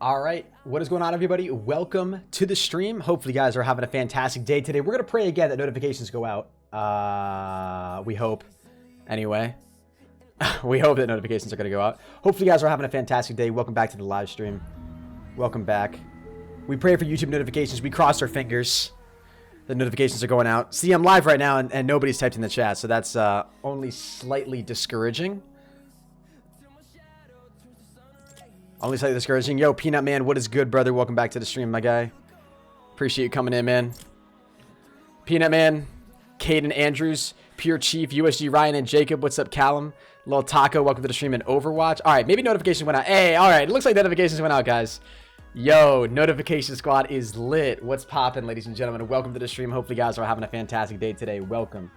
All right, what is going on, everybody? Welcome to the stream. Hopefully you guys are having a fantastic day today. We're gonna pray again that notifications go out. We hope. Anyway, we hope that notifications are gonna go out. Hopefully you guys are having a fantastic day. Welcome back to the live stream. Welcome back. We pray for YouTube notifications. We cross our fingers. The notifications are going out. See, I'm live right now and nobody's typed in the chat, so that's only slightly discouraging. Only slightly discouraging. Yo, Peanut Man, what is good, brother? Welcome back to the stream, my guy. Appreciate you coming in, man. Peanut Man, Caden Andrews, Pure Chief, USG Ryan and Jacob. What's up, Callum? Lil Taco, welcome to the stream in Overwatch. All right, maybe notifications went out. Hey, all right, it looks like notifications went out, guys. Yo, notification squad is lit. What's poppin', ladies and gentlemen? Welcome to the stream. Hopefully, you guys are having a fantastic day today. Welcome.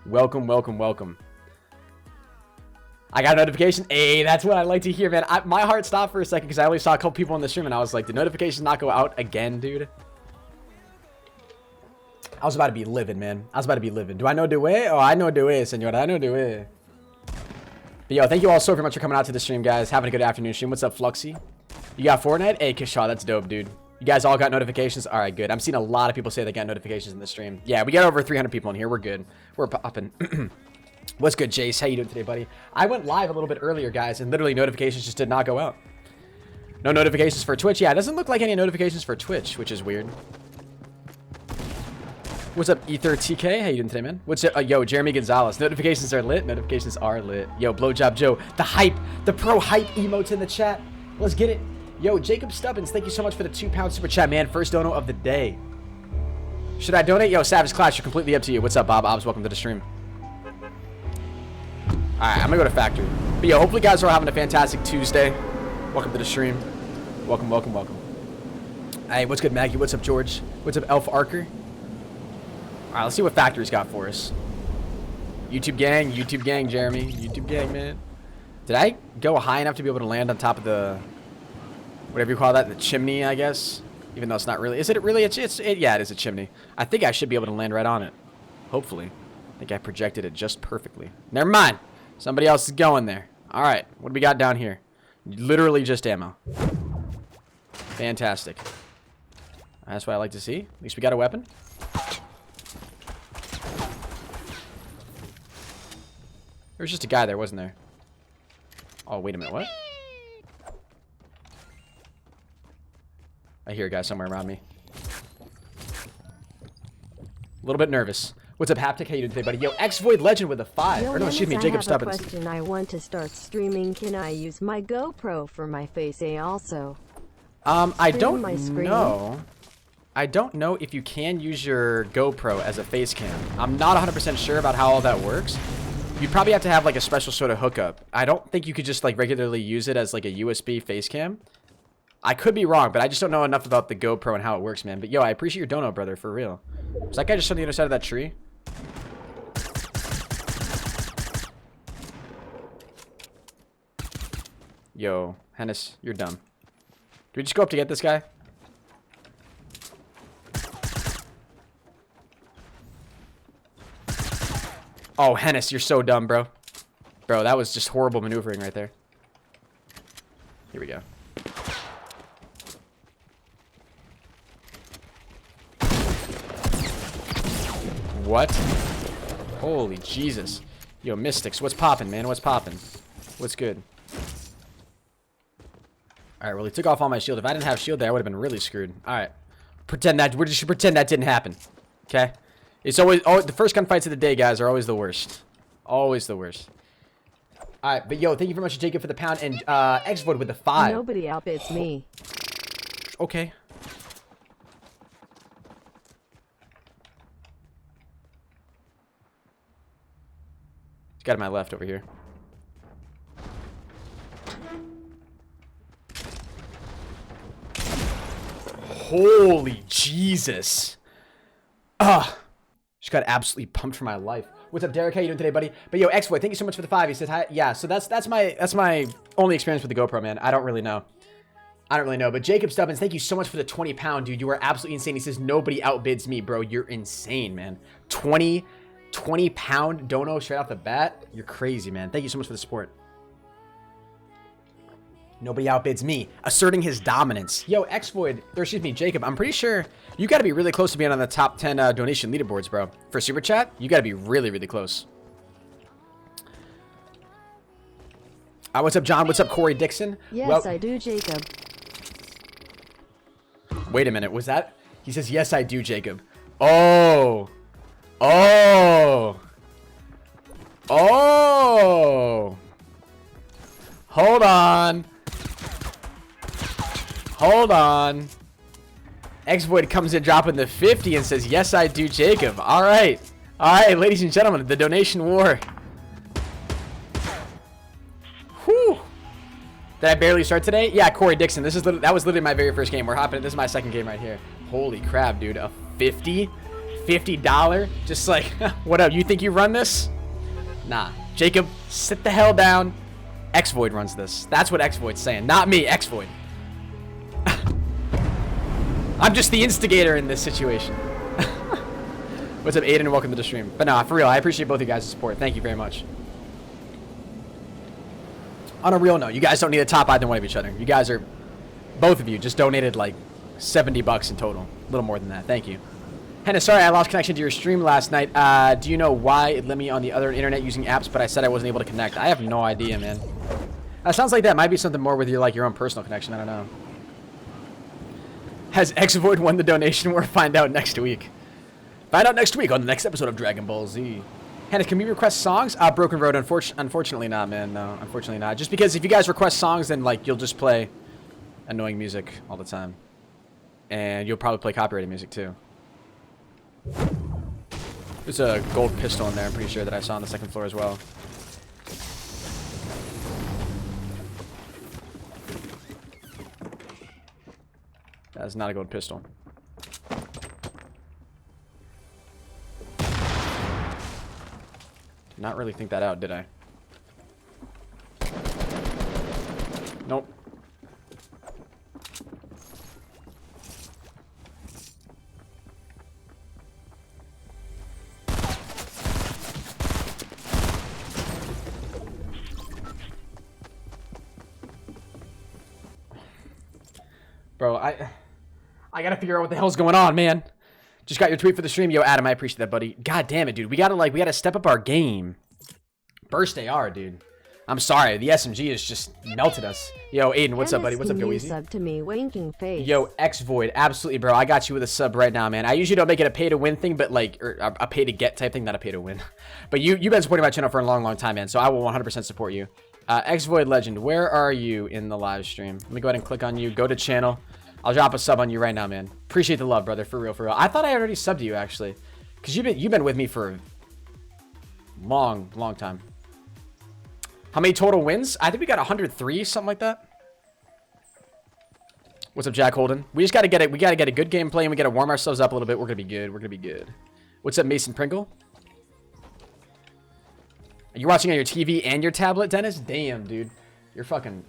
Welcome, welcome, welcome. I got a notification. Hey, that's what I like to hear, man. My heart stopped for a second because I only saw a couple people in the stream and I was like, did notifications not go out again, dude? I was about to be living, man. I was about to be living. Do I know do it? Oh, I know do it, senor. I know do it. But yo, thank you all so very much for coming out to the stream, guys. Having a good afternoon stream. What's up, Fluxy? You got Fortnite? Hey, Kishaw, that's dope, dude. You guys all got notifications? All right, good. I'm seeing a lot of people say they got notifications in the stream. Yeah, we got over 300 people in here. We're good. We're popping. What's good, Jace? How you doing today, buddy? I went live a little bit earlier, guys, and literally notifications just did not go out. No notifications for Twitch. Yeah, it doesn't look like any notifications for Twitch, which is weird. What's up, Ether TK? How you doing today, man? What's up? Yo, Jeremy Gonzalez. Notifications are lit. Notifications are lit. Yo, Blowjob Joe. The hype. The proHype emotes in the chat. Let's get it. Yo, Jacob Stubbins. Thank you so much for the £2 super chat, man. First dono of the day. Should I donate? Yo, Savage Clash, you're completely up to you. What's up, Bob? Obs, welcome to the stream. Alright, I'm gonna go to factory. But yo, hopefully you guys are having a fantastic Tuesday. Welcome to the stream. Welcome, welcome, welcome. Hey, what's good, Maggie? What's up, George? What's up, Elf Archer? Alright, let's see what factory's got for us. YouTube gang, Jeremy. YouTube gang, man. Did I go high enough to be able to land on top of the, whatever you call that, the chimney, I guess? Even though it's not really, is it really, yeah, it is a chimney. I think I should be able to land right on it. Hopefully. I think I projected it just perfectly. Never mind. Somebody else is going there. All right. What do we got down here? Literally just ammo. Fantastic. That's what I like to see. At least we got a weapon. There was just a guy there, wasn't there? Oh, wait a minute. What? I hear a guy somewhere around me. A little bit nervous. What's up, Haptic? How you doing today, buddy? Yo, X-Void Legend with a 5. Yo, or no, excuse me, Jacob Stubbins. Question. I want to start streaming. Can I use my GoPro for my face also? I don't know. I don't know if you can use your GoPro as a face cam. I'm not 100% sure about how all that works. You'd probably have to have like a special sort of hookup. I don't think you could just like regularly use it as like a USB face cam. I could be wrong, but I just don't know enough about the GoPro and how it works, man. But yo, I appreciate your dono, brother, for real. Was that guy just on the other side of that tree? Yo, Henis, you're dumb. Do we just go up to get this guy? Oh, Henis, you're so dumb, bro. Bro, that was just horrible maneuvering right there. Here we go. What? Holy Jesus. Yo, Mystics, what's poppin', man? What's poppin'? What's good? Alright, well, he took off all my shield. If I didn't have shield there, I would have been really screwed. Alright. We're just pretend that didn't happen. Okay? It's always, the first gunfights of the day, guys, are always the worst. Always the worst. Alright, but yo, thank you very much, Jacob, for the pound, and X-Void with the 5. Nobody outbids me. Okay. He's got to my left over here. Holy Jesus. Ugh. Just got absolutely pumped for my life. What's up, Derek? How you doing today, buddy? But yo, X-Boy, thank you so much for the 5. He says hi. Yeah, so that's my only experience with the GoPro, man. I don't really know. But Jacob Stubbins, thank you so much for the 20 pound, dude. You are absolutely insane. He says nobody outbids me, bro. You're insane, man. 20 pound dono straight off the bat. You're crazy, man. Thank you so much for the support. Nobody outbids me, asserting his dominance. Yo, Xvoid, or excuse me, Jacob, I'm pretty sure you got to be really close to being on the top 10 donation leaderboards, bro. For Super Chat, you got to be really, really close. What's up, John? What's up, Corey Dixon? Yes, I do, Jacob. Wait a minute, was that? He says, yes, I do, Jacob. Oh. Oh. Oh. Hold on. Hold on. Xvoid comes in dropping the 50 and says, yes, I do, Jacob. All right. All right, ladies and gentlemen, the donation war. Whew. Did I barely start today? Yeah, Corey Dixon. That was literally my very first game. We're hopping. This is my second game right here. Holy crap, dude. A $50 just like, what up? You think you run this? Nah. Jacob, sit the hell down. Xvoid runs this. That's what Xvoid's saying. Not me, Xvoid. I'm just the instigator in this situation. What's up, Aiden? Welcome to the stream. But no, for real, I appreciate both of you guys' support. Thank you very much. On a real note, you guys don't need to top either one of each other. You guys are, both of you, just donated like $70 in total. A little more than that. Thank you. Henis, sorry I lost connection to your stream last night. Do you know why it let me on the other internet using apps, but I said I wasn't able to connect? I have no idea, man. Sounds like that might be something more with your own personal connection. I don't know. Has Xvoid won the donation war? Find out next week. Find out next week on the next episode of Dragon Ball Z. Henis, can we request songs? Broken Road, unfortunately not, man. No, unfortunately not. Just because if you guys request songs, then like you'll just play annoying music all the time. And you'll probably play copyrighted music too. There's a gold pistol in there, I'm pretty sure, that I saw on the second floor as well. That is not a gold pistol. Did not really think that out, did I? Nope. Bro, I gotta figure out what the hell's going on, man. Just got your tweet for the stream. Yo, Adam, I appreciate that, buddy. God damn it, dude. We gotta step up our game. Burst AR, dude. I'm sorry. The SMG has just melted us. Yo, Aiden, what's up, buddy? What's up, Yo Easy? Sub to me, winking face. Yo, Xvoid, absolutely, bro. I got you with a sub right now, man. I usually don't make it a pay-to-win thing, but like, or a pay-to-get type thing, not a pay-to-win. But you've been supporting my channel for a long, long time, man. So I will 100% support you. Xvoid Legend, where are you in the live stream? Let me go ahead and click on you. Go to channel. I'll drop a sub on you right now, man. Appreciate the love, brother. For real, for real. I thought I already subbed to you, actually. Because you've been with me for a long, long time. How many total wins? I think we got 103, something like that. What's up, Jack Holden? We just got to get it. We got to get a good gameplay, and we got to warm ourselves up a little bit. We're going to be good. We're going to be good. What's up, Mason Pringle? Are you watching on your TV and your tablet, Dennis? Damn, dude. You're fucking...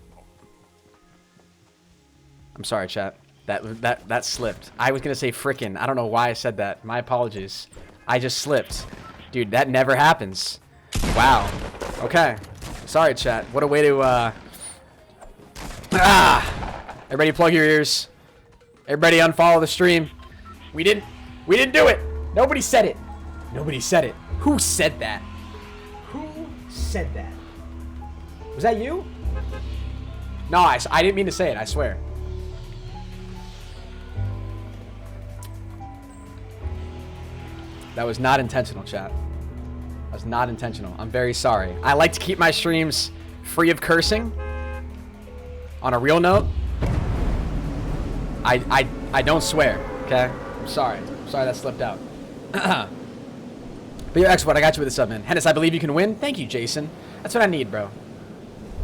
I'm sorry, chat. That slipped. I was going to say frickin'. I don't know why I said that. My apologies. I just slipped. Dude, that never happens. Wow. Okay. Sorry, chat. What a way to, Everybody plug your ears. Everybody unfollow the stream. We didn't do it. Nobody said it. Nobody said it. Who said that? Who said that? Was that you? No, I didn't mean to say it. I swear. That was not intentional, chat. That was not intentional. I'm very sorry. I like to keep my streams free of cursing. On a real note, I don't swear, okay? I'm sorry. I'm sorry that slipped out. But your Xvoid, I got you with a sub, man. Henis, I believe you can win. Thank you, Jason. That's what I need, bro.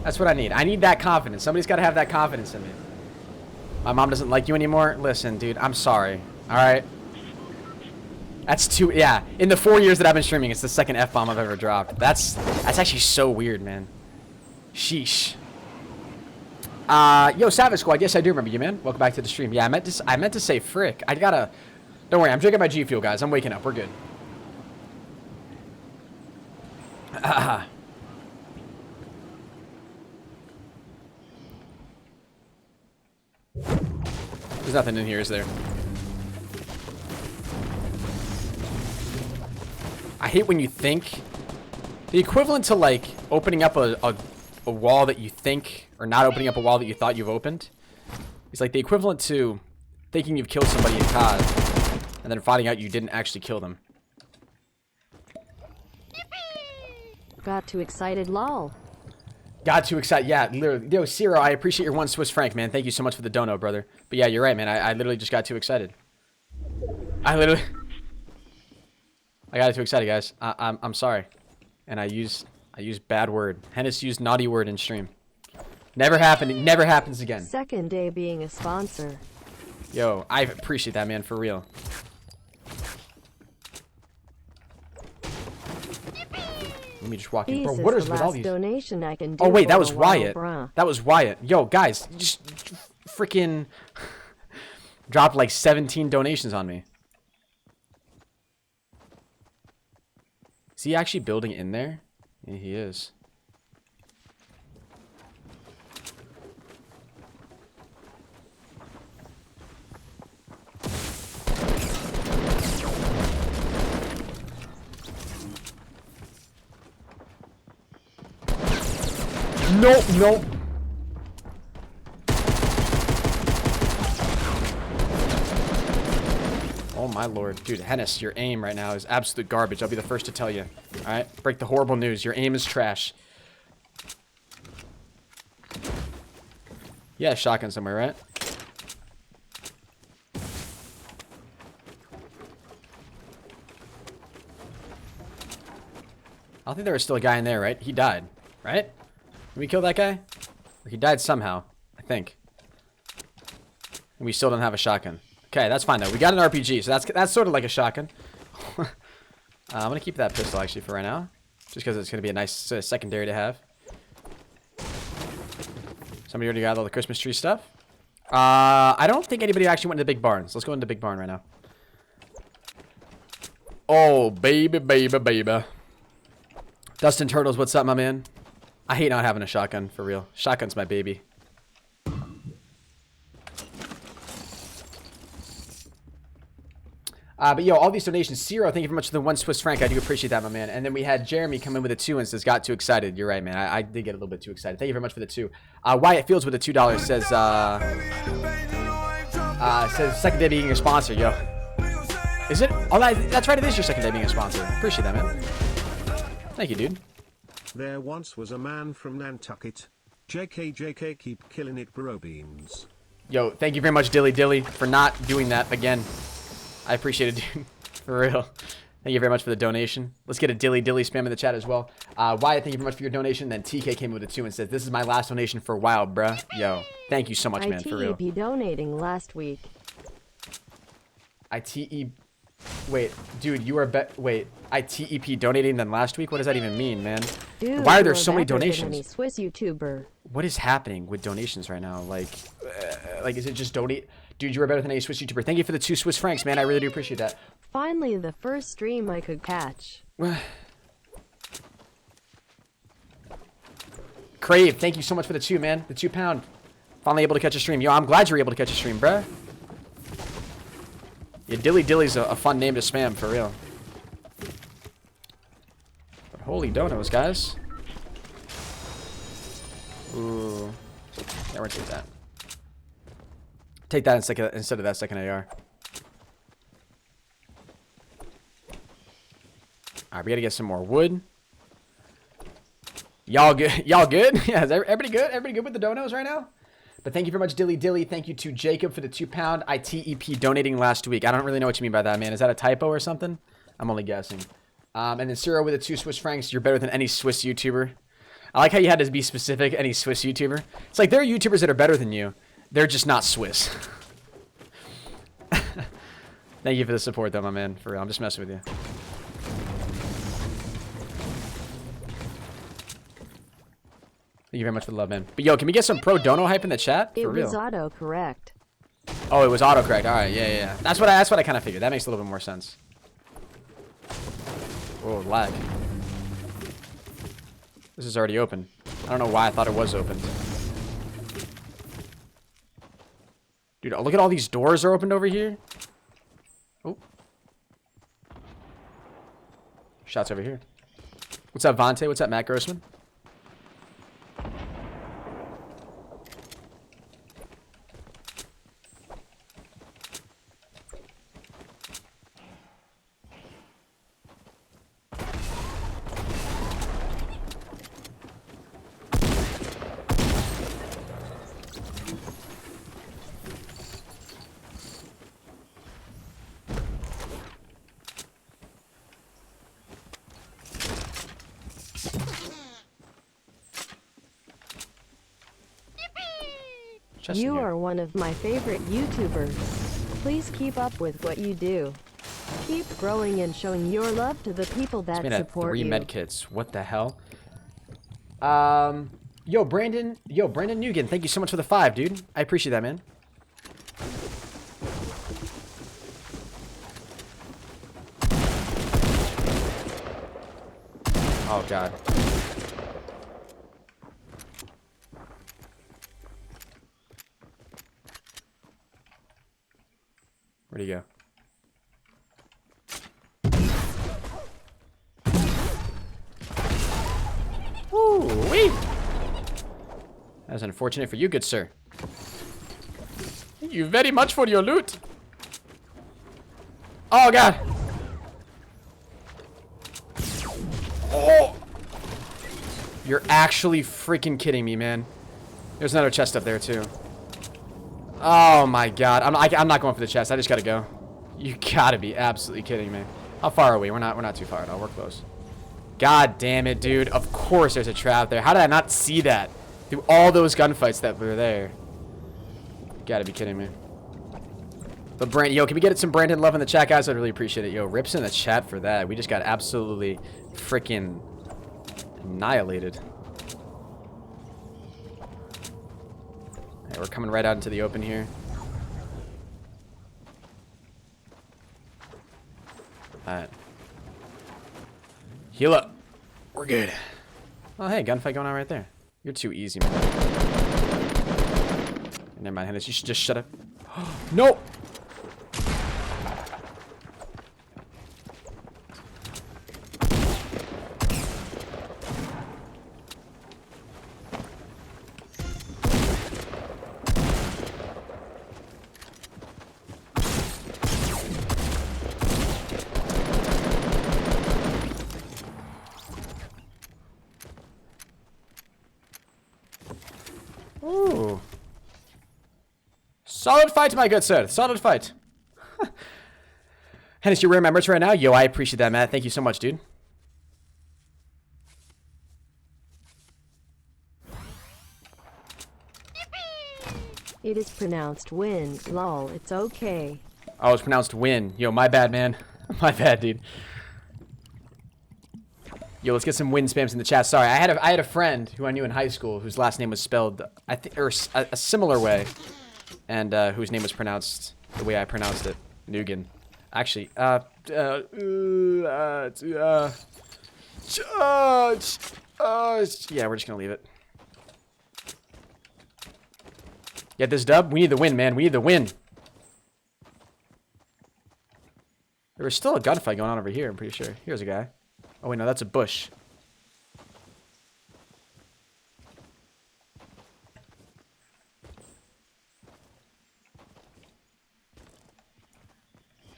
That's what I need. I need that confidence. Somebody's got to have that confidence in me. My mom doesn't like you anymore? Listen, dude, I'm sorry. All right? That's too, yeah. In the 4 years that I've been streaming, it's the second F-bomb I've ever dropped. That's actually so weird, man. Sheesh. Yo, Savage Squad. Yes, I do remember you, man. Welcome back to the stream. Yeah, I meant to say frick. I gotta, don't worry. I'm drinking my GFuel, guys. I'm waking up. We're good. There's nothing in here, is there? I hate when you think. The equivalent to, like, opening up a wall that you think, or not opening up a wall that you thought you've opened. It's like the equivalent to thinking you've killed somebody in COD, and then finding out you didn't actually kill them. Got too excited, lol. Got too excited. Yeah, literally. Yo, Ciro, I appreciate your 1 Swiss franc, man. Thank you so much for the dono, brother. But yeah, you're right, man. I literally just got too excited. I got too excited, guys. I'm sorry. And I used bad word. Henis used naughty word in stream. Never happened. It never happens again. Second day being a sponsor. Yo, I appreciate that, man, for real. Let me just walk in. Bro, what is with all these? Donation I can do. Oh wait, that was Wyatt. That was Wyatt. Yo, guys, just freaking dropped like 17 donations on me. Is he actually building in there? Yeah, he is. Nope, nope. Oh my lord. Dude, Henis, your aim right now is absolute garbage. I'll be the first to tell you. Alright? Break the horrible news. Your aim is trash. Yeah, shotgun somewhere, right? I don't think there was still a guy in there, right? He died, right? Did we kill that guy? Or he died somehow, I think. And we still don't have a shotgun. Okay, that's fine though. We got an RPG, so that's sort of like a shotgun. I'm gonna keep that pistol actually for right now, just because it's gonna be a nice secondary to have. Somebody already got all the Christmas tree stuff. I don't think anybody actually went into the big barns. Let's go into the big barn right now. Oh baby, baby, baby. Dustin Turtles, what's up, my man? I hate not having a shotgun, for real. Shotgun's my baby. But yo, all these donations. Ciro, thank you very much for the 1 Swiss franc. I do appreciate that, my man. And then we had Jeremy come in with a 2 and says, got too excited. You're right, man. I did get a little bit too excited. Thank you very much for the 2. Wyatt Fields with the $2 says, says, second day being a sponsor, yo. Is it? Oh, that's right. It is your second day being a sponsor. Appreciate that, man. Thank you, dude. There once was a man from Nantucket. JK, keep killing it, bro beans. Yo, thank you very much, Dilly Dilly, for not doing that again. I appreciate it, dude. For real. Thank you very much for the donation. Let's get a Dilly Dilly spam in the chat as well. Wyatt, thank you very much for your donation. Then TK came with a 2 and says, this is my last donation for a while, bruh. Yo, thank you so much, man, for real. ITEP donating last week. Wait, dude, you are wait, ITEP donating than last week? What does that even mean, man? Dude, why are there so many donations? Any Swiss YouTuber. What is happening with donations right now? Like, is it just donate? Dude, you are better than any Swiss YouTuber. Thank you for the 2 Swiss francs, man. I really do appreciate that. Finally, the first stream I could catch. Crave, thank you so much for the 2, man. The £2. Finally able to catch a stream. Yo, I'm glad you're able to catch a stream, bruh. Yeah, Dilly Dilly's a fun name to spam, for real. But holy donos, guys. Ooh. Yeah, we're gonna take that. Take that instead of that second AR. Alright, we gotta get some more wood. Y'all good? Y'all good? Yeah, is everybody good? Everybody good with the donos right now? But thank you very much, Dilly Dilly. Thank you to Jacob for the £2 ITEP donating last week. I don't really know what you mean by that, man. Is that a typo or something? I'm only guessing. And then Ciro with the 2 Swiss francs. You're better than any Swiss YouTuber. I like how you had to be specific, any Swiss YouTuber. It's like there are YouTubers that are better than you. They're just not Swiss. Thank you for the support, though, my man. For real, I'm just messing with you. Thank you very much for the love, man. But yo, can we get some proDono hype in the chat? For real. It was auto-correct. Oh, it was autocorrect. All right, yeah. That's what I kind of figured. That makes a little bit more sense. Whoa, lag. This is already open. I don't know why I thought it was opened. Dude, look at all these doors are opened over here. Oh. Shots over here. What's up, Vontae? What's up, Matt Grossman? You are one of my favorite YouTubers. Please keep up with what you do. Keep growing and showing your love to the people that support you. 3 med kits. What the hell? Yo, Brandon Nugent, thank you so much for the 5, dude. I appreciate that, man. Oh, God. Where'd he go? Woo-wee! That was unfortunate for you, good sir. Thank you very much for your loot. Oh, God. Oh! You're actually freaking kidding me, man. There's another chest up there, too. Oh my God, I'm not going for the chest. I just gotta go. You gotta be absolutely kidding me. How far are we? We're not too far at all. We're close. God damn it, dude. Of course there's a trap there. How did I not see that through all those gunfights that were there? You gotta be kidding me. But yo, can we get some Brandon love in the chat, guys? I'd really appreciate it. Yo, rips in the chat for that. We just got absolutely freaking annihilated. We're coming right out into the open here. Alright. Heal up. We're good. Oh, hey, gunfight going on right there. You're too easy, man. Never mind, Henis. You should just shut up. No! Ooh. Solid fight, my good sir. Solid fight. Henis, you wearing my merch right now? Yo, I appreciate that, Matt. Thank you so much, dude. It is pronounced win. Lol, it's okay. Oh, it's pronounced win. Yo, my bad, man. My bad, dude. Yo, let's get some win spams in the chat. Sorry, I had a friend who I knew in high school whose last name was spelled, I think, or a similar way, and whose name was pronounced the way I pronounced it, Nugan. Actually, yeah, we're just gonna leave it. Get this dub. We need the win, man. We need the win. There was still a gunfight going on over here. I'm pretty sure. Here's a guy. Oh, wait, no, that's a bush.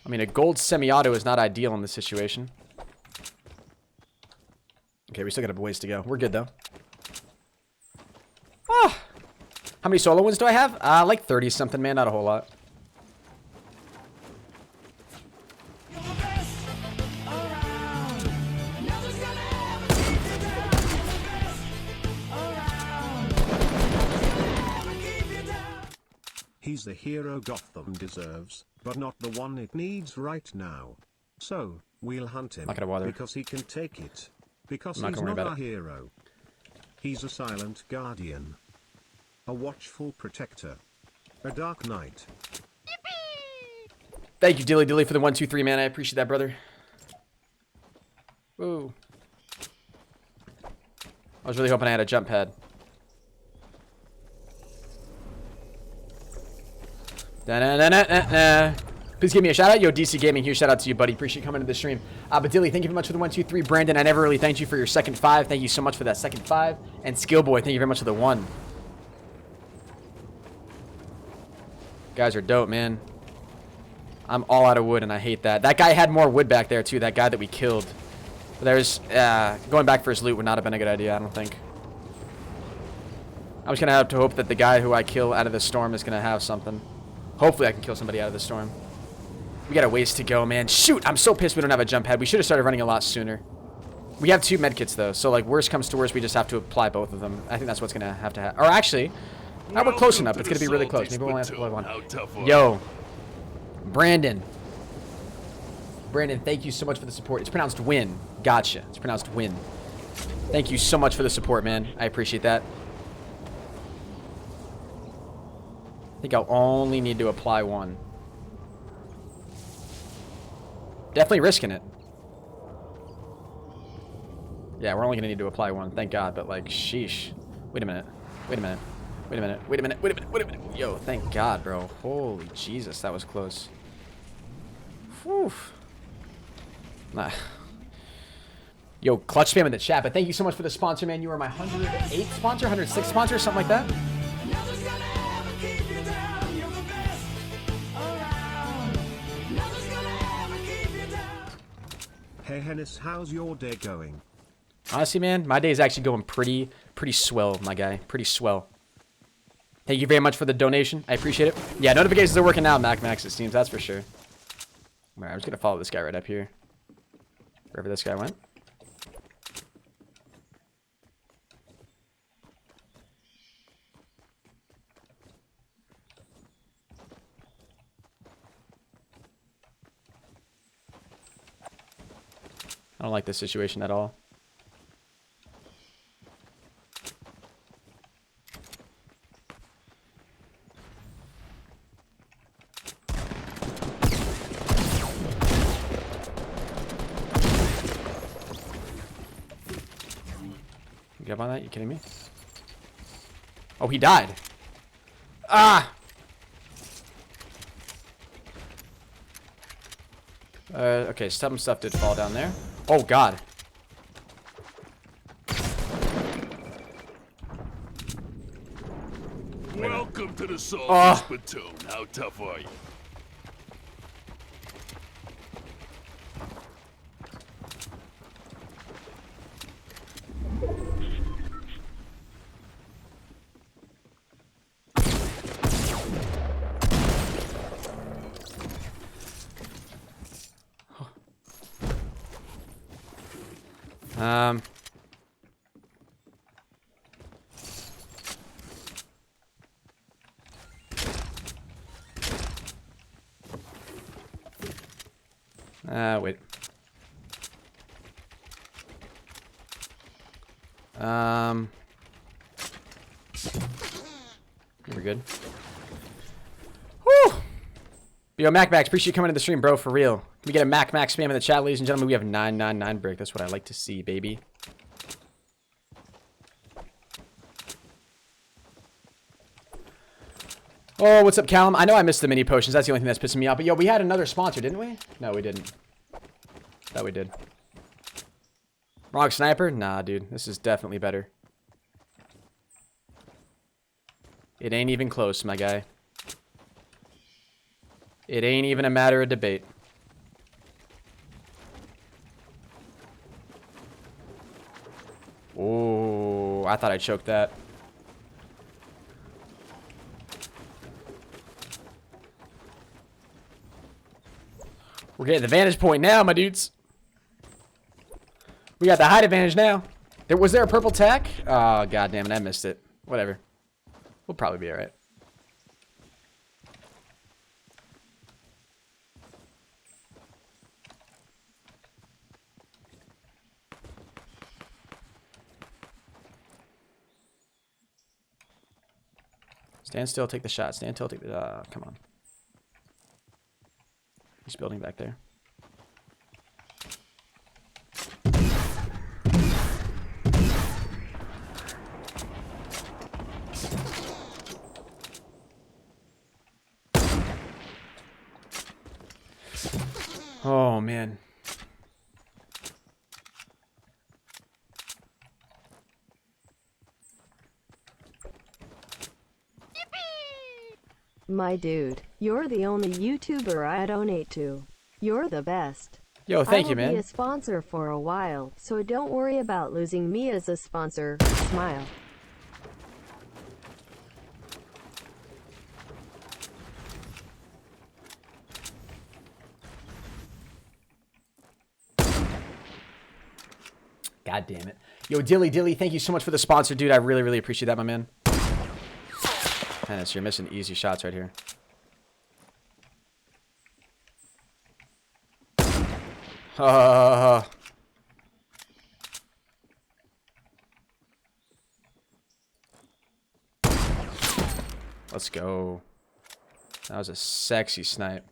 I mean, a gold semi-auto is not ideal in this situation. Okay, we still got a ways to go. We're good, though. Ah! How many solo wins do I have? Like 30-something, man. Not a whole lot. He's the hero Gotham deserves, but not the one it needs right now. So, we'll hunt him, Not gonna bother. because he can take it. Because I'm not he's gonna worry not about our hero. He's a silent guardian. A watchful protector. A dark knight. Thank you, Dilly Dilly, for the 1, 2, 3, man. I appreciate that, brother. Woo. I was really hoping I had a jump pad. Da-na-na-na-na-na. Please give me a shout out. Yo, DC Gaming here. Shout out to you, buddy. Appreciate you coming to the stream. But Dilly, thank you very much for the 1, 2, 3. Brandon, I never really thanked you for your second 5. Thank you so much for that second 5. And Skillboy, thank you very much for the 1. Guys are dope, man. I'm all out of wood, and I hate that. That guy had more wood back there, too. That guy that we killed. But there's, going back for his loot would not have been a good idea, I don't think. I'm just going to have to hope that the guy who I kill out of the storm is going to have something. Hopefully I can kill somebody out of the storm. We got a ways to go, man. Shoot, I'm so pissed we don't have a jump head. We should have started running a lot sooner. We have 2 medkits, though. So, like, worst comes to worst, we just have to apply both of them. I think that's what's going to happen. Or, actually, we're close enough. It's going to be really close. Maybe we'll only have to play 1. Yo. Brandon. Brandon, thank you so much for the support. It's pronounced win. Gotcha. It's pronounced win. Thank you so much for the support, man. I appreciate that. I think I'll only need to apply 1. Definitely risking it. Yeah, we're only going to need to apply 1. Thank God. But, like, sheesh. Wait a minute. Wait a minute. Wait a minute. Wait a minute. Wait a minute. Wait a minute. Yo, thank God, bro. Holy Jesus. That was close. Whew. Nah. Yo, clutch spam in the chat. But thank you so much for the sponsor, man. You are my 108th sponsor, 106th sponsor, something like that. Hey Henis, how's your day going? Honestly, man, my day is actually going pretty swell, my guy. Pretty swell. Thank you very much for the donation. I appreciate it. Yeah, notifications are working now, Max, it seems. That's for sure. Alright, I'm just going to follow this guy right up here. Wherever this guy went. I don't like this situation at all. You get up on that? You kidding me? Oh, he died. Ah! Okay, some stuff did fall down there. Oh, God. Welcome to the Salty Platoon. How tough are you? Wait. We're good. Whew! Yo, Max, appreciate you coming to the stream, bro, for real. Can we get a Max spam in the chat, ladies and gentlemen? We have 999 break. That's what I like to see, baby. Oh, what's up, Callum? I know I missed the mini potions. That's the only thing that's pissing me off. But yo, we had another sponsor, didn't we? No, we didn't. Thought we did. Wrong sniper? Nah, dude. This is definitely better. It ain't even close, my guy. It ain't even a matter of debate. Oh, I thought I choked that. We're getting the vantage point now, my dudes. We got the height advantage now. Was there a purple tack? Oh, god damn it, I missed it. Whatever. We'll probably be alright. Stand still, take the shot. Stand still, take the... come on. He's building back there. Oh, man. My dude, you're the only YouTuber I donate to. You're the best. Yo, thank you, I will man. be a sponsor for a while, so don't worry about losing me as a sponsor. Smile. God damn it. Yo, Dilly, thank you so much for the sponsor, dude. I really, really appreciate that, my man. Henis, you're missing easy shots right here. Let's go. That was a sexy snipe.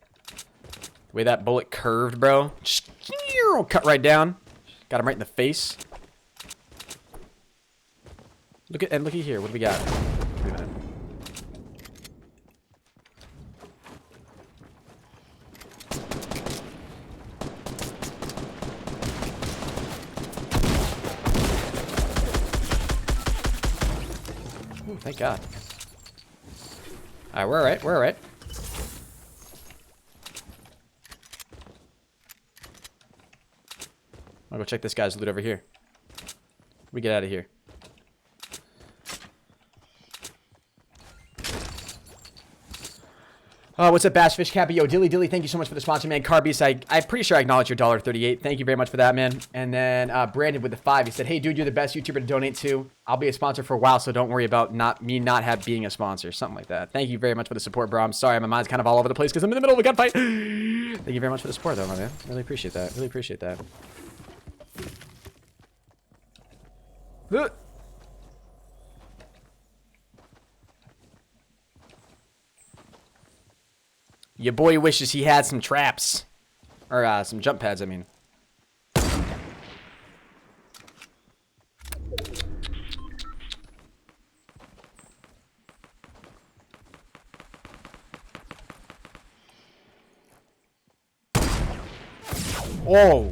The way that bullet curved, bro. Just cut right down. Got him right in the face. Look at here. What do we got? Wait a minute. Ooh, thank God. Alright, we're alright. We're alright. I'll go check this guy's loot over here. We get out of here. What's up, Bassfish Cappy? Yo, Dilly, thank you so much for the sponsor, man. Carbeast, I'm pretty sure I acknowledge your $1.38. Thank you very much for that, man. And then Brandon with the 5, he said, hey, dude, you're the best YouTuber to donate to. I'll be a sponsor for a while, so don't worry about me not being a sponsor. Something like that. Thank you very much for the support, bro. I'm sorry, my mind's kind of all over the place because I'm in the middle of a gunfight. Thank you very much for the support, though, my man. Really appreciate that. Really appreciate that. Your boy wishes he had some traps. Or, some jump pads, I mean. Oh,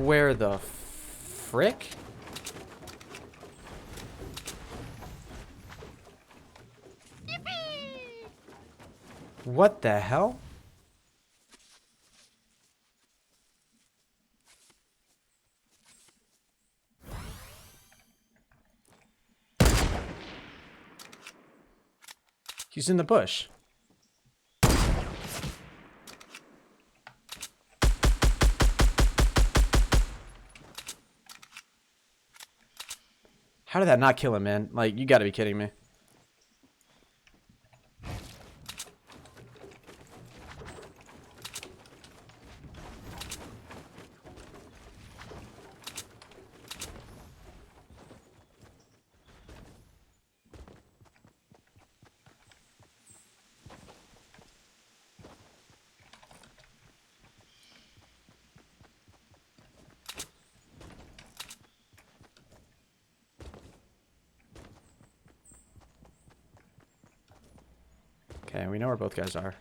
where the frick? What the hell? He's in the bush. How did that not kill him, man? Like, you gotta be kidding me. Okay, we know where both guys are.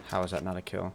How is that not a kill?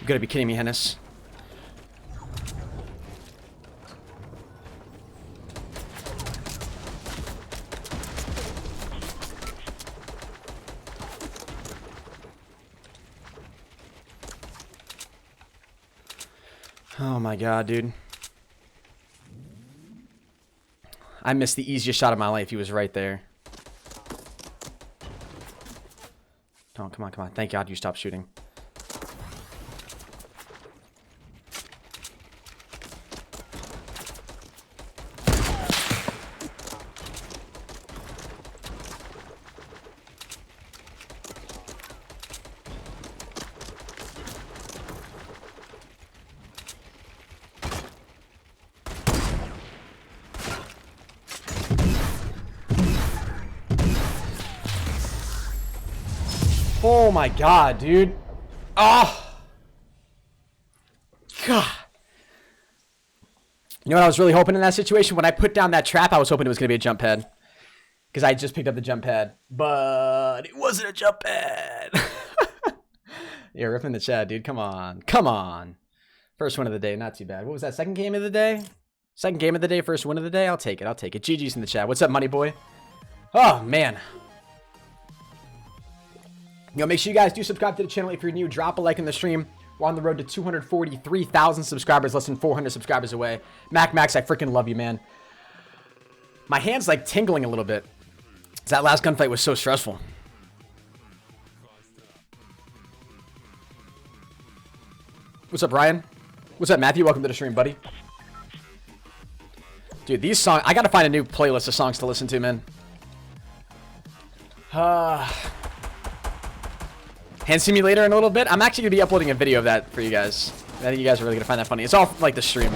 You gotta be kidding me, Henis. Oh my God, dude. I missed the easiest shot of my life. He was right there. Oh, come on, come on. Thank God you stopped shooting. Oh my god, dude. Oh. God. You know what I was really hoping in that situation? When I put down that trap, I was hoping it was going to be a jump pad. Because I just picked up the jump pad. But it wasn't a jump pad. Yeah, ripping the chat, dude. Come on. Come on. First win of the day. Not too bad. What was that? Second game of the day? Second game of the day. First win of the day? I'll take it. I'll take it. GG's in the chat. What's up, money boy? Oh, man. You know, make sure you guys do subscribe to the channel if you're new. Drop a like in the stream. We're on the road to 243,000 subscribers, less than 400 subscribers away. Max, I freaking love you, man. My hand's like tingling a little bit. That last gunfight was so stressful. What's up, Ryan? What's up, Matthew? Welcome to the stream, buddy. Dude, these songs... I gotta find a new playlist of songs to listen to, man. Hand simulator in a little bit. I'm actually gonna be uploading a video of that for you guys. I think you guys are really gonna find that funny. It's all like the stream.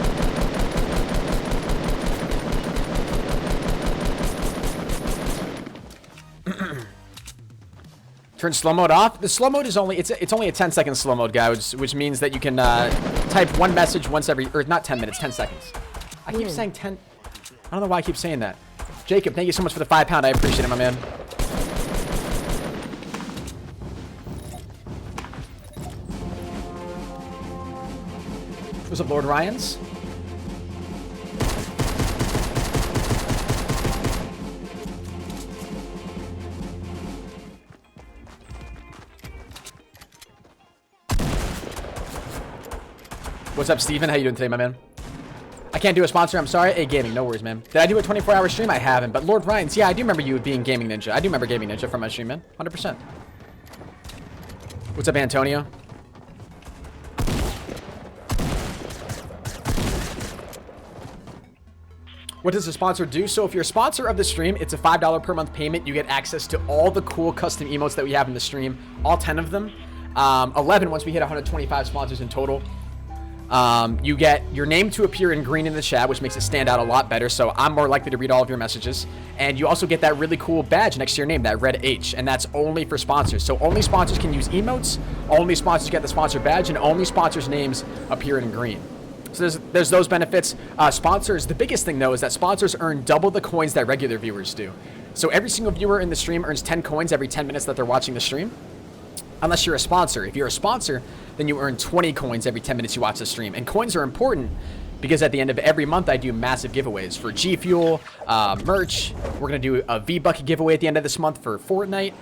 Turn slow mode off. The slow mode is only it's only a 10-second slow mode, guys, which means that you can type one message once every, or not 10 minutes, 10 seconds. I keep saying 10. I don't know why I keep saying that. Jacob, thank you so much for the £5. I appreciate it, my man. What's up, Lord Ryans? What's up, Steven? How you doing today, my man? I can't do a sponsor. I'm sorry. Hey, gaming. No worries, man. Did I do a 24-hour stream? I haven't. But Lord Ryans, yeah, I do remember you being Gaming Ninja. I do remember Gaming Ninja from my stream, man. 100%. What's up, Antonio? What does the sponsor do? So if you're a sponsor of the stream, it's a $5 per month payment. You get access to all the cool custom emotes that we have in the stream. All 10 of them. 11 once we hit 125 sponsors in total. You get your name to appear in green in the chat, which makes it stand out a lot better. So I'm more likely to read all of your messages. And you also get that really cool badge next to your name, that red H. And that's only for sponsors. So only sponsors can use emotes. Only sponsors get the sponsor badge. And only sponsors' names appear in green. So there's those benefits. Sponsors, the biggest thing though is that sponsors earn double the coins that regular viewers do. So every single viewer in the stream earns 10 coins every 10 minutes that they're watching the stream. Unless you're a sponsor. If you're a sponsor, then you earn 20 coins every 10 minutes you watch the stream. And coins are important because at the end of every month, I do massive giveaways for GFuel, merch. We're going to do a V-Bucket giveaway at the end of this month for Fortnite.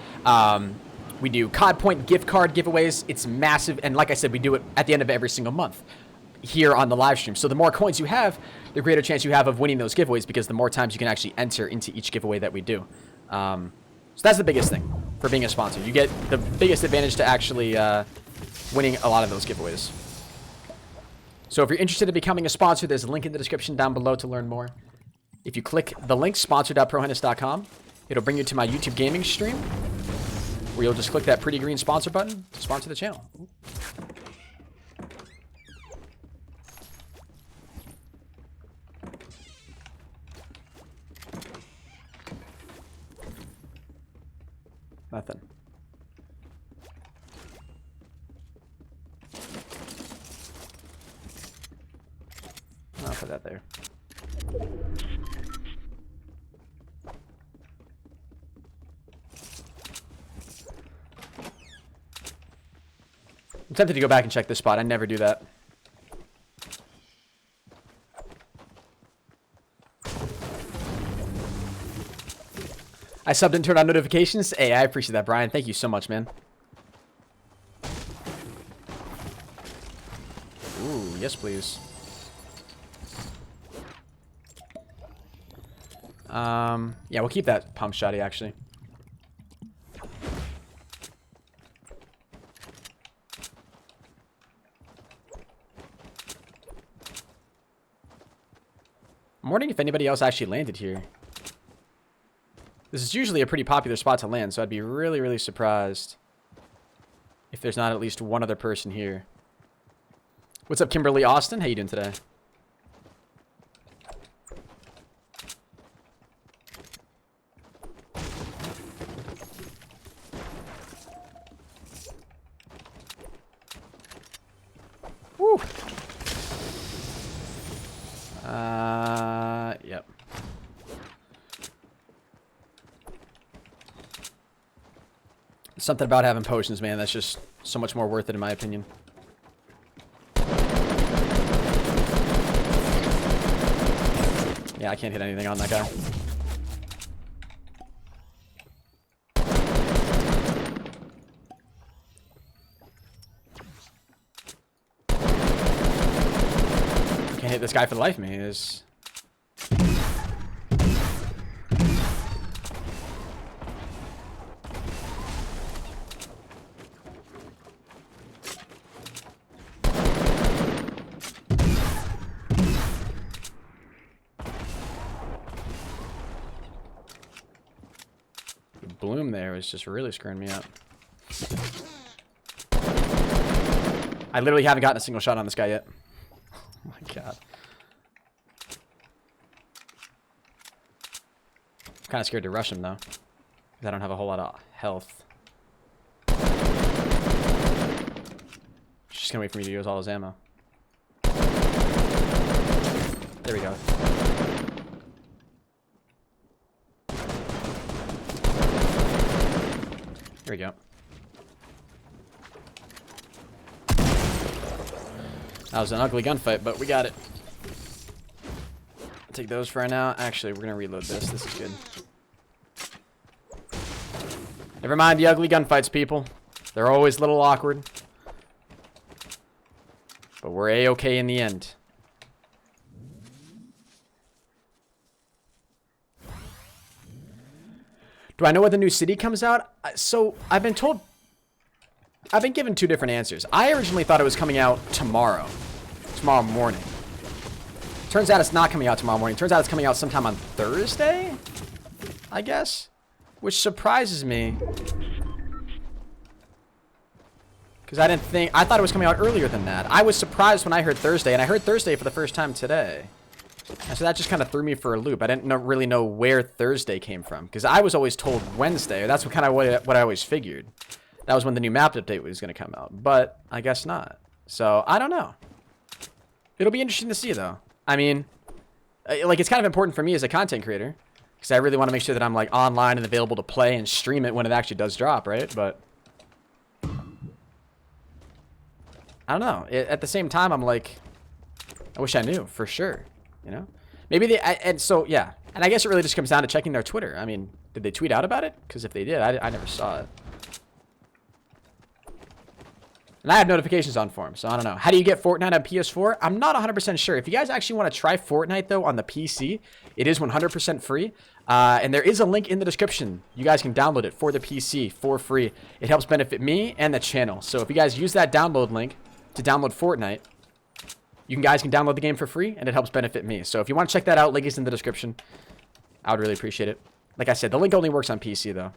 We do COD Point gift card giveaways. It's massive. And like I said, we do it at the end of every single month here on the live stream. So the more coins you have, the greater chance you have of winning those giveaways because the more times you can actually enter into each giveaway that we do. So that's the biggest thing for being a sponsor. You get the biggest advantage to actually winning a lot of those giveaways. So if you're interested in becoming a sponsor, there's a link in the description down below to learn more. If you click the link, sponsor.proHenis.com, it'll bring you to my YouTube gaming stream, where you'll just click that pretty green sponsor button to sponsor the channel. Nothing. I'll put that there. I'm tempted to go back and check this spot. I never do that. I subbed and turned on notifications. Hey, I appreciate that, Brian. Thank you so much, man. Ooh, yes, please. Yeah, we'll keep that pump shotty, actually. I'm wondering if anybody else actually landed here. This is usually a pretty popular spot to land, so I'd be really, really surprised if there's not at least one other person here. What's up, Kimberly Austin? How you doing today? Yep. Something about having potions, man. That's just so much more worth it, in my opinion. Yeah, I can't hit anything on that guy. Can't hit this guy for the life of me. Is bloom there is just really screwing me up. I literally haven't gotten a single shot on this guy yet. Oh my god. I'm kind of scared to rush him though, because I don't have a whole lot of health. Just gonna wait for me to use all his ammo. There we go. There we go. That was an ugly gunfight, but we got it. Take those for right now. Actually, we're gonna reload this. This is good. Never mind the ugly gunfights, people. They're always a little awkward. But we're A-okay in the end. Do I know when the new city comes out? So, I've been told... I've been given two different answers. I originally thought it was coming out tomorrow. Tomorrow morning. Turns out it's not coming out tomorrow morning. Turns out it's coming out sometime on Thursday? I guess? Which surprises me. Because I didn't think... I thought it was coming out earlier than that. I was surprised when I heard Thursday, and I heard Thursday for the first time today. And so that just kind of threw me for a loop. I didn't really know where Thursday came from. Because I was always told Wednesday. Or that's what I always figured. That was when the new map update was going to come out. But I guess not. So, I don't know. It'll be interesting to see, though. I mean, like, it's kind of important for me as a content creator. Because I really want to make sure that I'm, like, online and available to play and stream it when it actually does drop, right? But I don't know. At the same time, I'm like, I wish I knew for sure. You know? Maybe they... and so, yeah. And I guess it really just comes down to checking their Twitter. I mean, did they tweet out about it? Because if they did, I never saw it. And I have notifications on for them, so I don't know. How do you get Fortnite on PS4? I'm not 100% sure. If you guys actually want to try Fortnite, though, on the PC, it is 100% free. And there is a link in the description. You guys can download it for the PC for free. It helps benefit me and the channel. So if you guys use that download link to download Fortnite, you guys can download the game for free, and it helps benefit me. So if you want to check that out, link is in the description. I would really appreciate it. Like I said, the link only works on PC, though.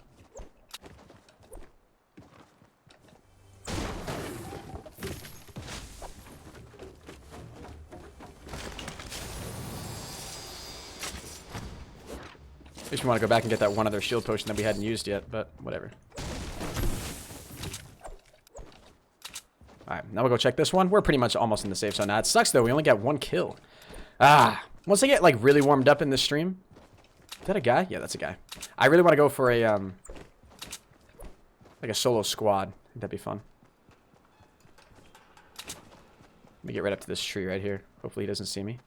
At least we want to go back and get that one other shield potion that we hadn't used yet, but whatever. Alright, now we'll go check this one. We're pretty much almost in the safe zone now. It sucks, though. We only got one kill. Once I get, like, really warmed up in this stream... Is that a guy? Yeah, that's a guy. I really want to go for a, like a solo squad. I think that'd be fun. Let me get right up to this tree right here. Hopefully he doesn't see me.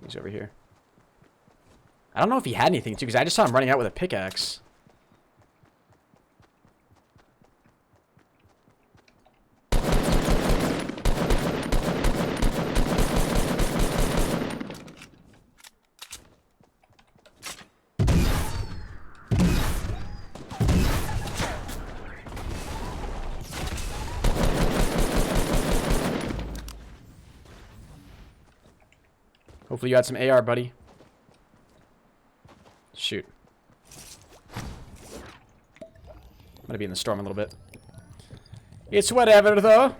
He's over here. I don't know if he had anything, too, because I just saw him running out with a pickaxe. Hopefully you got some AR, buddy. Shoot. I'm gonna be in the storm a little bit. It's whatever, though.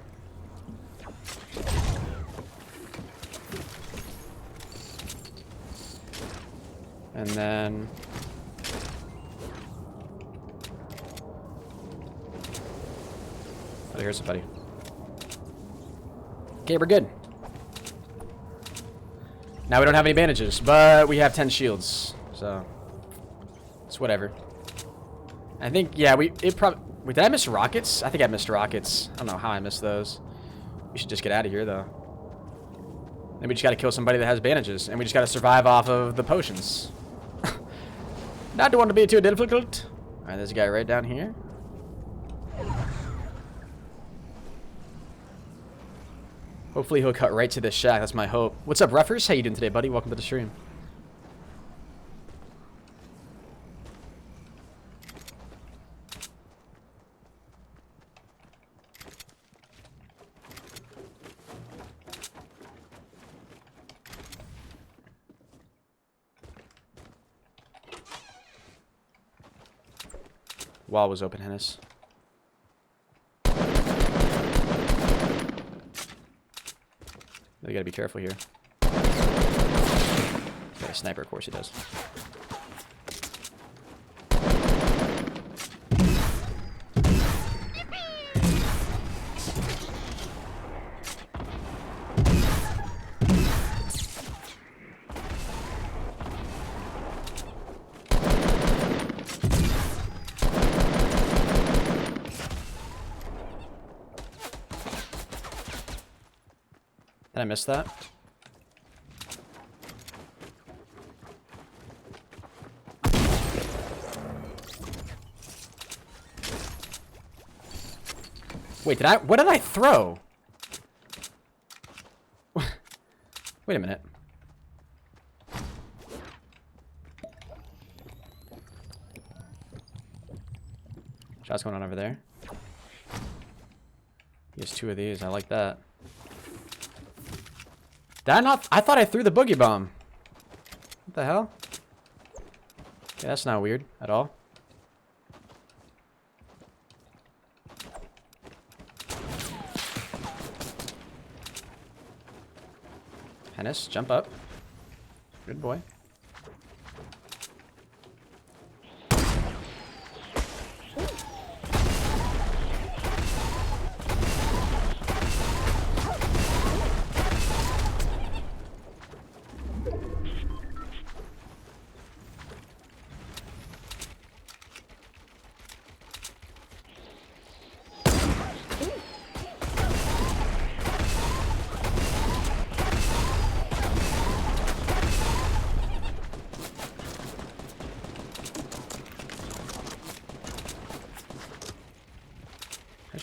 And then... Oh, here's somebody. Okay, we're good. Now we don't have any bandages, but we have 10 shields, so it's whatever. I think, yeah, it probably... Wait, did I miss rockets? I think I missed rockets. I don't know how I missed those. We should just get out of here, though. Then we just gotta kill somebody that has bandages, and we just gotta survive off of the potions. Not want to be too difficult. Alright, there's a guy right down here. Hopefully he'll cut right to this shack. That's my hope. What's up, Ruffers? How you doing today, buddy? Welcome to the stream. Wall was open, Henis. We gotta be careful here. Got a sniper, of course he does. Did I miss that? Wait, what did I throw? Wait a minute. Shots going on over there. He has 2 of these. I like that. Did I not? I thought I threw the boogie bomb. What the hell? Okay, that's not weird at all. Henis, jump up. Good boy.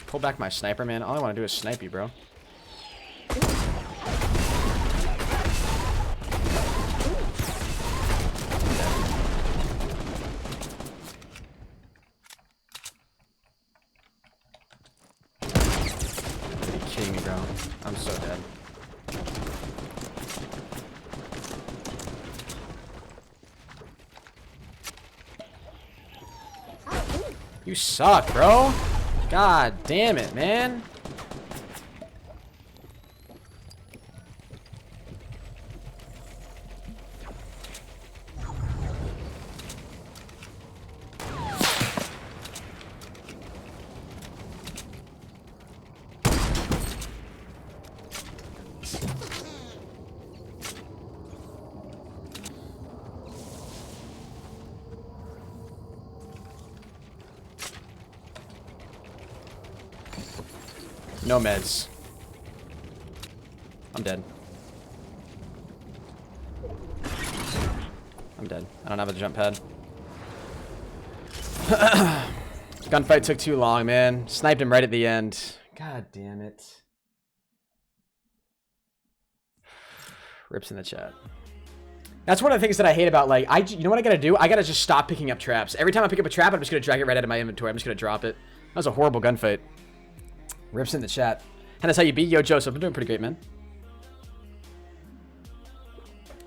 Pull back my sniper, man. All I want to do is snipe you, bro. Are you kidding me, bro? I'm so dead. You suck, bro. God damn it, man. No meds. I'm dead. I'm dead. I don't have a jump pad. Gunfight took too long, man. Sniped him right at the end. God damn it. Rips in the chat. That's one of the things that I hate about, like, you know what I gotta do? I gotta just stop picking up traps. Every time I pick up a trap, I'm just gonna drag it right out of my inventory. I'm just gonna drop it. That was a horrible gunfight. Rips in the chat. And that's how you beat. Yo, Joseph. I'm doing pretty great, man.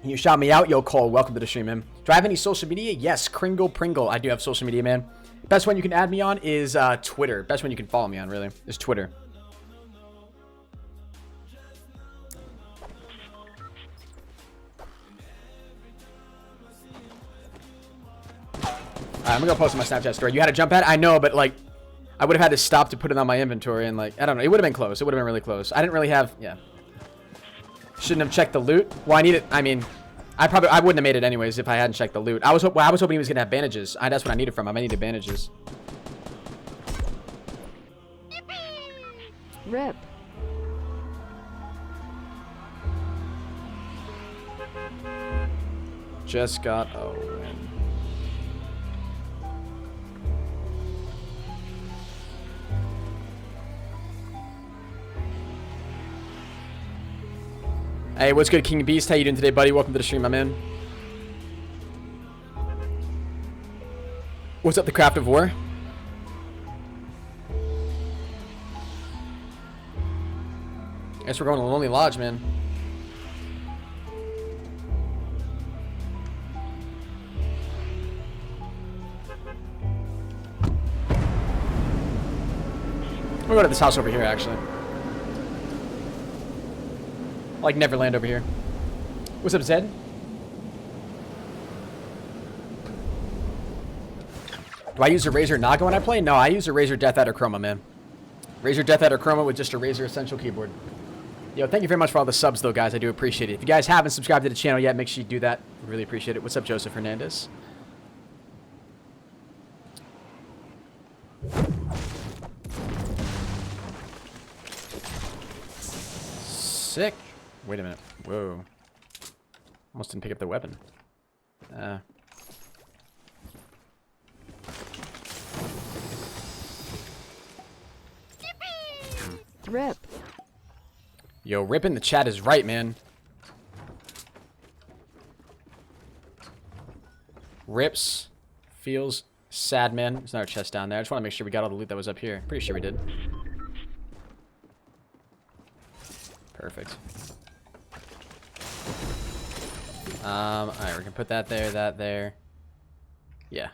You shout me out. Yo, Cole. Welcome to the stream, man. Do I have any social media? Yes. Kringle Pringle. I do have social media, man. Best one you can add me on is Twitter. Best one you can follow me on, really, is Twitter. Alright, I'm gonna go post on my Snapchat story. You had a jump pad? I know, but, like, I would have had to stop to put it on my inventory and like, I don't know. It would have been close. It would have been really close. I didn't really have, yeah. Shouldn't have checked the loot. Well, I need it. I mean, I wouldn't have made it anyways if I hadn't checked the loot. I was hoping he was gonna have bandages. That's what I needed from him. I needed bandages. RIP. Just got a win. Hey, what's good, King Beast? How you doing today, buddy? Welcome to the stream, my man. What's up, the Craft of War? I guess we're going to Lonely Lodge, man. We'll go to this house over here, actually. Like Neverland over here. What's up, Zed? Do I use a Razer Naga when I play? No, I use a Razer Death Adder Chroma, man. Razer Death Adder Chroma with just a Razer Essential keyboard. Yo, thank you very much for all the subs, though, guys. I do appreciate it. If you guys haven't subscribed to the channel yet, make sure you do that. Really appreciate it. What's up, Joseph Hernandez? Sick. Wait a minute. Whoa. Almost didn't pick up the weapon. RIP. Yo, Rip in the chat is right, man. Rips feels sad, man. There's another chest down there. I just want to make sure we got all the loot that was up here. Pretty sure we did. Perfect. Alright, we can put that there. Yeah.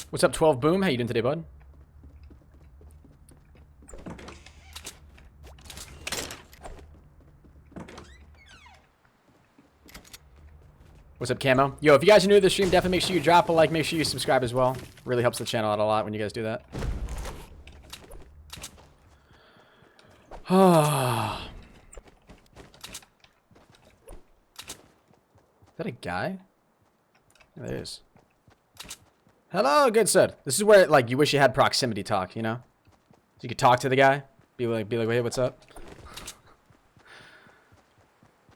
What's up, 12 Boom? How you doing today, bud? What's up, Camo? Yo, if you guys are new to the stream, definitely make sure you drop a like. Make sure you subscribe as well. Really helps the channel out a lot when you guys do that. Is that a guy? Yeah, there is. Hello, good sir. This is where, like, you wish you had proximity talk, you know? So you could talk to the guy. Be like, hey, what's up?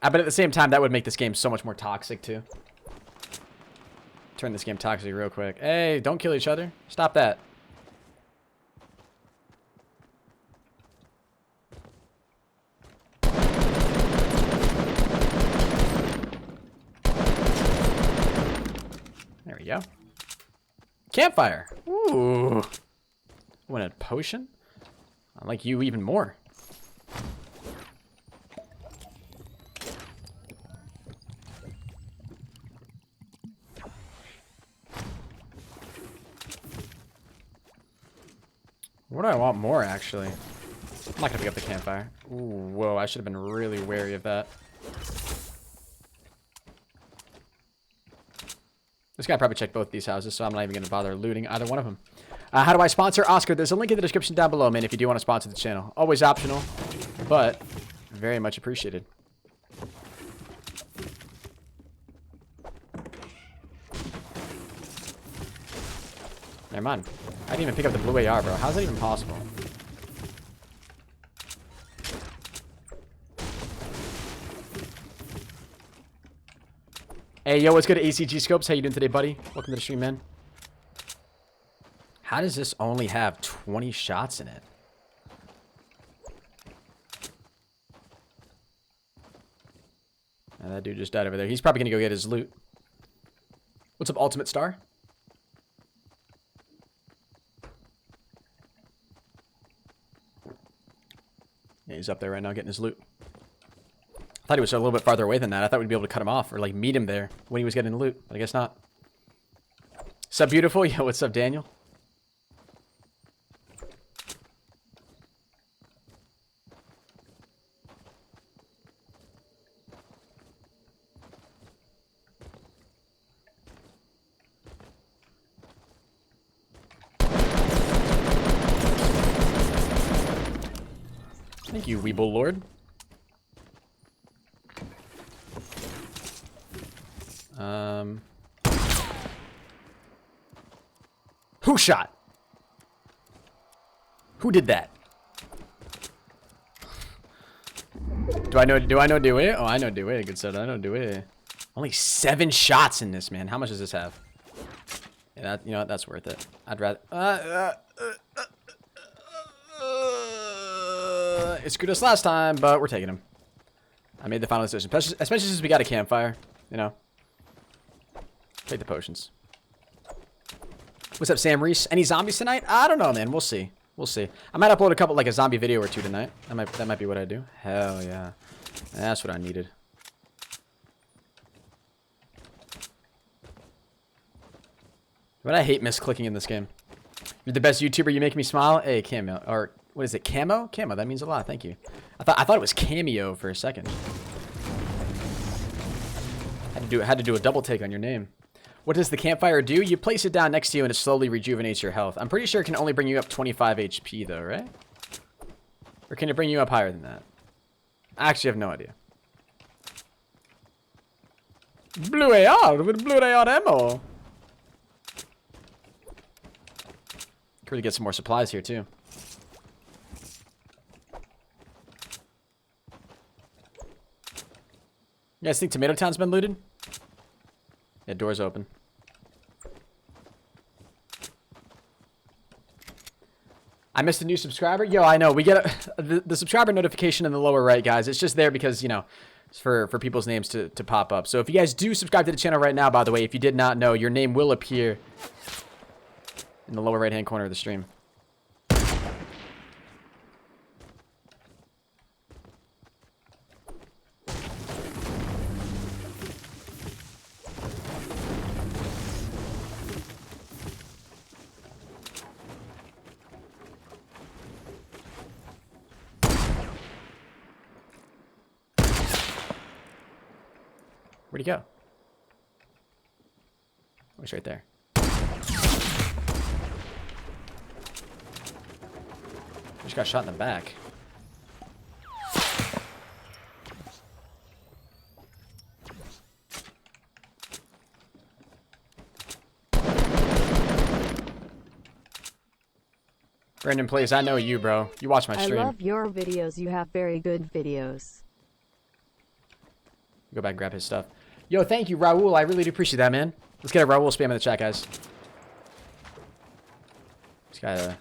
But at the same time, that would make this game so much more toxic, too. Turn this game toxic real quick. Hey, don't kill each other. Stop that. There we go. Campfire. Ooh. Want a potion? I like you even more. What do I want more, actually? I'm not gonna pick up the campfire. Ooh, whoa, I should have been really wary of that. This guy probably checked both these houses, so I'm not even gonna bother looting either one of them. How do I sponsor Oscar? There's a link in the description down below, man, if you do want to sponsor the channel. Always optional, but very much appreciated. Never mind. I didn't even pick up the blue AR, bro. How's that even possible? Hey, yo, what's good, ACG Scopes? How you doing today, buddy? Welcome to the stream, man. How does this only have 20 shots in it? And that dude just died over there. He's probably going to go get his loot. What's up, Ultimate Star? Yeah, he's up there right now getting his loot. I thought he was a little bit farther away than that. I thought we'd be able to cut him off or like meet him there when he was getting the loot, but I guess not. Sup, beautiful? Yo, what's up, Daniel? Thank you, Weeble Lord. Who shot? Who did that? Do I know it? Oh, I know do it. Good set. I know do it. Only 7 shots in this, man. How much does this have? Yeah, that, you know what? That's worth it. I'd rather. It screwed us last time, but we're taking him. I made the final decision, especially since we got a campfire. You know. Take the potions. What's up, Sam Reese? Any zombies tonight? I don't know, man. We'll see. We'll see. I might upload a couple, like a zombie video or 2 tonight. That might be what I do. Hell yeah. That's what I needed. But I hate misclicking in this game. You're the best YouTuber. You make me smile. Hey, Cameo. Or, what is it? Camo? Camo. That means a lot. Thank you. I thought it was Cameo for a second. Had to do a double take on your name. What does the campfire do? You place it down next to you and it slowly rejuvenates your health. I'm pretty sure it can only bring you up 25 HP though, right? Or can it bring you up higher than that? I actually have no idea. Blue AR with blue AR ammo. Could really get some more supplies here too. You guys think Tomato Town's been looted? Yeah, door's open. I missed a new subscriber. Yo, I know. We get the subscriber notification in the lower right, guys. It's just there because, you know, it's for people's names to pop up. So if you guys do subscribe to the channel right now, by the way, if you did not know, your name will appear in the lower right-hand corner of the stream. Where'd he go? Oh, he's right there. Just got shot in the back. Brandon plays. I know you, bro. You watch my stream. I love your videos. You have very good videos. Go back and grab his stuff. Yo, thank you, Raul. I really do appreciate that, man. Let's get a Raul spam in the chat, guys. This guy,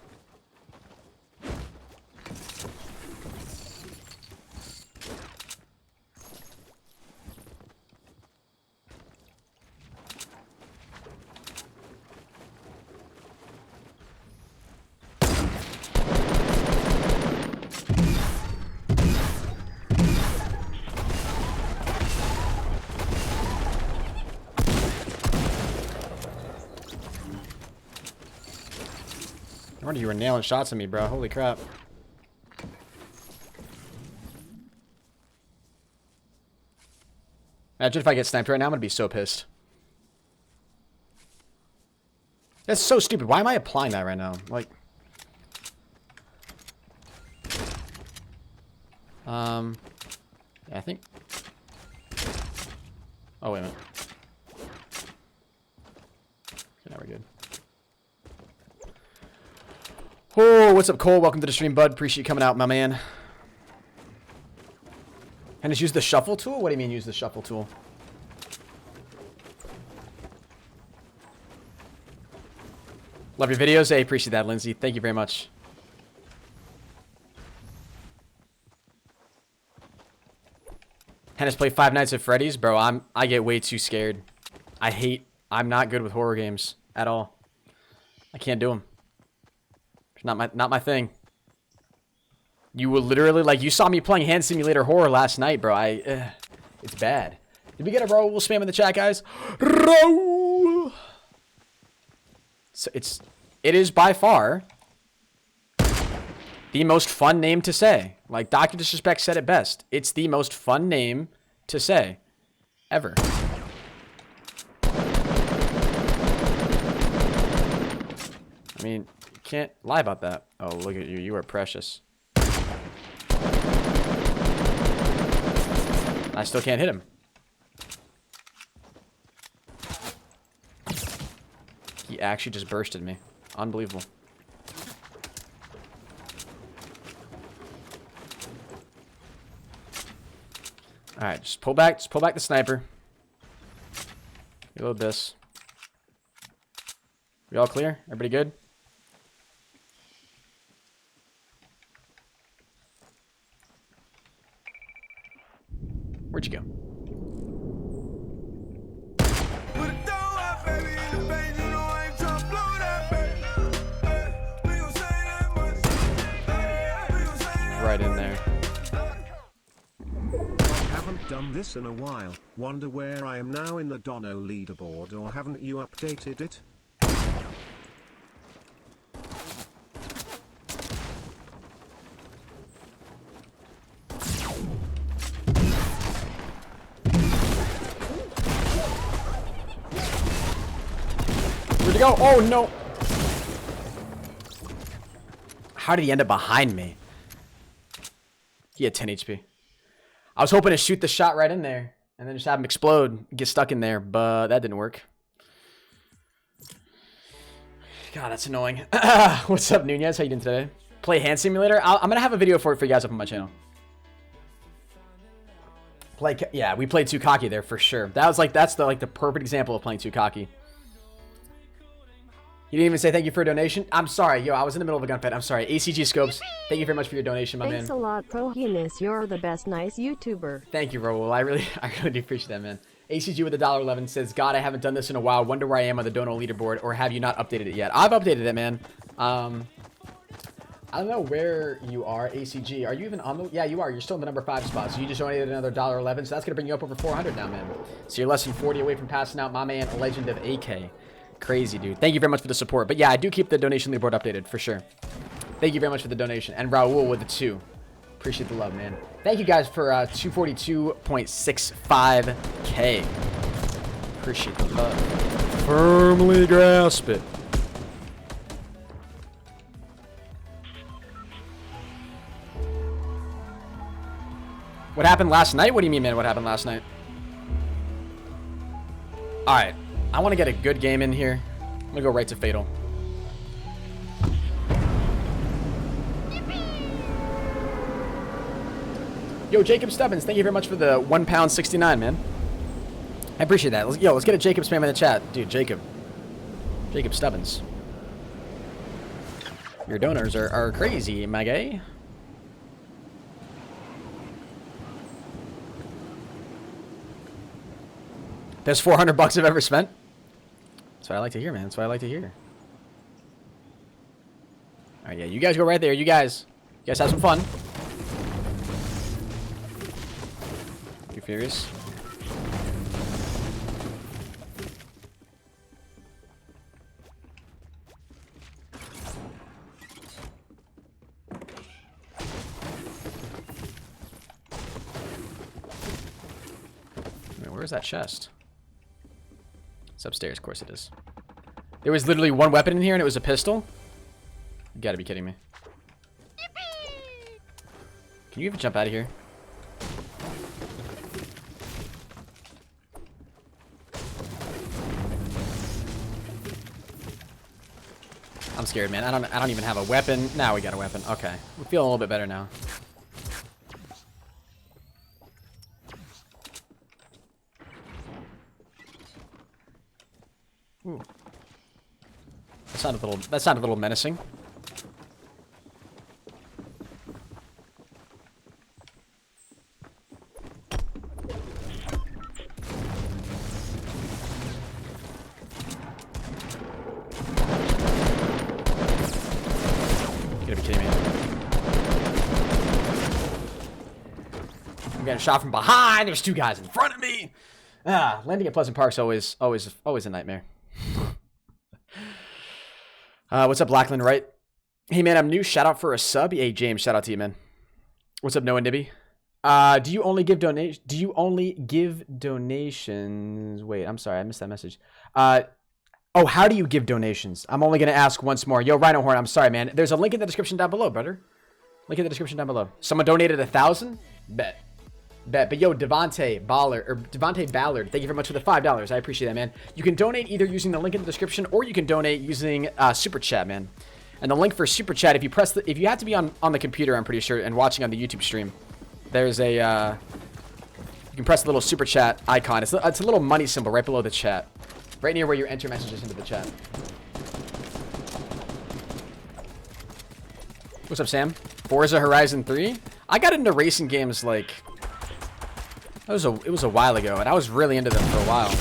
I wonder you were nailing shots at me, bro. Holy crap. Imagine if I get sniped right now, I'm gonna be so pissed. That's so stupid. Why am I applying that right now? Like... Yeah, I think... Oh, wait a minute. Okay, now we're good. Oh, what's up, Cole? Welcome to the stream, bud. Appreciate you coming out, my man. And just use the shuffle tool? What do you mean use the shuffle tool? Love your videos. Hey, appreciate that, Lindsay. Thank you very much. Henis play Five Nights at Freddy's? Bro, I get way too scared. I'm not good with horror games at all. I can't do them. Not my thing. You will literally, like, you saw me playing Hand Simulator Horror last night, bro. It's bad. Did we get a Raul spam in the chat, guys? Raul! So it is by far the most fun name to say. Like, Dr. Disrespect said it best. It's the most fun name to say ever. I mean, can't lie about that. Oh, look at you. You are precious. I still can't hit him. He actually just bursted me. Unbelievable. Alright, just pull back the sniper. Reload this. We all clear? Everybody good? Where'd you go? Right in there. Haven't done this in a while. Wonder where I am now in the Dono leaderboard, or haven't you updated it? Where'd he go? Oh no! How did he end up behind me? He had 10 HP. I was hoping to shoot the shot right in there and then just have him explode, get stuck in there, but that didn't work. God, that's annoying. What's up, Nunez? How you doing today? Play Hand Simulator? I'm going to have a video for you guys up on my channel. Yeah, we played too cocky there for sure. That was like, that's the perfect example of playing too cocky. You didn't even say thank you for a donation? I'm sorry. Yo, I was in the middle of a gunfight. I'm sorry. ACG Scopes, thank you very much for your donation, my man. Thanks a lot, ProHenis. You're the best nice YouTuber. Thank you, Royale. I really do appreciate that, man. ACG with $1.11 says, God, I haven't done this in a while. Wonder where I am on the Dono leaderboard, or have you not updated it yet? I've updated it, man. I don't know where you are, ACG. Are you even on the... Yeah, you are. You're still in the number 5 spot. So you just donated another $1.11. So that's going to bring you up over 400 now, man. So you're less than 40 away from passing out my man, a legend of AK. Crazy, dude. Thank you very much for the support. But yeah, I do keep the donation leaderboard updated for sure. Thank you very much for the donation. And Raul with the 2. Appreciate the love, man. Thank you guys for 242.65K. Appreciate the love. Firmly grasp it. What happened last night? What do you mean, man? What happened last night? Alright. I want to get a good game in here. I'm going to go right to Fatal. Yo, Jacob Stubbins, thank you very much for the £1.69, man. I appreciate that. Let's get a Jacob spam in the chat. Dude, Jacob Stubbins. Your donors are crazy, my guy. Best 400 bucks I've ever spent. That's what I like to hear, man. That's what I like to hear. All right, yeah, you guys go right there. You guys have some fun. You furious? Wait, where's that chest? It's upstairs, of course it is. There was literally one weapon in here and it was a pistol? You gotta be kidding me. Can you even jump out of here? I'm scared, man. I don't even have a weapon. Now we got a weapon. Okay. We're feeling a little bit better now. Ooh. That sounded a little menacing. You gotta be kidding me. I'm getting shot from behind. There's 2 guys in front of me. Landing at Pleasant Park's always a nightmare. What's up, Blackland, right? Hey, man, I'm new. Shout out for a sub. Hey, James, shout out to you, man. What's up, Noah Nibby? Do you only give donations? Wait, I'm sorry. I missed that message. Oh, how do you give donations? I'm only going to ask once more. Yo, Rhino Horn, I'm sorry, man. There's a link in the description down below, brother. Link in the description down below. Someone donated 1,000? Bet. Bet. But yo, Devontae Ballard, thank you very much for the $5. I appreciate that, man. You can donate either using the link in the description or you can donate using Super Chat, man. And the link for Super Chat, if you have to be on the computer, I'm pretty sure, and watching on the YouTube stream, there's a you can press the little Super Chat icon. It's a little money symbol right below the chat, right near where you enter messages into the chat. What's up, Sam? Forza Horizon 3? I got into racing games like it was a while ago, and I was really into them for a while.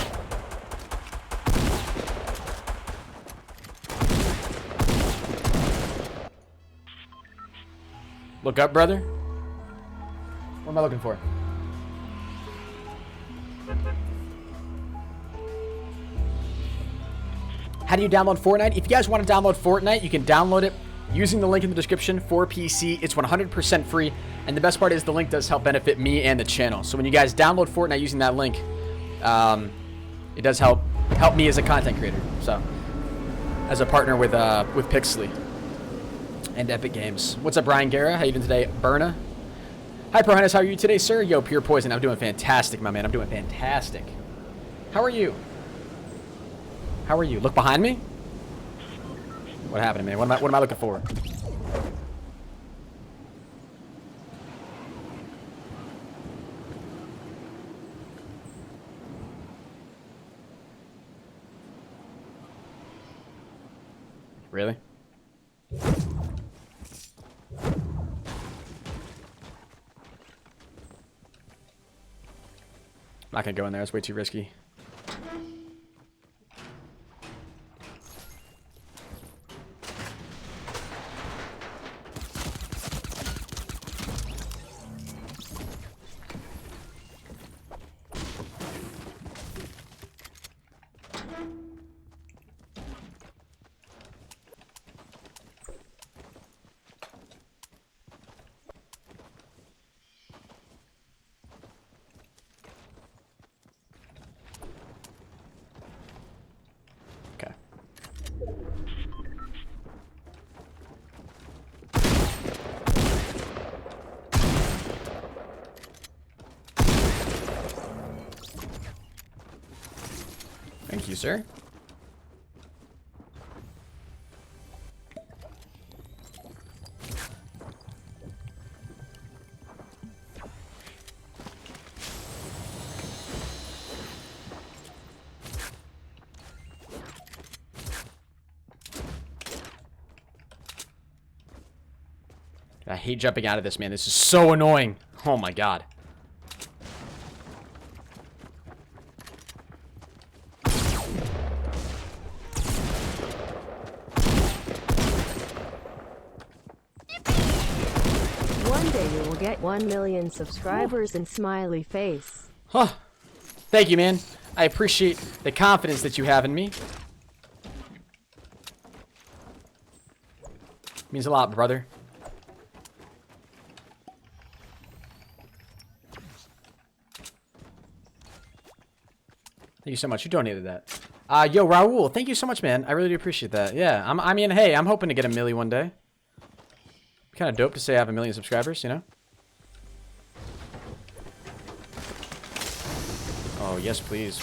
Look up, brother. What am I looking for? How do you download Fortnite? If you guys want to download Fortnite, you can download it using the link in the description for PC. It's 100% free, and the best part is the link does help benefit me and the channel. So when you guys download Fortnite using that link, it does help me as a content creator. So as a partner with Pixley and Epic Games. What's up, Brian Guerra? How you doing today, Berna? Hi, ProHenis. How are you today, sir? Yo, Pure Poison. I'm doing fantastic, my man. I'm doing fantastic. How are you? How are you? Look behind me. What happened, man? What am I looking for? Really? I'm not gonna go in there. It's way too risky. Thank you, sir. I hate jumping out of this, man. This is so annoying. Oh my god. One day you will get 1 million subscribers and smiley face. Huh. Thank you, man. I appreciate the confidence that you have in me. Means a lot, brother. Thank you so much. You donated that. Yo, Raul, thank you so much, man. I really do appreciate that. Yeah, I mean, hey, I'm hoping to get a milli one day. Kind of dope to say I have 1 million subscribers, you know? Oh, yes, please.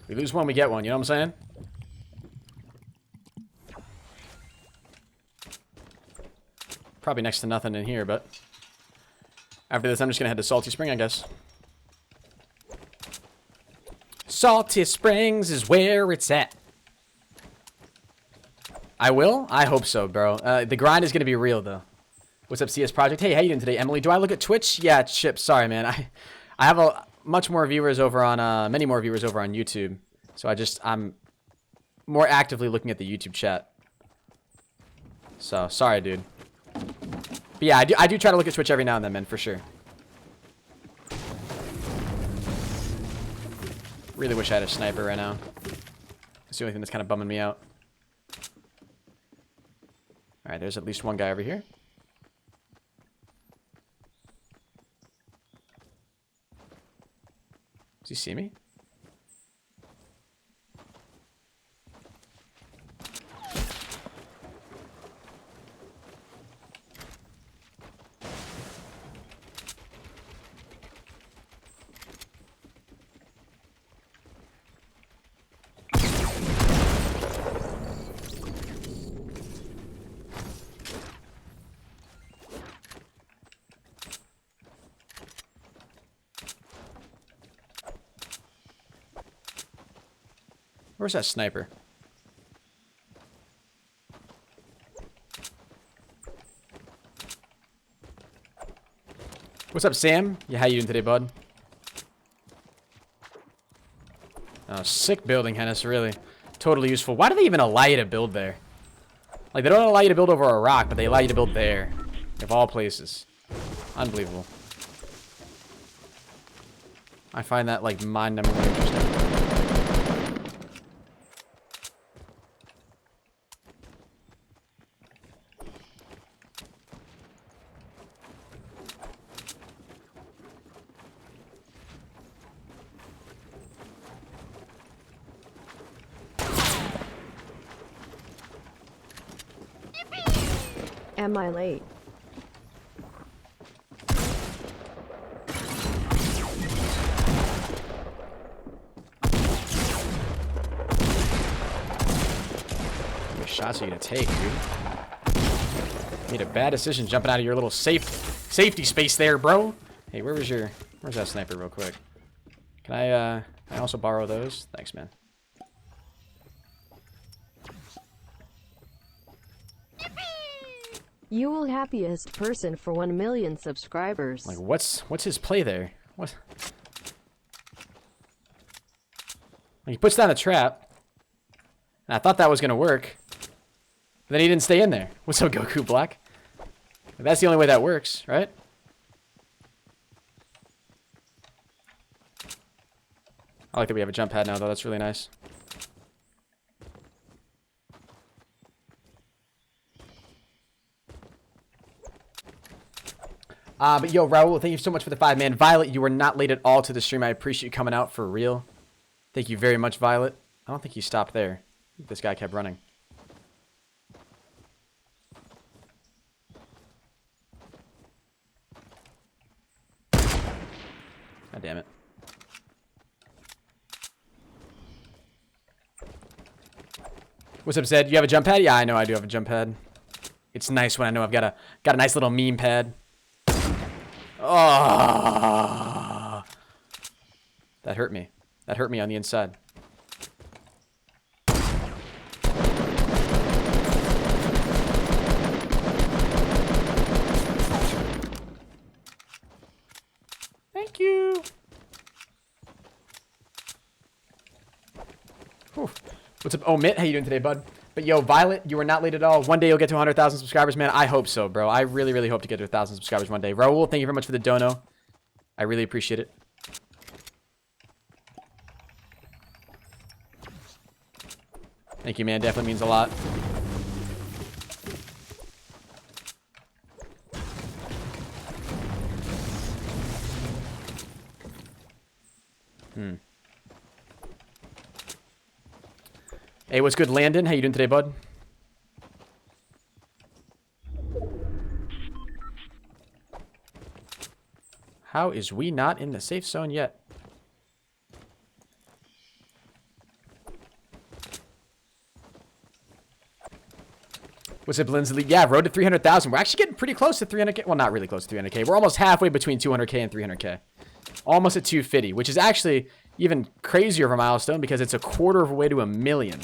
We lose one, we get one. You know what I'm saying? Probably next to nothing in here, but after this, I'm just going to head to Salty Spring, I guess. Salty Springs is where it's at. I will? I hope so, bro. The grind is going to be real, though. What's up, CS Project? Hey, how you doing today, Emily? Do I look at Twitch? Yeah, Chip. Sorry, man. I have many more viewers over on YouTube. So I'm more actively looking at the YouTube chat. So, sorry, dude. But yeah, I do try to look at Twitch every now and then, man, for sure. Really wish I had a sniper right now. That's the only thing that's kind of bumming me out. Alright, there's at least one guy over here. Does he see me? Where's that sniper? What's up, Sam? Yeah, how you doing today, bud? Oh, sick building, Henis, really. Totally useful. Why do they even allow you to build there? Like, they don't allow you to build over a rock, but they allow you to build there. Of all places. Unbelievable. I find that, like, mind-numbingly interesting. Am I late? How many shots are you gonna take, dude? Made a bad decision jumping out of your little safety space there, bro. Hey, where's that sniper real quick? Can I also borrow those? Thanks, man. You will happiest person for 1 million subscribers. Like, what's his play there? What? Like, he puts down a trap, and I thought that was gonna work. But then he didn't stay in there. What's up, Goku Black? That's the only way that works, right? I like that we have a jump pad now, though. That's really nice. But yo, Raul, thank you so much for the 5, man. Violet, you were not late at all to the stream. I appreciate you coming out for real. Thank you very much, Violet. I don't think he stopped there. This guy kept running. God damn it. What's up, Zed? You have a jump pad? Yeah, I know I do have a jump pad. It's nice when I know I've got a nice little meme pad. Oh, that hurt me. That hurt me on the inside. Thank you. Whew. What's up, Omit? How you doing today, bud? But yo, Violet, you were not late at all. One day you'll get to 100,000 subscribers, man. I hope so, bro. I really, really hope to get to 1,000 subscribers one day. Raul, thank you very much for the dono. I really appreciate it. Thank you, man. Definitely means a lot. Hey, what's good, Landon? How you doing today, bud? How is we not in the safe zone yet? What's up, Lindsley? Yeah, road to 300,000. We're actually getting pretty close to 300K. Well, not really close to 300K. We're almost halfway between 200K and 300K. Almost at 250, which is actually even crazier of a milestone because it's a quarter of a way to 1 million.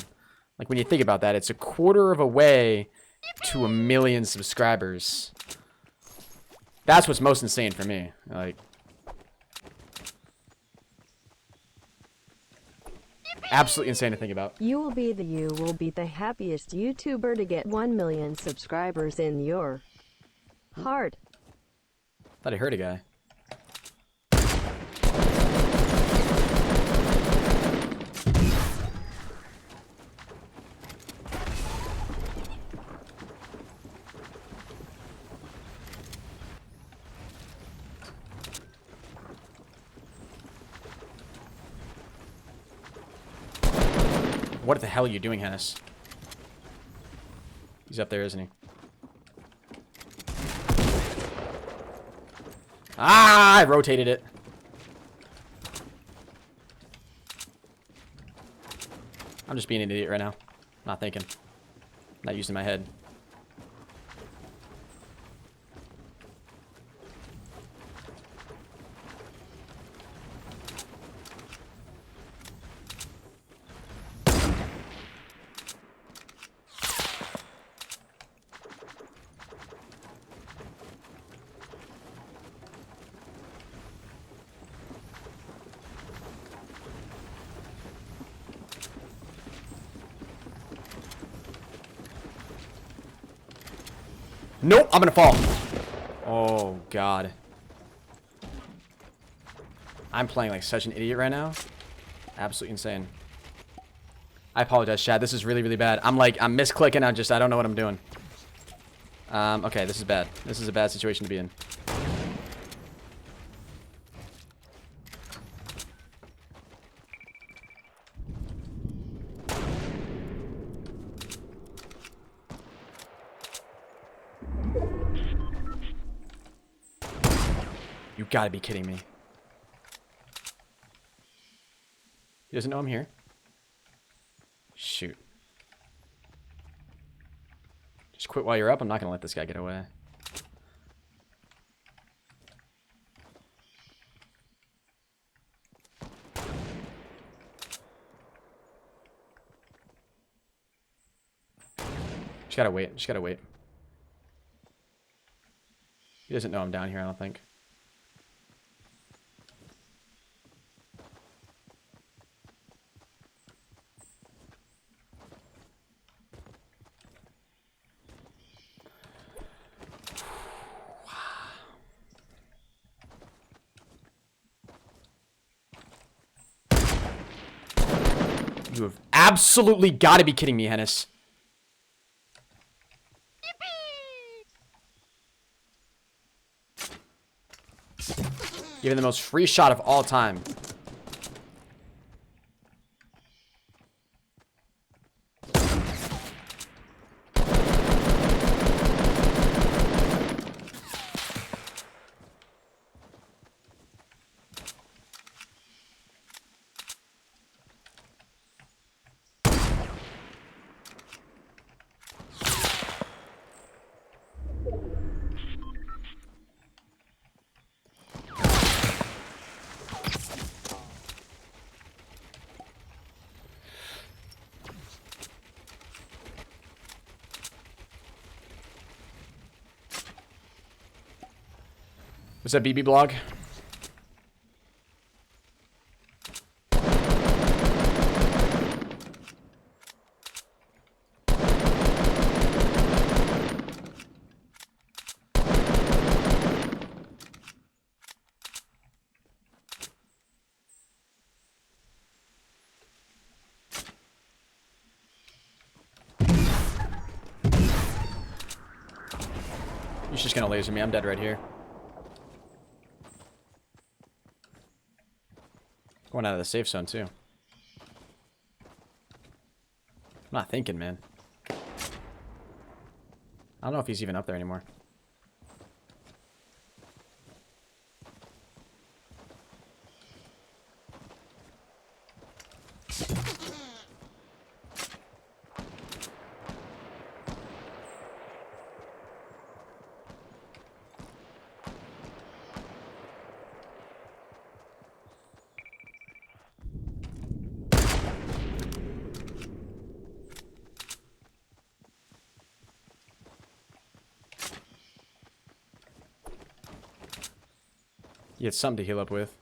Like, when you think about that, it's a quarter of a way to 1 million subscribers. That's what's most insane for me. Like, absolutely insane to think about. You will be the happiest YouTuber to get 1 million subscribers in your heart. Thought I heard a guy. What the hell are you doing, Henis? He's up there, isn't he? Ah, I rotated it. I'm just being an idiot right now. Not thinking. Not using my head. Nope, I'm gonna fall. Oh, God. I'm playing like such an idiot right now. Absolutely insane. I apologize, Chad. This is really, really bad. I'm misclicking. I don't know what I'm doing. Okay, this is bad. This is a bad situation to be in. You gotta be kidding me. He doesn't know I'm here. Shoot. Just quit while you're up. I'm not gonna let this guy get away. Just gotta wait. Just gotta wait. He doesn't know I'm down here, I don't think. You have absolutely got to be kidding me, Henis. Giving the most free shot of all time. What's that, BB blog? He's just gonna laser me. I'm dead right here. Going out of the safe zone, too. I'm not thinking, man. I don't know if he's even up there anymore. You had something to heal up with.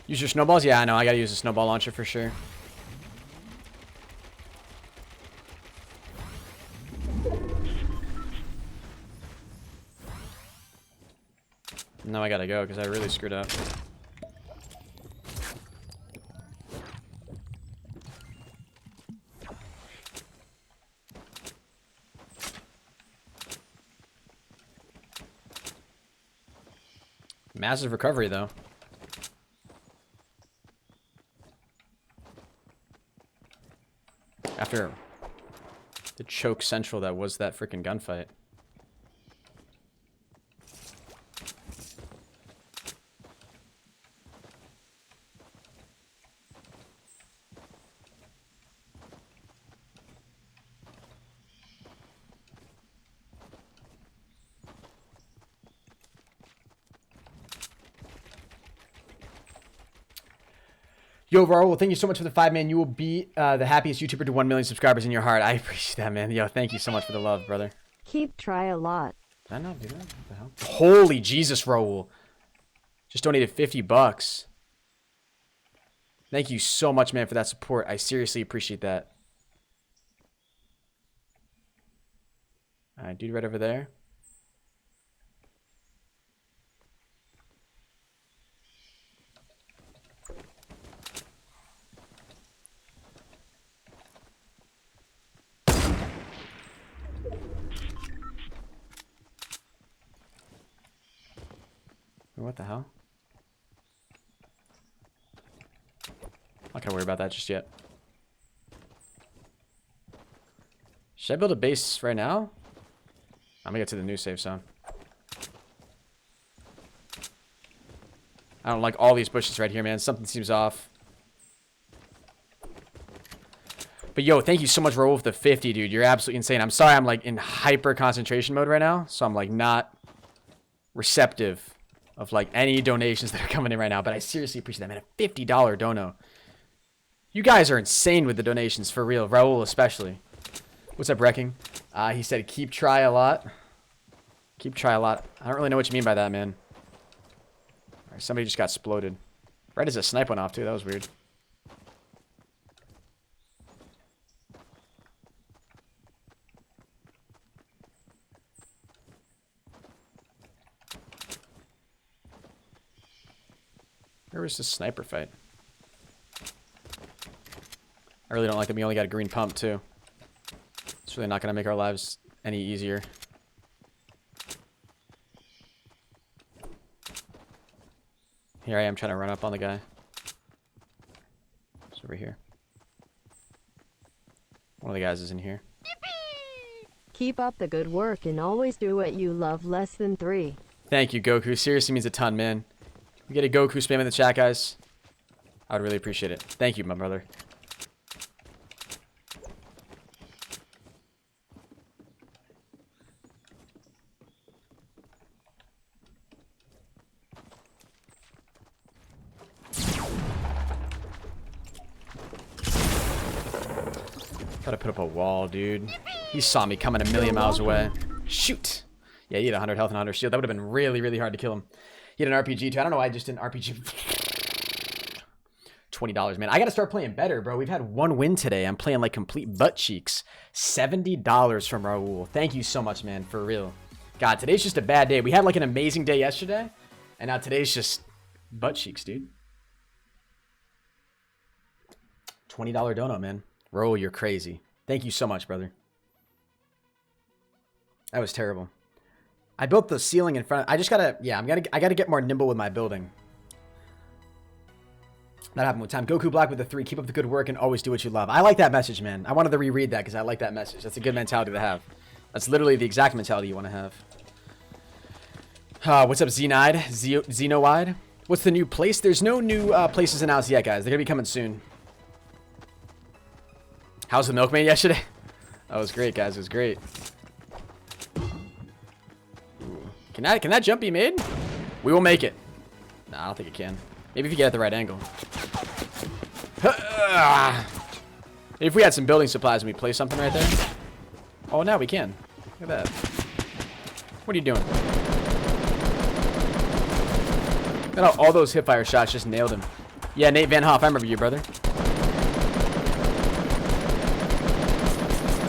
Use your snowballs? Yeah, I know. I gotta use a snowball launcher for sure. Now I gotta go because I really screwed up. Massive recovery, though. After the choke central that was that freaking gunfight. Yo, Raul, thank you so much for the 5, man. You will be the happiest YouTuber to 1 million subscribers in your heart. I appreciate that, man. Yo, thank you so much for the love, brother. Keep try a lot. Did I not do that? What the hell? Holy Jesus, Raul. Just donated 50 bucks. Thank you so much, man, for that support. I seriously appreciate that. All right, dude right over there. What the hell? Not gonna worry about that just yet. Should I build a base right now? I'm gonna get to the new safe zone. I don't like all these bushes right here, man. Something seems off. But yo, thank you so much, Raul, for the 50, dude. You're absolutely insane. I'm sorry I'm like in hyper concentration mode right now, so I'm like not receptive of like any donations that are coming in right now. But I seriously appreciate that, man. A $50 dono. You guys are insane with the donations, for real. Raul especially. What's up, Wrecking? He said, keep try a lot. Keep try a lot. I don't really know what you mean by that, man. All right, somebody just got exploded. Right as a snipe went off, too. That was weird. Where was this sniper fight? I really don't like that we only got a green pump, too. It's really not going to make our lives any easier. Here I am trying to run up on the guy. It's over here. One of the guys is in here. Keep up the good work and always do what you love. Less than 3. Thank you, Goku. Seriously means a ton, man. We get a Goku spam in the chat, guys. I would really appreciate it. Thank you, my brother. Gotta put up a wall, dude. He saw me coming a million miles away. Shoot! Yeah, he had 100 health and 100 shield. That would have been really, really hard to kill him. He had an RPG, too. I don't know why I just didn't RPG. $20, man. I gotta start playing better, bro. We've had 1 win today. I'm playing like complete butt cheeks. $70 from Raul. Thank you so much, man. For real. God, today's just a bad day. We had like an amazing day yesterday, and now today's just butt cheeks, dude. $20 dono, man. Raul, you're crazy. Thank you so much, brother. That was terrible. I built the ceiling in front. I just gotta, yeah, I gotta get more nimble with my building. That happened with time. Goku Black with the 3. Keep up the good work and always do what you love. I like that message, man. I wanted to reread that because I like that message. That's a good mentality to have. That's literally the exact mentality you want to have. What's up, Xenide? Xenowide? What's the new place? There's no new places announced yet, guys. They're gonna be coming soon. How's the milkmaid yesterday? That was great, guys. It was great. Ooh. Can that jump be made? We will make it. Nah, I don't think it can. Maybe if you get at the right angle. If we had some building supplies and we place something right there. Oh, now we can. Look at that. What are you doing? Look at how all those hipfire shots just nailed him. Yeah, Nate Van Hoff, I remember you, brother.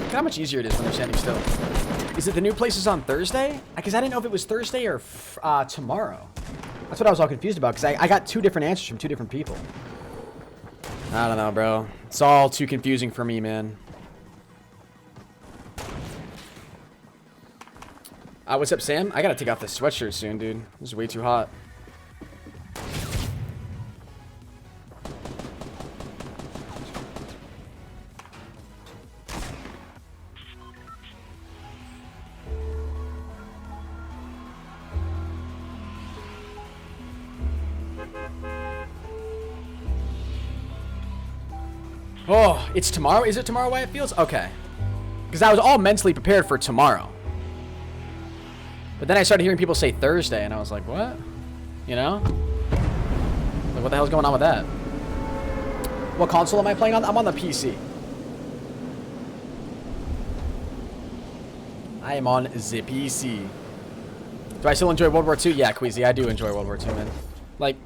Look how much easier it is when they're standing still. Is it the new places on Thursday? Because I didn't know if it was Thursday or tomorrow. That's what I was all confused about, because I got 2 different answers from 2 different people. I don't know, bro. It's all too confusing for me, man. What's up, Sam? I gotta take off this sweatshirt soon, dude. This is way too hot. Oh, it's tomorrow? Is it tomorrow why it feels? Okay. Because I was all mentally prepared for tomorrow. But then I started hearing people say Thursday, and I was like, what? You know? Like, what the hell's going on with that? What console am I playing on? I'm on the PC. I am on the PC. Do I still enjoy World War II? Yeah, Queasy, I do enjoy World War II, man. Like,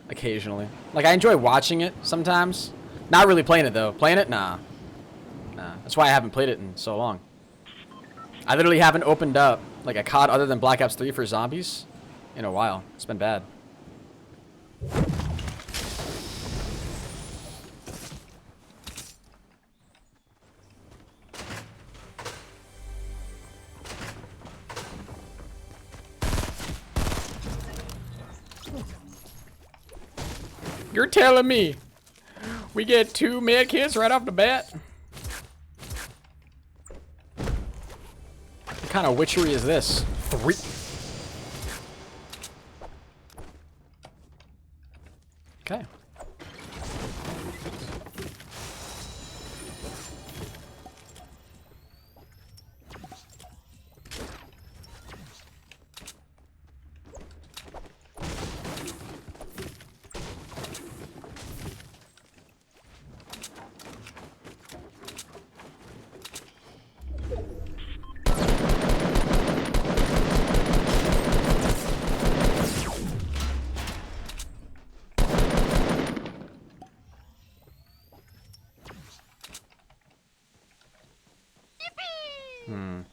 occasionally. Like, I enjoy watching it sometimes. Not really playing it, though. Playing it? Nah. Nah. That's why I haven't played it in so long. I literally haven't opened up, like, a COD other than Black Ops 3 for zombies in a while. It's been bad. You're telling me we get 2 med kits right off the bat? What kind of witchery is this? 3. Okay.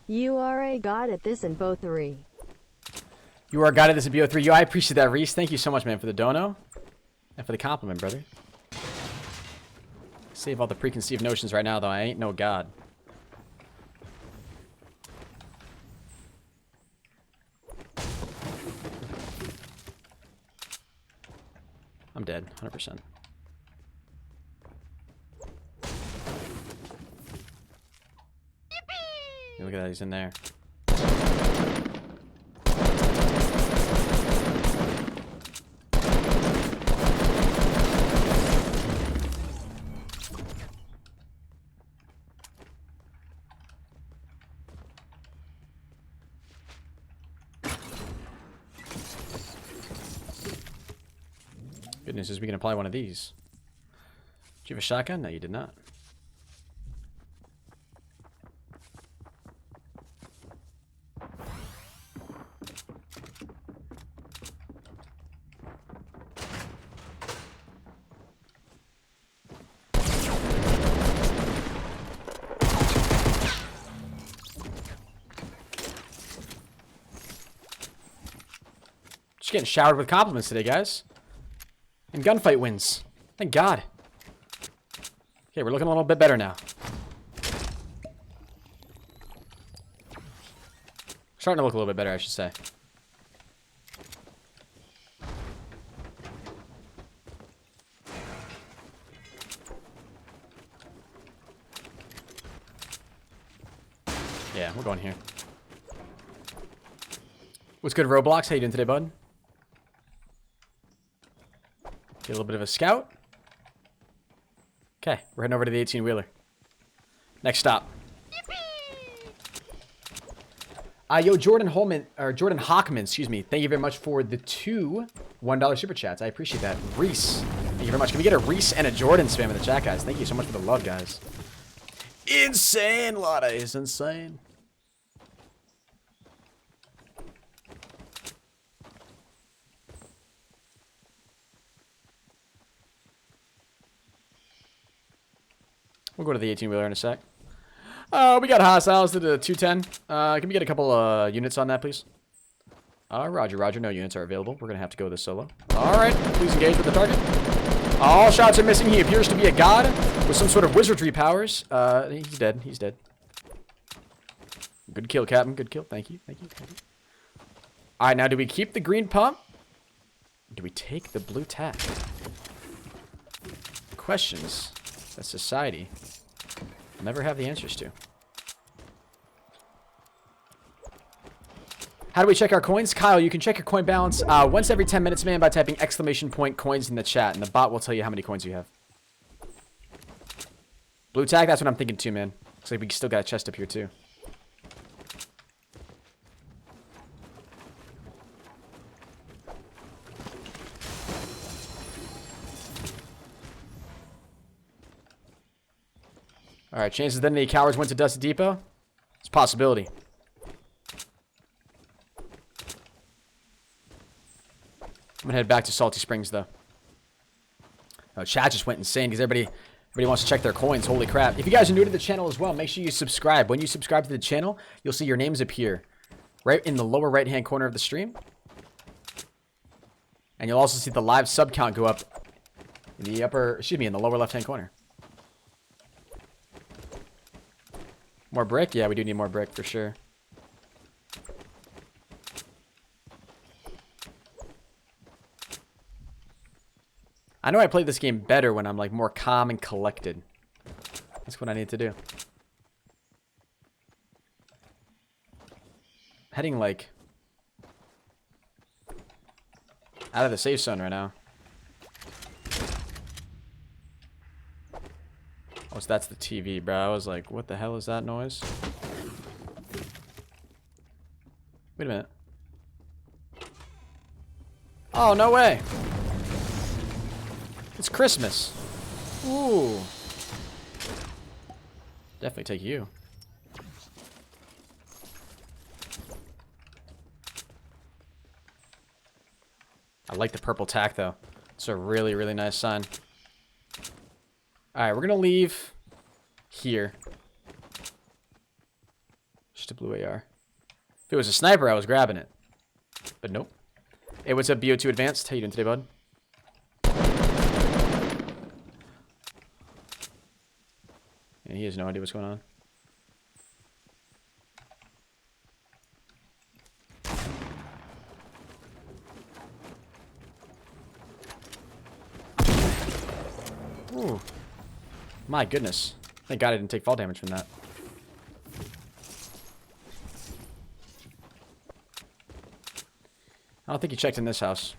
You are a god at this in BO3. You are a god at this in BO3. Yo, I appreciate that, Reese. Thank you so much, man, for the dono. And for the compliment, brother. Save all the preconceived notions right now, though. I ain't no god. I'm dead, 100%. Yeah, look at that, he's in there. Good news is we can apply one of these. Did you have a shotgun? No, you did not. Just getting showered with compliments today, guys. And gunfight wins. Thank God. Okay, we're looking a little bit better now. Starting to look a little bit better, I should say. Yeah, we're going here. What's good, Roblox? How you doing today, bud? Get a little bit of a scout. Okay, we're heading over to the 18-wheeler. Next stop. Yo, Jordan Hockman, excuse me. Thank you very much for the 2 $1 super chats. I appreciate that. Reese, thank you very much. Can we get a Reese and a Jordan spam in the chat, guys? Thank you so much for the love, guys. Insane, Lotta is insane. We'll go to the 18-wheeler in a sec. We got hostiles to the 210. Can we get a couple units on that, please? Roger, roger. No units are available. We're going to have to go this solo. All right. Please engage with the target. All shots are missing. He appears to be a god with some sort of wizardry powers. He's dead. He's dead. Good kill, Captain. Good kill. Thank you. Thank you. Thank you. All right. Now, do we keep the green pump? Do we take the blue tack? Questions that society will never have the answers to. How do we check our coins? Kyle, you can check your coin balance once every 10 minutes, man, by typing !coins in the chat, and the bot will tell you how many coins you have. Blue tag, that's what I'm thinking too, man. Looks like we still got a chest up here too. Alright, chances that any cowards went to Dusty Depot? It's a possibility. I'm gonna head back to Salty Springs, though. Oh, chat just went insane because everybody wants to check their coins. Holy crap. If you guys are new to the channel as well, make sure you subscribe. When you subscribe to the channel, you'll see your names appear right in the lower right-hand corner of the stream. And you'll also see the live sub count go up in the in the lower left-hand corner. More brick? Yeah, we do need more brick for sure. I know I play this game better when I'm like more calm and collected. That's what I need to do. Heading like out of the safe zone right now. Oh, so that's the TV, bro. I was like, what the hell is that noise? Wait a minute. Oh, no way. It's Christmas. Ooh. Definitely take you. I like the purple tack, though. It's a really, really nice sign. Alright, we're going to leave here. Just a blue AR. If it was a sniper, I was grabbing it. But nope. Hey, what's up, BO2 Advanced? How you doing today, bud? And he has no idea what's going on. Ooh. My goodness. Thank God I didn't take fall damage from that. I don't think he checked in this house.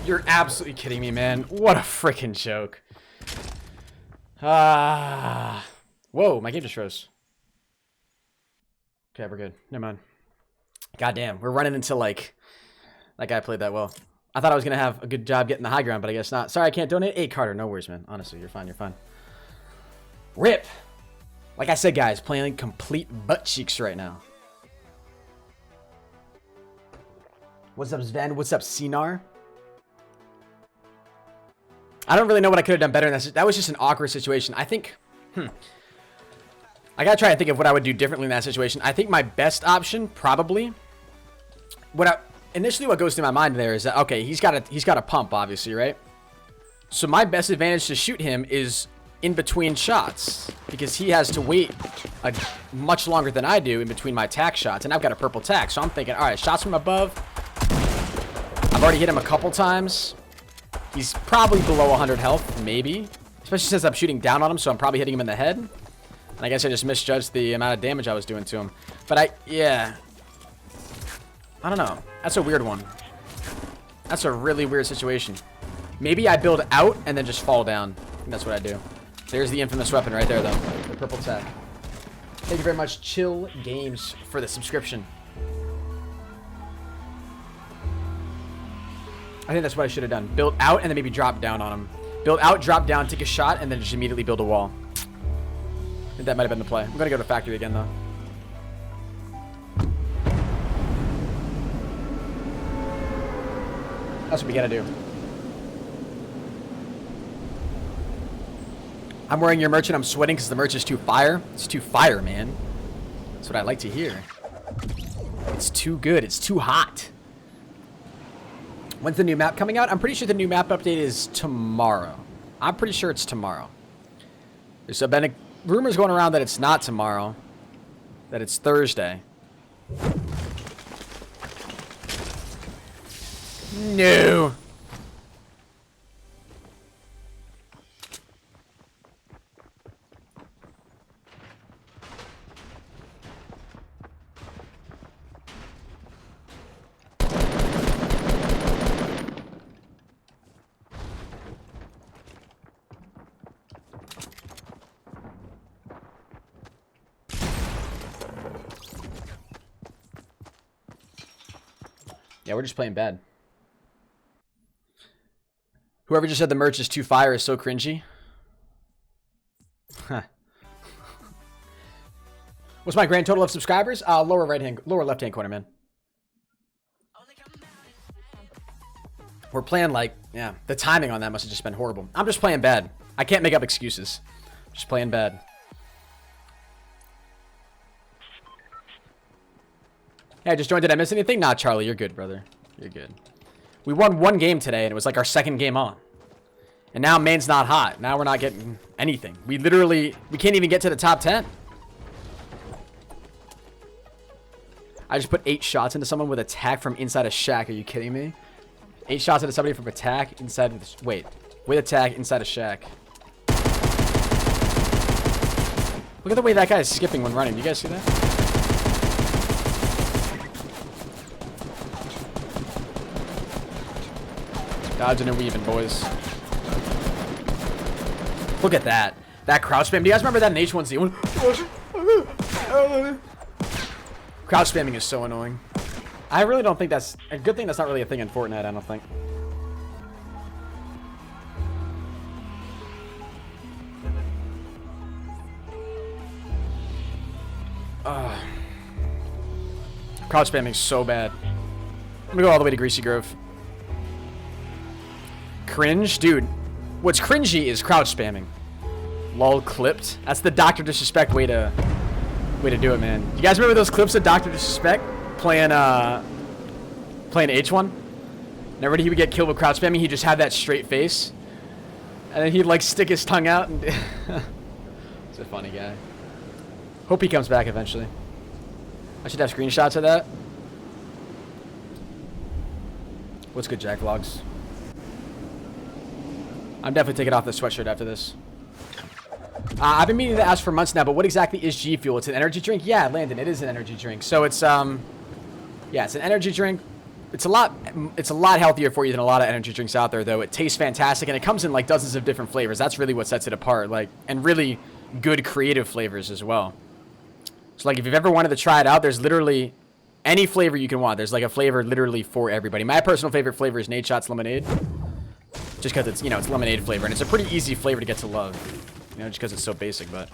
You're absolutely kidding me, man. What a freaking joke. Whoa, my game just froze. Okay, we're good. Never mind. Goddamn, we're running into like... That guy played that well. I thought I was going to have a good job getting the high ground, but I guess not. Sorry, I can't donate. Hey, Carter, no worries, man. Honestly, you're fine, you're fine. RIP. Like I said, guys, playing complete butt cheeks right now. What's up, Sven? What's up, Cinar? I don't really know what I could have done better in that. That was just an awkward situation. I think, I gotta try and think of what I would do differently in that situation. I think my best option, probably, initially what goes through my mind there is that, okay, he's got a pump, obviously, right? So my best advantage to shoot him is in between shots, because he has to wait much longer than I do in between my tack shots, and I've got a purple tack, so I'm thinking, all right, shots from above. I've already hit him a couple times. He's probably below 100 health, maybe. Especially since I'm shooting down on him, so I'm probably hitting him in the head. And I guess I just misjudged the amount of damage I was doing to him. But yeah. I don't know. That's a weird one. That's a really weird situation. Maybe I build out and then just fall down. I think that's what I do. There's the infamous weapon right there, though. The purple tack. Thank you very much, Chill Games, for the subscription. I think that's what I should have done. Build out and then maybe drop down on him. Build out, drop down, take a shot, and then just immediately build a wall. I think that might have been the play. I'm going to go to factory again, though. That's what we got to do. I'm wearing your merch and I'm sweating because the merch is too fire. It's too fire, man. That's what I like to hear. It's too good. It's too hot. When's the new map coming out? I'm pretty sure the new map update is tomorrow. I'm pretty sure it's tomorrow. There's been rumors going around that it's not tomorrow. That it's Thursday. No. Yeah, we're just playing bad. Whoever just said the merch is too fire is so cringy. Huh. What's my grand total of subscribers? Lower left hand corner, man. We're playing like, yeah, the timing on that must have just been horrible. I'm just playing bad. I can't make up excuses. Just playing bad. Yeah, I just joined. Did I miss anything? Nah, Charlie, you're good, brother. You're good. We won one game today, and it was like our second game on. And now main's not hot. Now we're not getting anything. We can't even get to the top 10. I just put 8 shots into someone with attack from inside a shack. Are you kidding me? 8 shots into somebody from attack inside of this. Wait. With attack inside a shack. Look at the way that guy is skipping when running. Do you guys see that? Dodging and weaving, boys. Look at that. That crouch spam. Do you guys remember that in H1Z1? Crouch spamming is so annoying. I really don't think that's a good thing. That's not really a thing in Fortnite, I don't think. Crouch spamming is so bad. Let me go all the way to Greasy Grove. Cringe? Dude, what's cringy is crouch spamming. Lol clipped. That's the Dr. Disrespect way to do it, man. You guys remember those clips of Dr. Disrespect playing H1? Whenever he would get killed with crouch spamming, he'd just have that straight face. And then he'd like stick his tongue out and he's a funny guy. Hope he comes back eventually. I should have screenshots of that. What's good, Jack Vlogs? I'm definitely taking off the sweatshirt after this. I've been meaning to ask for months now, but what exactly is GFuel? It's an energy drink? Yeah, Landon, it is an energy drink. So it's yeah, it's an energy drink. It's a lot healthier for you than a lot of energy drinks out there, though. It tastes fantastic, and it comes in like dozens of different flavors. That's really what sets it apart, like, and really good creative flavors as well. So like if you've ever wanted to try it out, there's literally any flavor you can want. There's like a flavor literally for everybody. My personal favorite flavor is Nate Shot's lemonade. Just because it's, you know, it's lemonade flavor, and it's a pretty easy flavor to get to love. You know, just because it's so basic, but.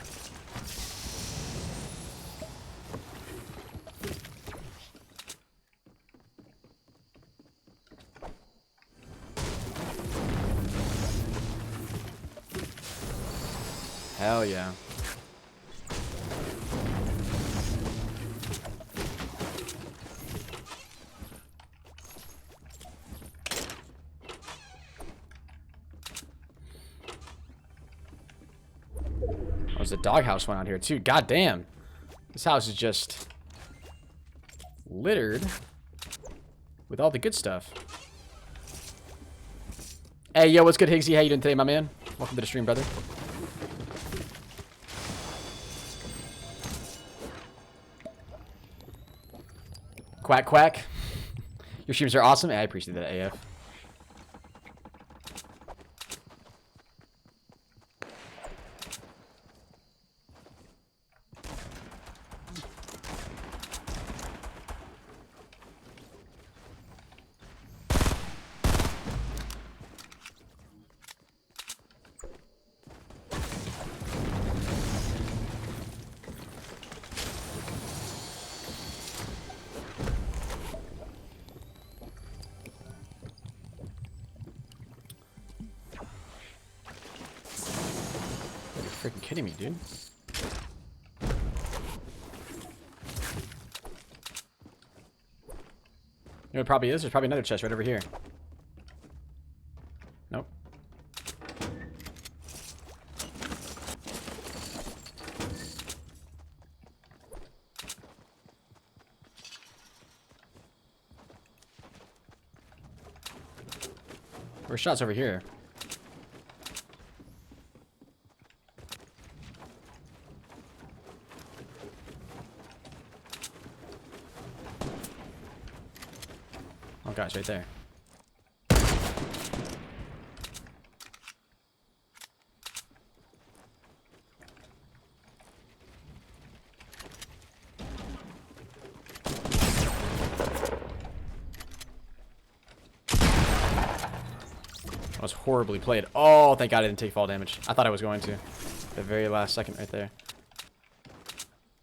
Hell yeah. There's a doghouse one out here too. God damn. This house is just littered with all the good stuff. Hey, yo, what's good, Higgsy? How you doing today, my man? Welcome to the stream, brother. Quack, quack. Your streams are awesome. Hey, I appreciate that, AF. Freaking kidding me, dude. You know what it probably is? There's probably another chest right over here. Nope. Where's shots over here? Oh, guys, right there. That was horribly played. Oh, thank God I didn't take fall damage. I thought I was going to. The very last second right there.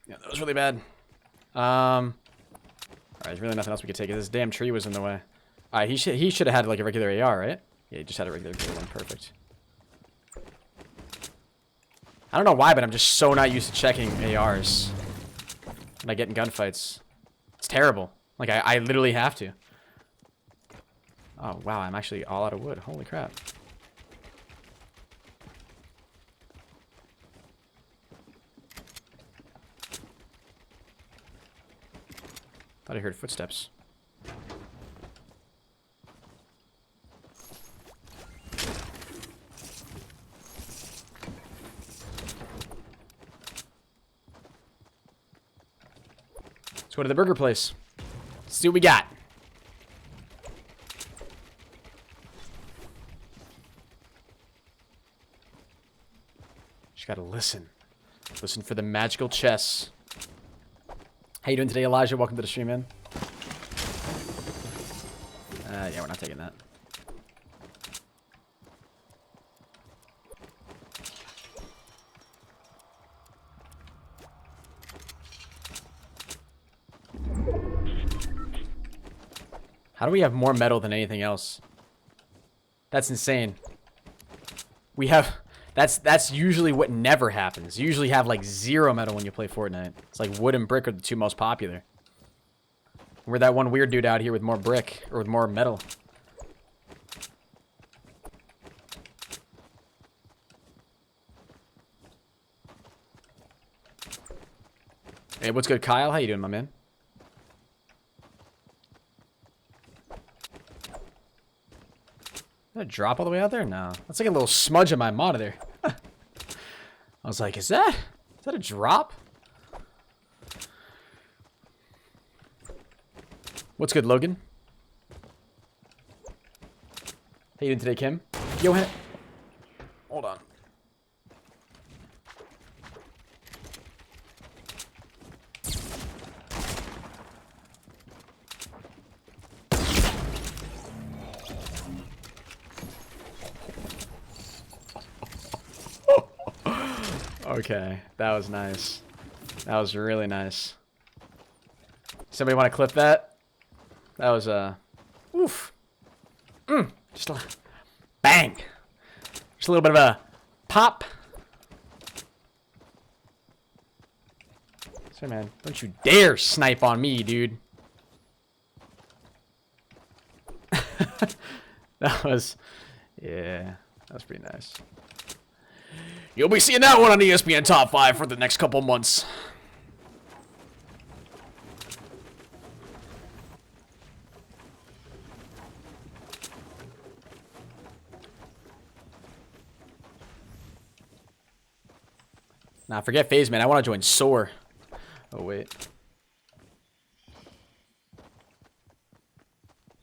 Yeah, that was really bad. Alright, there's really nothing else we could take. This damn tree was in the way. Alright, he should have had like a regular AR, right? Yeah, he just had a regular one. Perfect. I don't know why, but I'm just so not used to checking ARs when I get in gunfights. It's terrible. Like, I literally have to. Oh, wow, I'm actually all out of wood. Holy crap. Thought I heard footsteps. Let's go to the burger place. See what we got. Just gotta listen. Listen for the magical chess. How you doing today, Elijah? Welcome to the stream, man. Yeah, we're not taking that. How do we have more metal than anything else? That's insane. We have... That's usually what never happens. You usually have like 0 metal when you play Fortnite. It's like wood and brick are the 2 most popular. We're that one weird dude out here with more brick or with more metal. Hey, what's good, Kyle? How you doing, my man? Did that drop all the way out there? No. That's like a little smudge on my monitor. I was like, is that a drop? What's good, Logan? How you doing today, Kim? Yo, hold on. Okay, that was nice. That was really nice. Somebody want to clip that? That was oof. Just a bang. Just a little bit of a pop. Sorry, man. Don't you dare snipe on me, dude. That was, yeah, that was pretty nice. You'll be seeing that one on ESPN Top 5 for the next couple months. Nah, forget FaZe, man. I want to join SOAR. Oh, wait.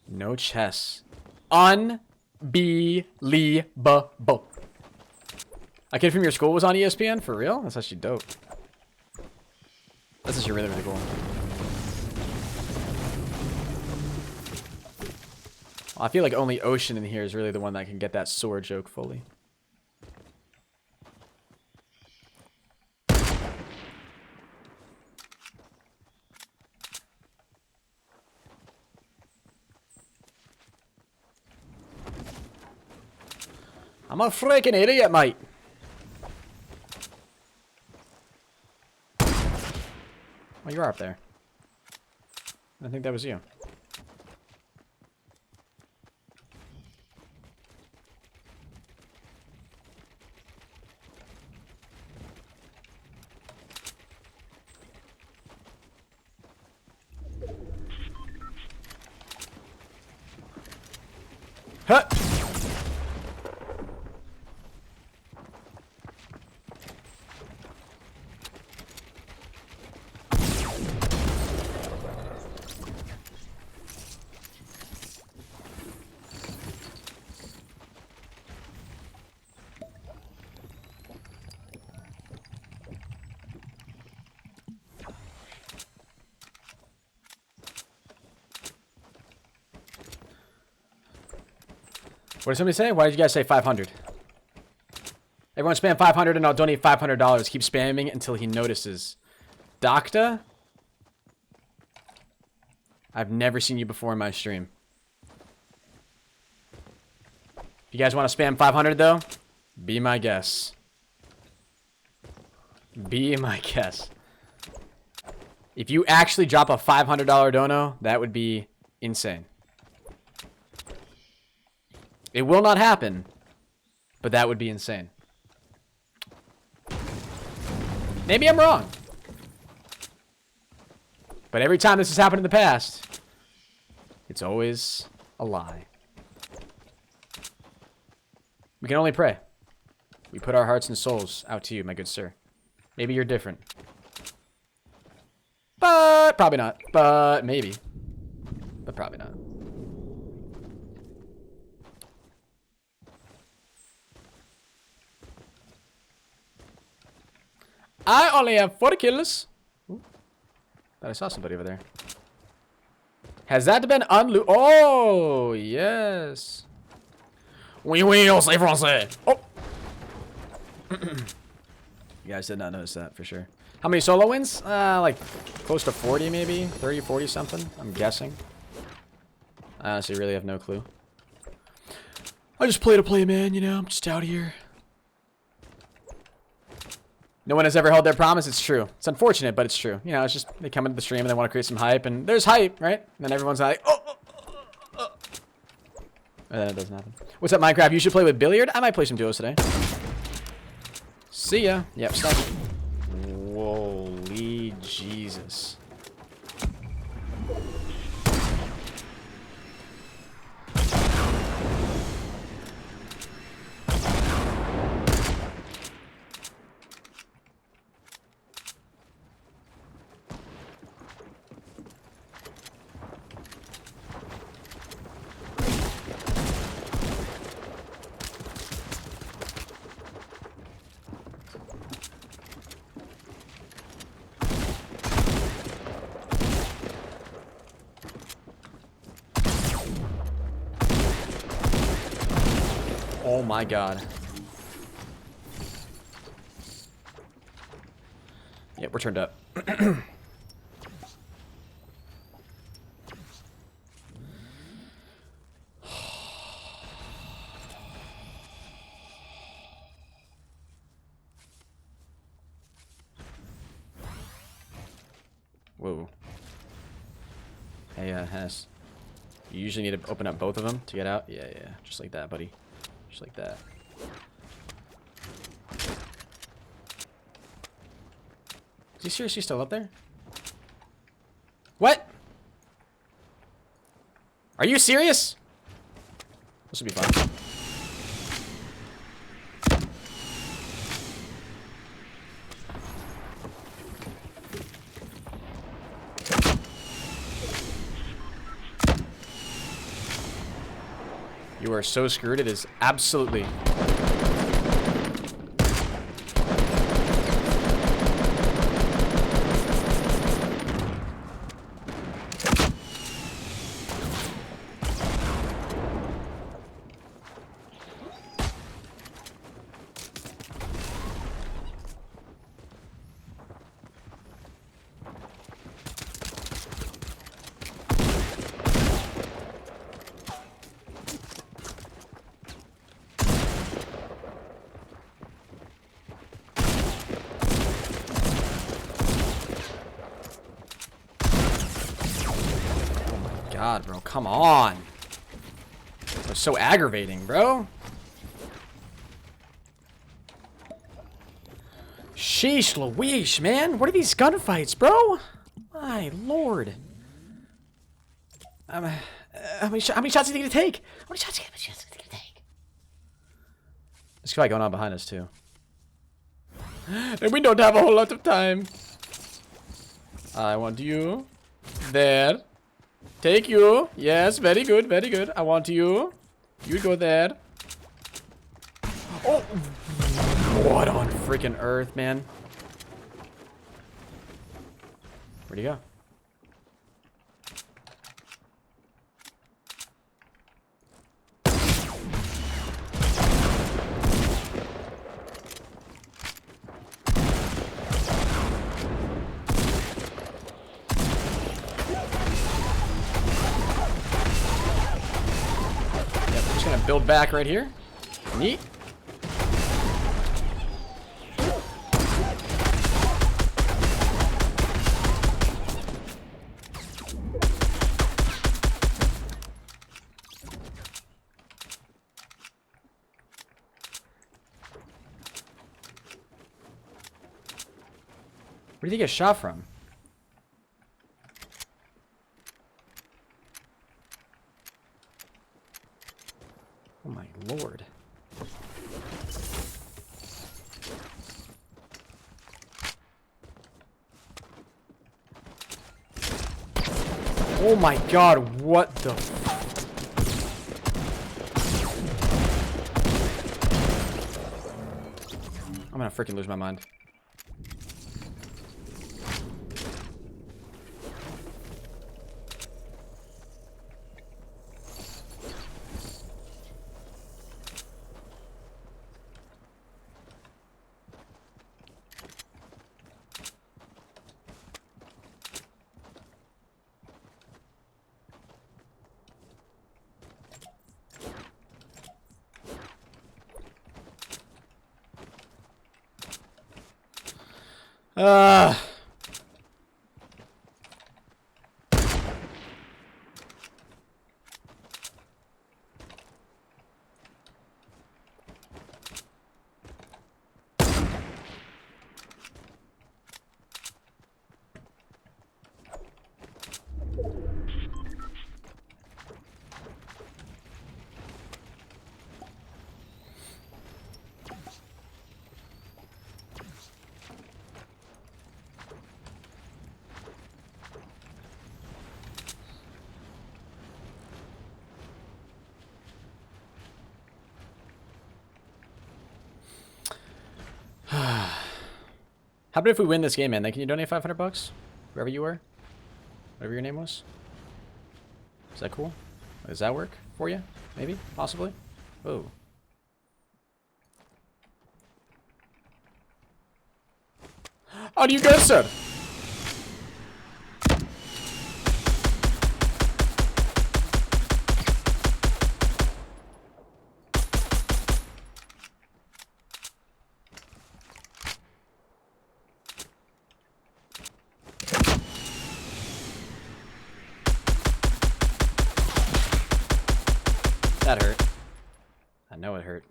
No chess. Unbelievable. A kid from your school was on ESPN? For real? That's actually dope. That's actually really, really cool. Well, I feel like only Ocean in here is really the one that can get that SOAR joke fully. I'm a freaking idiot, mate. Oh, you are up there. I think that was you. Huh! What did somebody say? Why did you guys say 500? Everyone spam 500 and I'll donate $500. Keep spamming until he notices. Docta? I've never seen you before in my stream. If you guys want to spam 500 though, be my guest. Be my guest. If you actually drop a $500 dono, that would be insane. It will not happen, but that would be insane. Maybe I'm wrong. But every time this has happened in the past, it's always a lie. We can only pray. We put our hearts and souls out to you, my good sir. Maybe you're different. But probably not. But maybe. But probably not. I only have 4 kills. Ooh. Thought I saw somebody over there. Has that been unloot? Oh, yes. Oui, oui, on sait français. Oh. You guys did not notice that for sure. How many solo wins? Like close to 40 maybe. 30, 40 something. I'm guessing. I honestly really have no clue. I just play to play, man. You know, I'm just out here. No one has ever held their promise. It's true. It's unfortunate, but it's true. You know, it's just they come into the stream and they want to create some hype, and there's hype, right? And then everyone's like, oh. And then it doesn't happen. What's up, Minecraft? You should play with Billiard. I might play some duos today. See ya. Yep. Stop. Holy Jesus. Oh my god. Yeah, we're turned up. Whoa. Hey, Henis. You usually need to open up both of them to get out? Yeah, yeah. Just like that, buddy. Just like that. Is he seriously still up there? What? Are you serious? This will be fun. You are so screwed. It is absolutely... God, bro, come on. That's so aggravating, bro. Sheesh Louise, man. What are these gunfights, bro? My lord. How many shots are you gonna take? How many shots are you gonna take? There's guy going on behind us, too. And we don't have a whole lot of time. I want you. There. Take you. Yes, very good, very good. I want you. You go there. Oh! What on freaking earth, man? Where'd he go? build back right here. Neat. Where did he get shot from? Oh my lord. Oh my god, what the I'm gonna freaking lose my mind. How about if we win this game, man? Then can you donate 500 bucks? Wherever you were? Whatever your name was? Is that cool? Does that work for you? Maybe? Possibly? Oh. How do you guys, sir? That hurt. I know it hurt.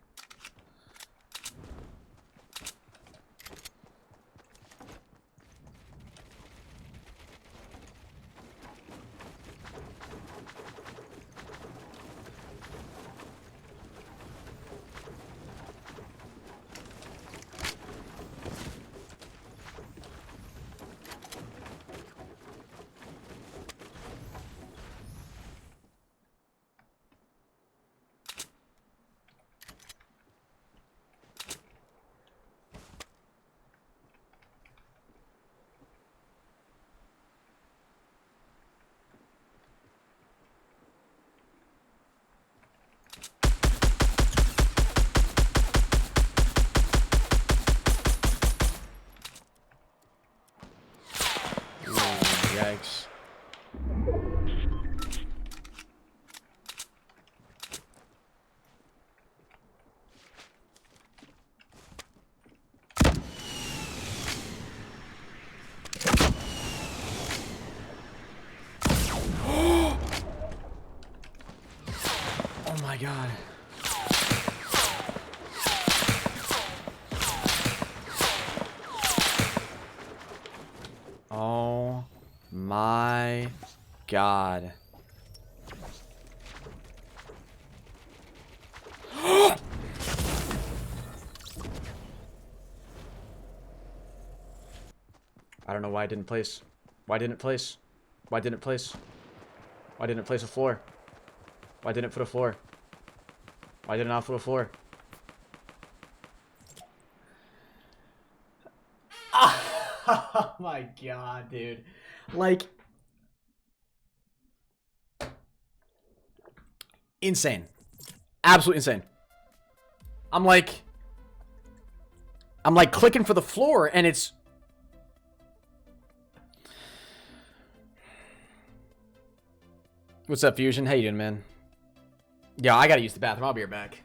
Yikes. Oh my god. Oh my god. I don't know why I didn't place. Why didn't it place? Why didn't it place? Why didn't it place a floor? Why didn't it put a floor? Why did it not put a floor? Oh my god, dude. Like, insane. Absolutely insane. I'm like clicking for the floor and it's... What's up, Fusion? How you doing, man? Yeah, I gotta use the bathroom. I'll be right back.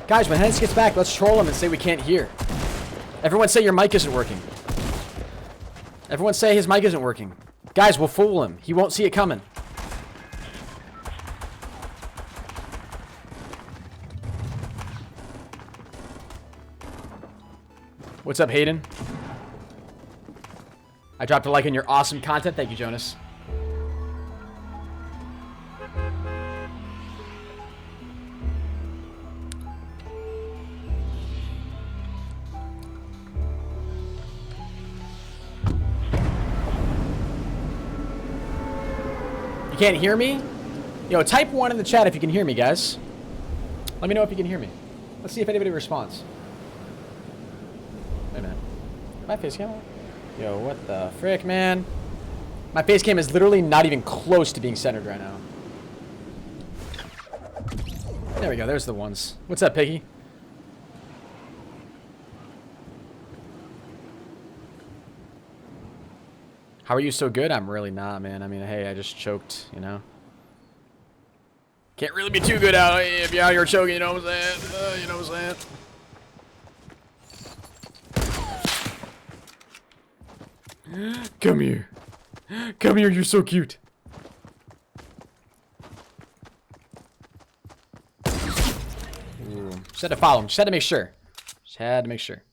Guys, when Henis gets back, let's troll him and say we can't hear. Everyone say your mic isn't working. Everyone say his mic isn't working. Guys, we'll fool him. He won't see it coming. What's up, Hayden? I dropped a like on your awesome content. Thank you, Jonas. Can't hear me? Yo, type 1 in the chat if you can hear me, guys. Let me know if you can hear me. Let's see if anybody responds. Wait a minute. My face cam? Yo, what the frick, man? My face cam is literally not even close to being centered right now. There we go. There's the ones. What's up, Piggy? How are you so good? I'm really not, man. I mean, hey, I just choked, you know? Can't really be too good out if you're out here choking, you know what I'm saying? You know what I'm saying? Come here. Come here, you're so cute. Ooh. Just had to follow him. Just had to make sure. Just had to make sure.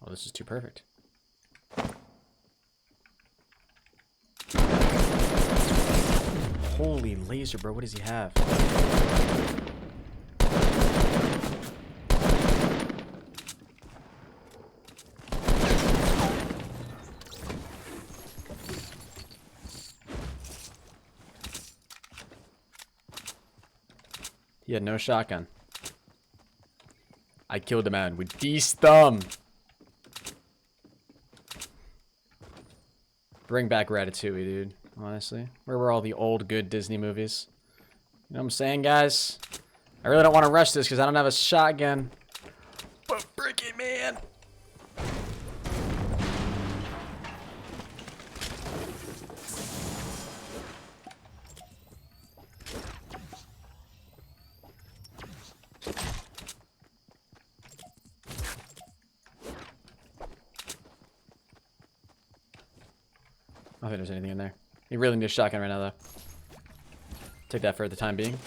Oh, this is too perfect. Holy laser, bro. What does he have? He had no shotgun. I killed a man with this thumb. Bring back Ratatouille, dude. Honestly. Where were all the old good Disney movies? You know what I'm saying, guys? I really don't want to rush this because I don't have a shotgun. But freaking man. I don't think there's anything in there. You really need a shotgun right now, though. Take that for the time being.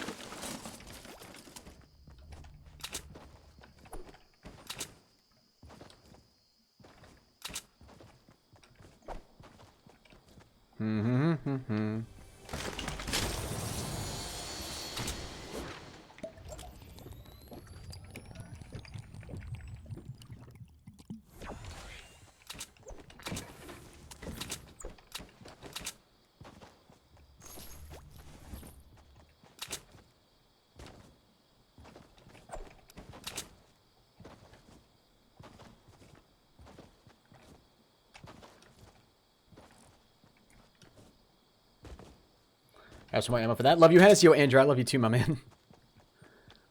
Have some more ammo for that. Love you, Henis. Yo, Andrew, I love you too, my man.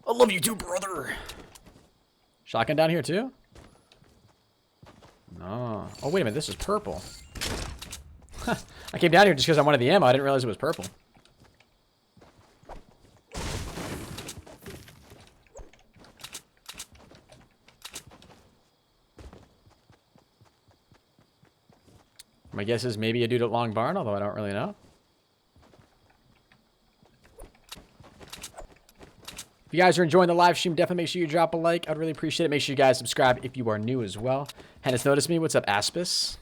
I love you too, brother. Shotgun down here too? No. Oh, wait a minute. This is purple. I came down here just because I wanted the ammo. I didn't realize it was purple. My guess is maybe a dude at Long Barn, although I don't really know. If you guys are enjoying the live stream, definitely make sure you drop a like. I'd really appreciate it. Make sure you guys subscribe if you are new as well. Henis noticed me. What's up, Aspis?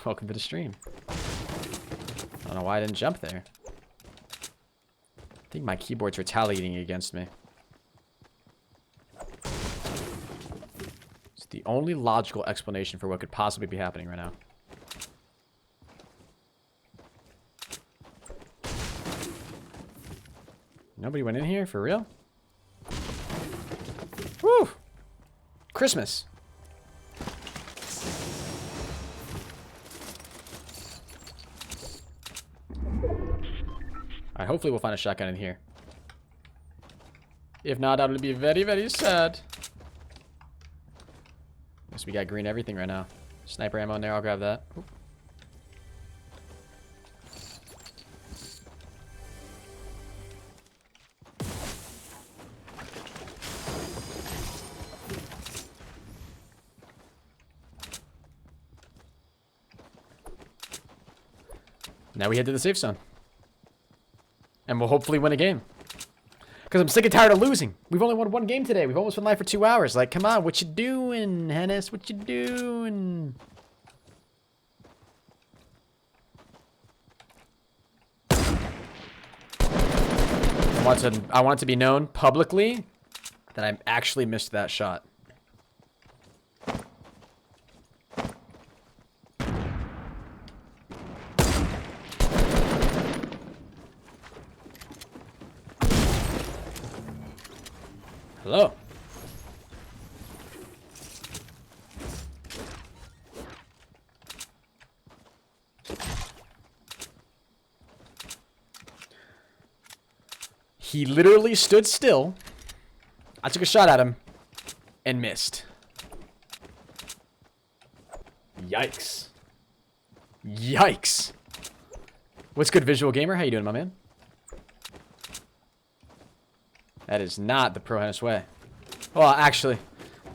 Welcome to the stream. I don't know why I didn't jump there. I think my keyboard's retaliating against me. It's the only logical explanation for what could possibly be happening right now. Nobody went in here? For real? Woo! Christmas. Alright, hopefully we'll find a shotgun in here. If not, that would be very, very sad. Guess we got green everything right now. Sniper ammo in there, I'll grab that. Oop. Now we head to the safe zone. And we'll hopefully win a game. Because I'm sick and tired of losing. We've only won one game today. We've almost been live for 2 hours. Like, come on, what you doing, Henis? What you doing? I want it to be known publicly that I actually missed that shot. Hello. He literally stood still. I took a shot at him and missed. Yikes. Yikes. What's good, Visual Gamer? How you doing, my man? That is not the ProHenis way. Well, actually,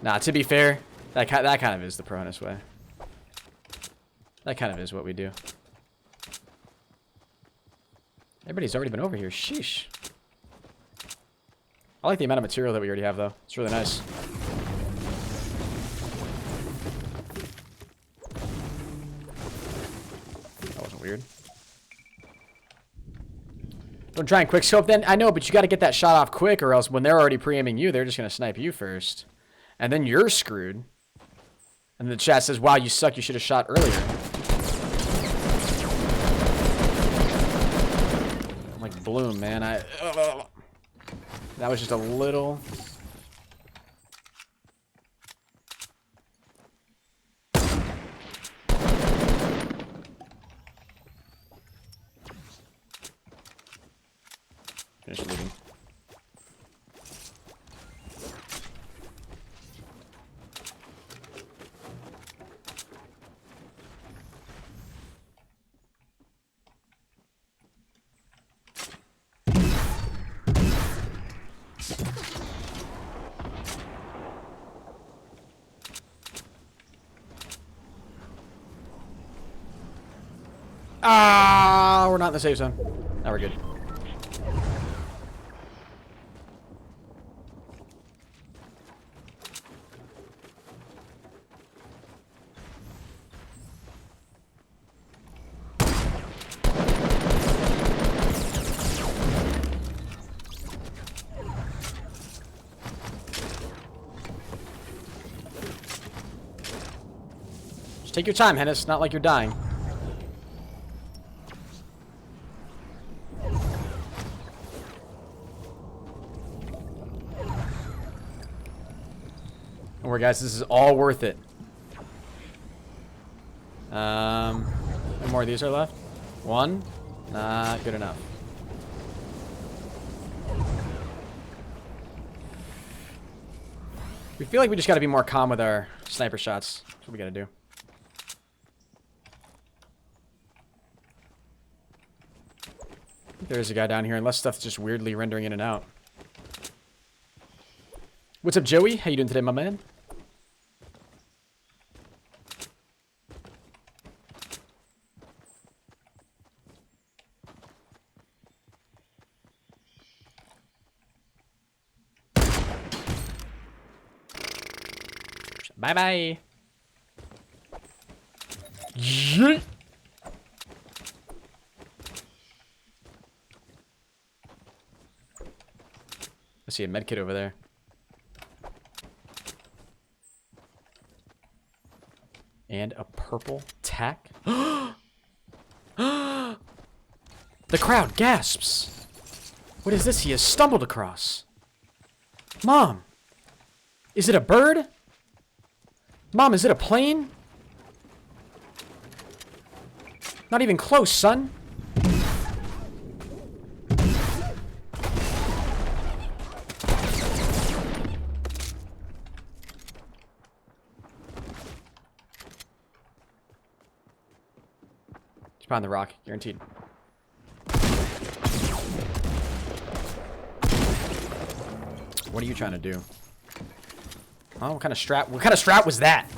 nah, to be fair, that kind of is the ProHenis way. That kind of is what we do. Everybody's already been over here. Sheesh. I like the amount of material that we already have, though. It's really nice. That wasn't weird. Don't try and quick scope then. I know, but you got to get that shot off quick, or else when they're already pre-aiming you, they're just going to snipe you first. And then you're screwed. And the chat says, wow, you suck. You should have shot earlier. I'm like Bloom, man. That was just a little... Finish looting. Ah, we're not in the safe zone. Now we're good. Just take your time, Henis. Not like you're dying. Don't worry, guys. This is all worth it. How many more of these are left? One? Not good enough. We feel like we just gotta be more calm with our sniper shots. That's what we gotta do. There's a guy down here, unless stuff's just weirdly rendering in and out. What's up, Joey? How you doing today, my man? Bye-bye. Yeet. I see a medkit over there. And a purple tack. The crowd gasps. What is this he has stumbled across? Mom, is it a bird? Mom, is it a plane? Not even close, son. It's behind the rock, guaranteed. What are you trying to do? Oh, what kind of strat? What kind of strat was that?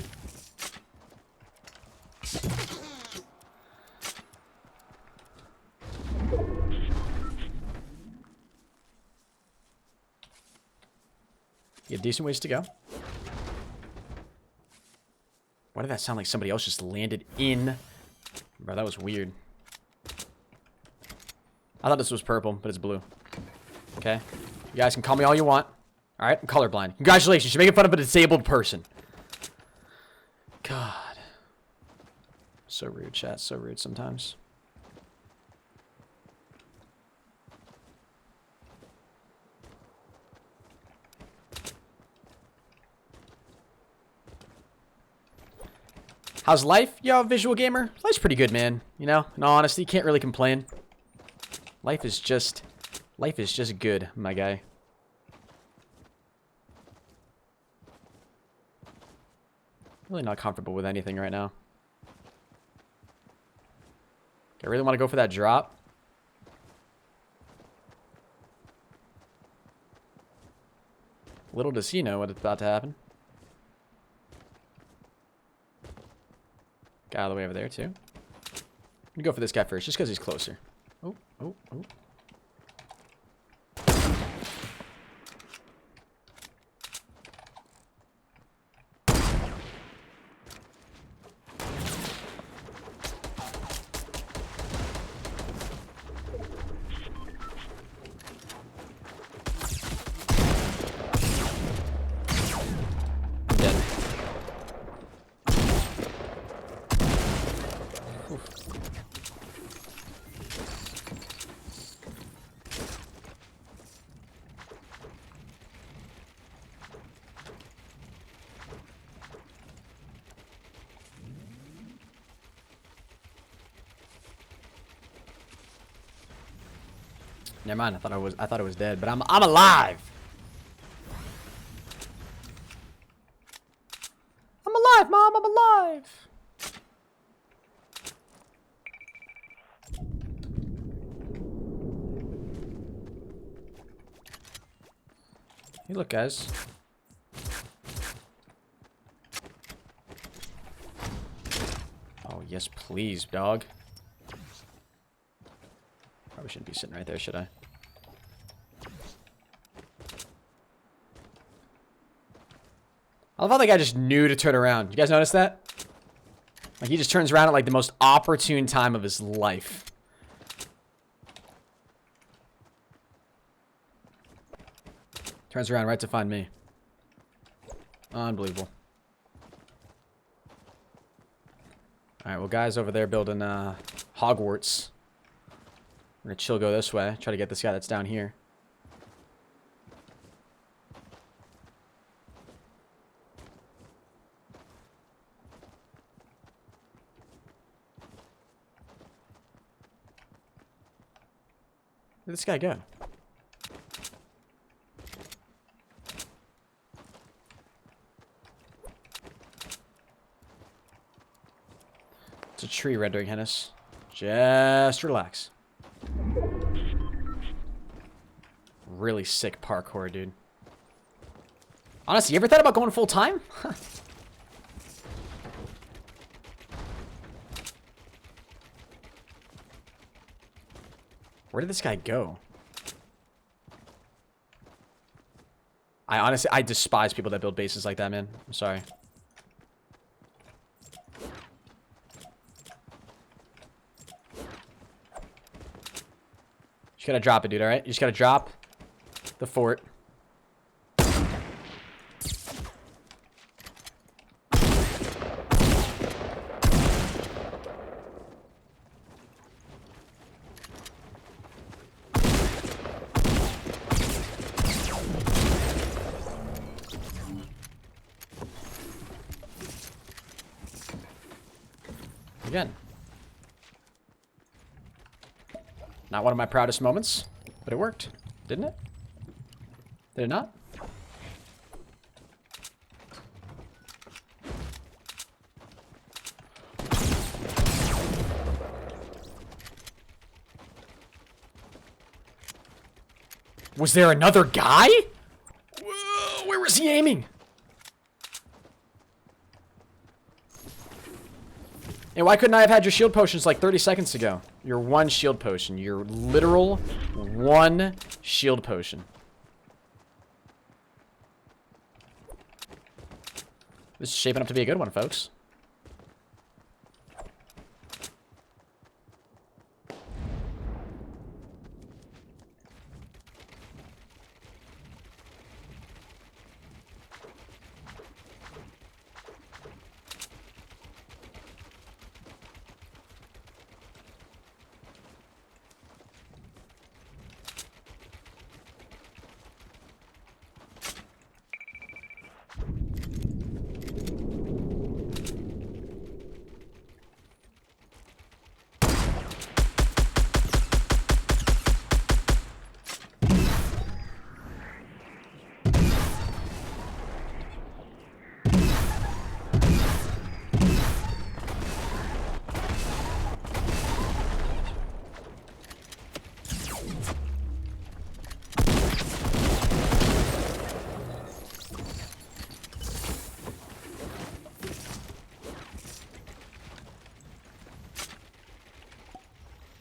You have decent ways to go. Why did that sound like somebody else just landed in? Bro, that was weird. I thought this was purple, but it's blue. Okay. You guys can call me all you want. Alright, I'm colorblind. Congratulations, you're making fun of a disabled person. God. So rude, chat. So rude sometimes. How's life, yo, visual gamer? Life's pretty good, man. You know, in all honesty, can't really complain. Life is just good, my guy. Really not comfortable with anything right now. I really want to go for that drop. Little does he know what's about to happen. Guy all the way over there, too. I'm gonna go for this guy first, just because he's closer. Oh, oh, oh. Never mind. I thought it was dead, but I'm alive. I'm alive, Mom. I'm alive. Hey, look, guys. Oh, yes, please, dog. Probably shouldn't be sitting right there, should I? I love how the guy just knew to turn around. You guys notice that? Like, he just turns around at, like, the most opportune time of his life. Turns around right to find me. Unbelievable. Alright, well, guys over there building Hogwarts. I'm gonna chill go this way. Try to get this guy that's down here. Where'd this guy go? It's a tree rendering, Henis. Just relax. Really sick parkour, dude. Honestly, you ever thought about going full time? Where did this guy go? I despise people that build bases like that, man. I'm sorry. You just gotta drop it, dude, alright? You just gotta drop the fort. Again. Not one of my proudest moments, but it worked, didn't it? Did it not? Was there another guy? Whoa, where was he aiming? And why couldn't I have had your shield potions like 30 seconds ago? Your one shield potion. Your literal one shield potion. This is shaping up to be a good one, folks.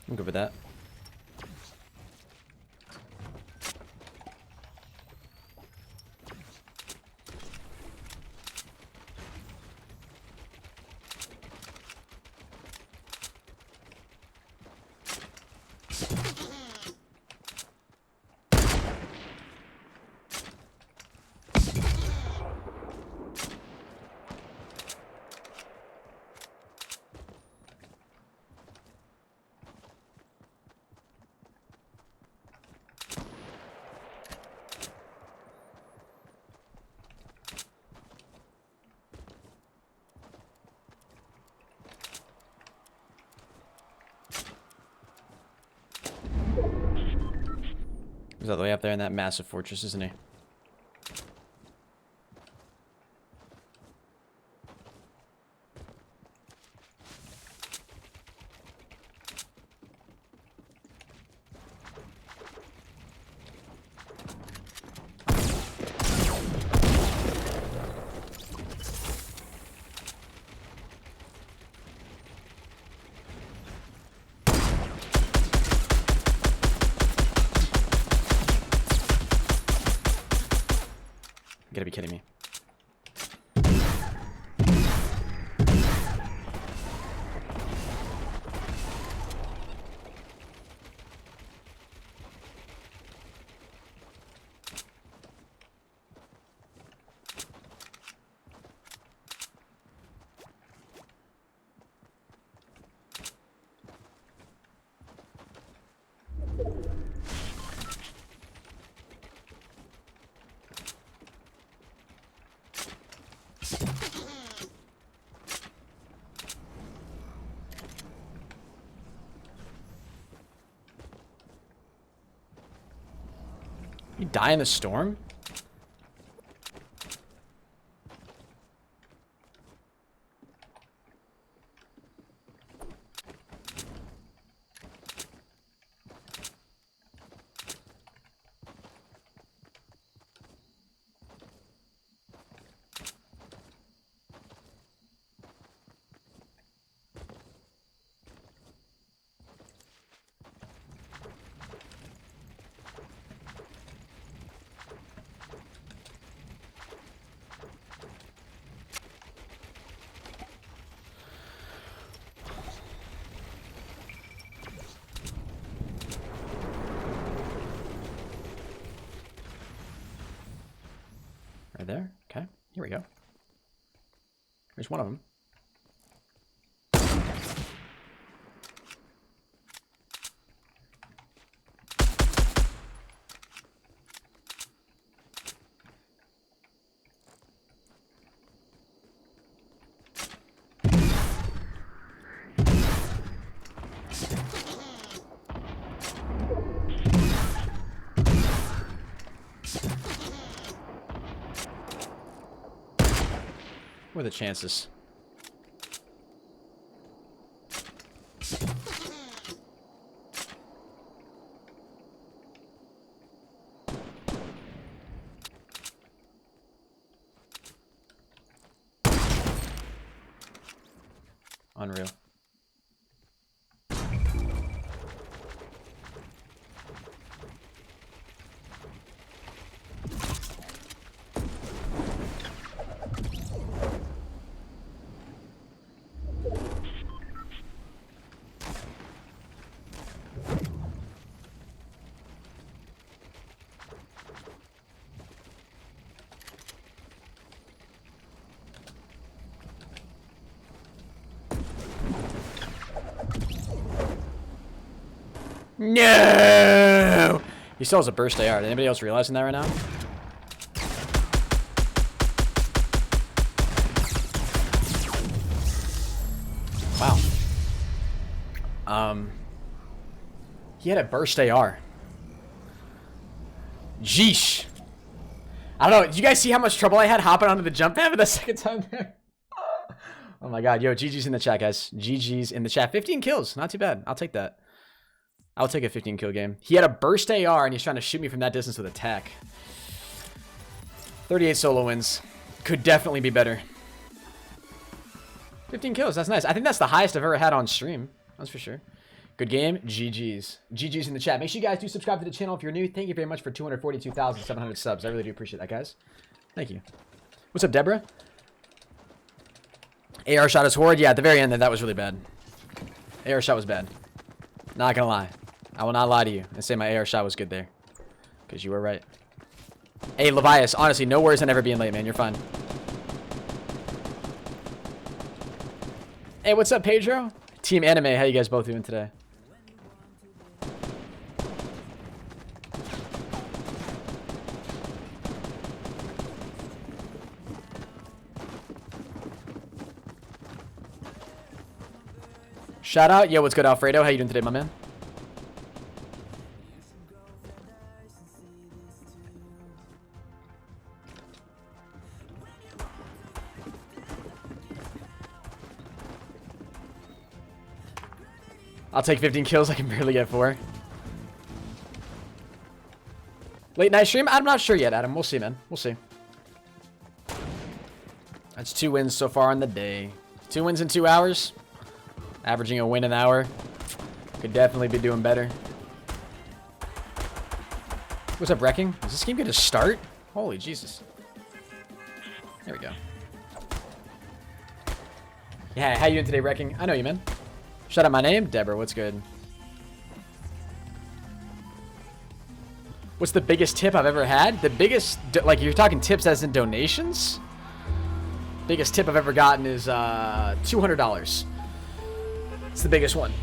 I'm good with that. He's all the way up there in that massive fortress, isn't he? You gotta be kidding me. You die in the storm? Here we go. There's one of them. What are the chances? Unreal. No! He still has a burst AR. Did anybody else realizing that right now? Wow. He had a burst AR. Jeesh. I don't know. Did you guys see how much trouble I had hopping onto the jump pad for the second time there? Oh my god. Yo, GG's in the chat, guys. GG's in the chat. 15 kills. Not too bad. I'll take that. I'll take a 15 kill game. He had a burst AR and he's trying to shoot me from that distance with a tac. 38 solo wins. Could definitely be better. 15 kills. That's nice. I think that's the highest I've ever had on stream. That's for sure. Good game. GG's. GG's in the chat. Make sure you guys do subscribe to the channel if you're new. Thank you very much for 242,700 subs. I really do appreciate that, guys. Thank you. What's up, Deborah? AR shot is horrid. Yeah, at the very end, that was really bad. AR shot was bad. Not gonna lie. I will not lie to you and say my AR shot was good there. Because you were right. Hey, Levias, honestly, no worries on ever being late, man. You're fine. Hey, what's up, Pedro? Team Anime, how you guys both doing today? Shout out. Yo, what's good, Alfredo? How you doing today, my man? I'll take 15 kills. I can barely get 4. Late night stream? I'm not sure yet, Adam. We'll see, man. We'll see. That's 2 wins so far in the day. 2 wins in 2 hours. Averaging a win an hour. Could definitely be doing better. What's up, Wrecking? Is this game going to start? Holy Jesus. There we go. Yeah, how you doing today, Wrecking? I know you, man. Shout out my name, Deborah. What's good? What's the biggest tip I've ever had? The biggest, like, you're talking tips as in donations? Biggest tip I've ever gotten is $200. It's the biggest one.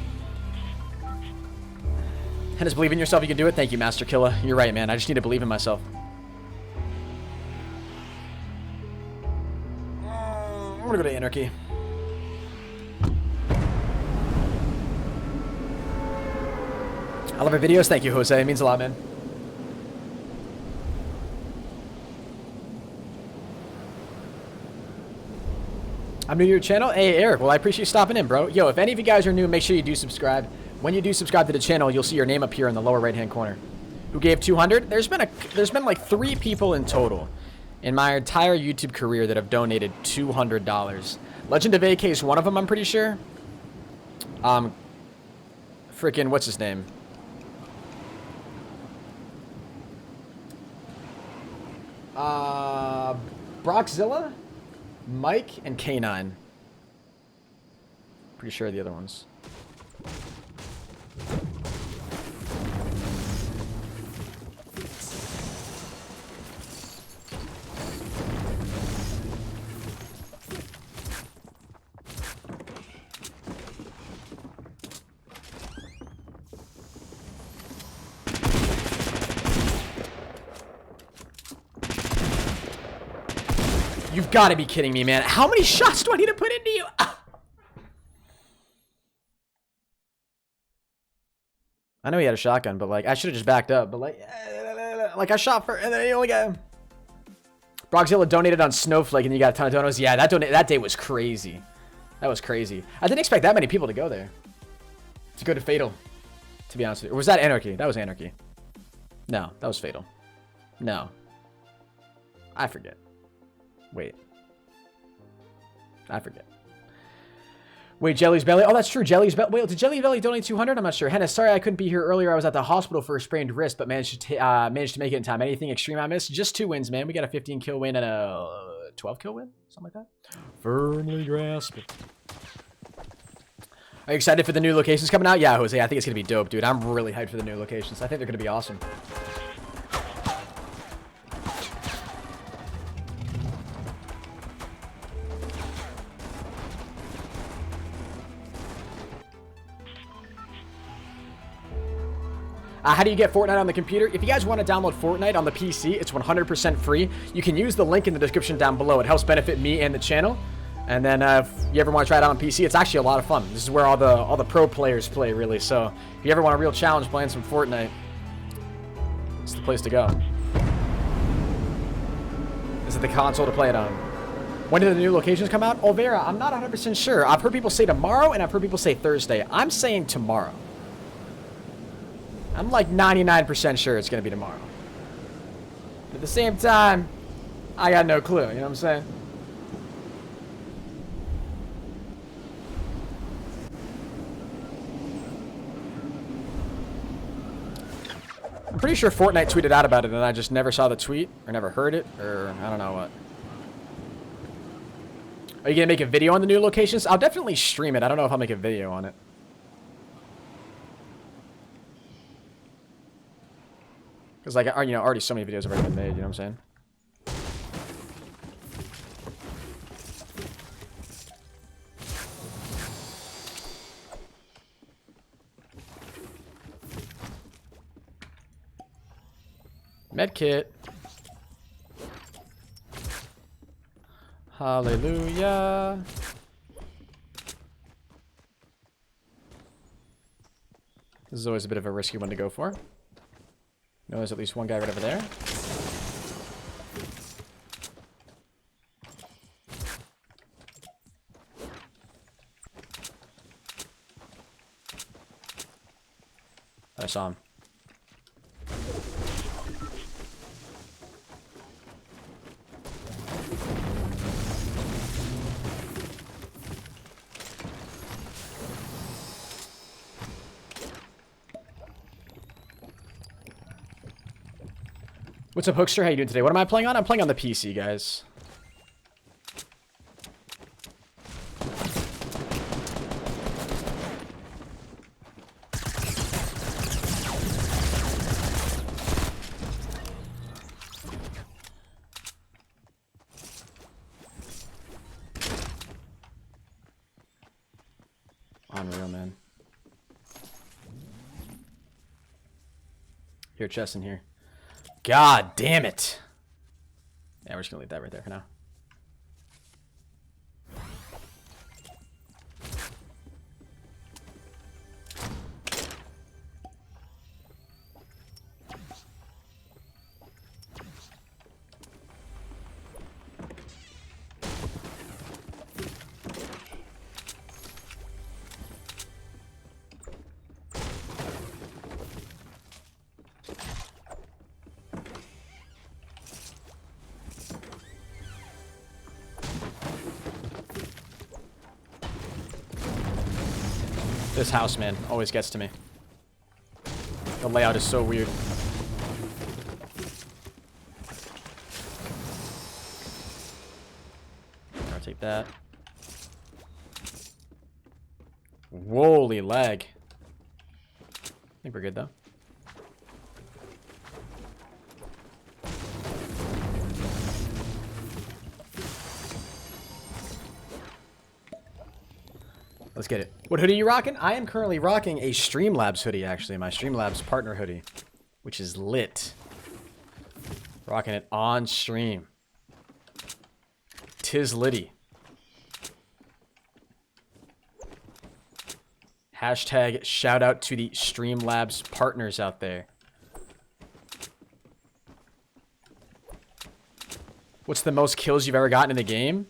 Henis, believe in yourself. You can do it. Thank you, Master Killa. You're right, man. I just need to believe in myself. I'm gonna go to Anarchy. I love your videos. Thank you, Jose. It means a lot, man. I'm new to your channel. Hey, Eric. Well, I appreciate you stopping in, bro. Yo, if any of you guys are new, make sure you do subscribe. When you do subscribe to the channel, you'll see your name appear in the lower right-hand corner. Who gave 200? There's been like 3 people in total in my entire YouTube career that have donated $200. Legend of AK is one of them, I'm pretty sure. Freaking, what's his name? Brockzilla, Mike, and K9. Pretty sure the other ones. You've got to be kidding me, man. How many shots do I need to put into you? I know he had a shotgun, but, like, I should have just backed up. But, like I shot for, and then he only got him. Brockzilla donated on Snowflake, and you got a ton of donos. Yeah, that day was crazy. That was crazy. I didn't expect that many people to go there. To go to Fatal, to be honest with you. Or was that Anarchy? That was Anarchy. No, that was Fatal. No. I forget. Wait. I forget. Wait, Jelly's Belly. Oh, that's true. Jelly's Belly. Wait, did Jelly's Belly donate 200? I'm not sure. Henis, sorry I couldn't be here earlier. I was at the hospital for a sprained wrist, but managed to make it in time. Anything extreme I missed? Just 2 wins, man. We got a 15 kill win and a 12 kill win? Something like that. Firmly grasp it. Are you excited for the new locations coming out? Yeah, Jose. I think it's going to be dope, dude. I'm really hyped for the new locations. I think they're going to be awesome. How do you get Fortnite on the computer? If you guys want to download Fortnite on the PC, it's 100% free. You can use the link in the description down below. It helps benefit me and the channel. And then if you ever want to try it out on PC, it's actually a lot of fun. This is where all the pro players play, really. So if you ever want a real challenge playing some Fortnite, it's the place to go. This is the console to play it on. When do the new locations come out? Olvera, I'm not 100% sure. I've heard people say tomorrow, and I've heard people say Thursday. I'm saying tomorrow. I'm like 99% sure it's going to be tomorrow. But at the same time, I got no clue. You know what I'm saying? I'm pretty sure Fortnite tweeted out about it, and I just never saw the tweet, or never heard it, or I don't know what. Are you going to make a video on the new locations? I'll definitely stream it. I don't know if I'll make a video on it. Because, like, you know, already so many videos have already been made, you know what I'm saying? Medkit. Hallelujah. This is always a bit of a risky one to go for. No, there's at least one guy right over there. I saw him. What's up, Hookster? How you doing today? What am I playing on? I'm playing on the PC, guys. Unreal, man. Here, chest in here. God damn it. Yeah, we're just gonna leave that right there for now. This house, man, always gets to me. The layout is so weird. I'll take that. Holy lag. I think we're good, though. Let's get it. What hoodie are you rocking? I am currently rocking a Streamlabs hoodie, actually. My Streamlabs partner hoodie, which is lit. Rocking it on stream. 'tis Liddy. Hashtag shout out to the Streamlabs partners out there. What's the most kills you've ever gotten in the game?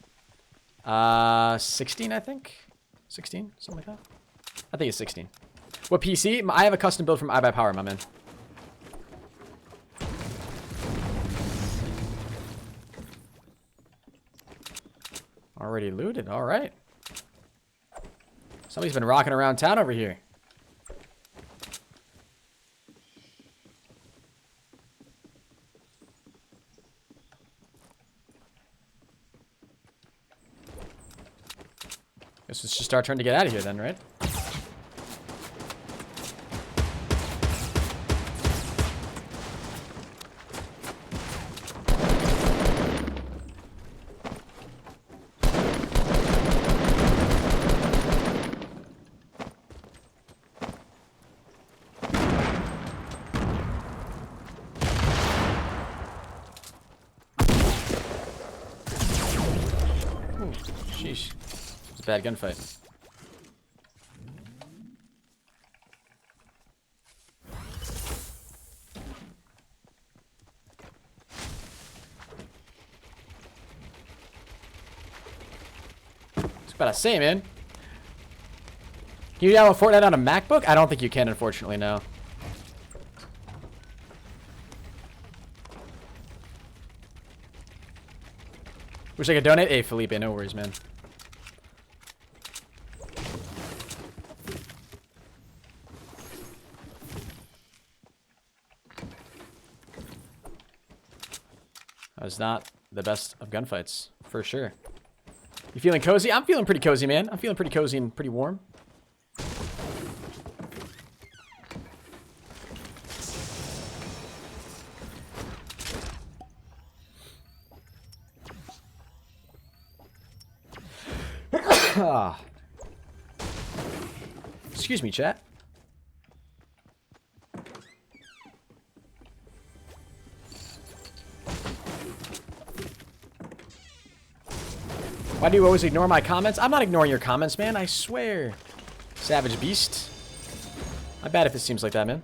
16, I think. 16, something like that. I think it's 16. What PC? I have a custom build from iBuyPower, my man. Already looted. All right. Somebody's been rocking around town over here. Guess it's just our turn to get out of here then, right? Sheesh. It's a bad gunfight. It's about to say, man. Can you download Fortnite on a MacBook? I don't think you can, unfortunately, no. Wish I could donate. Hey, Felipe, no worries, man. That was not the best of gunfights, for sure. You feeling cozy? I'm feeling pretty cozy, man. I'm feeling pretty cozy and pretty warm. Excuse me, chat. Why do you always ignore my comments? I'm not ignoring your comments, man. I swear. Savage Beast. My bad if it seems like that, man.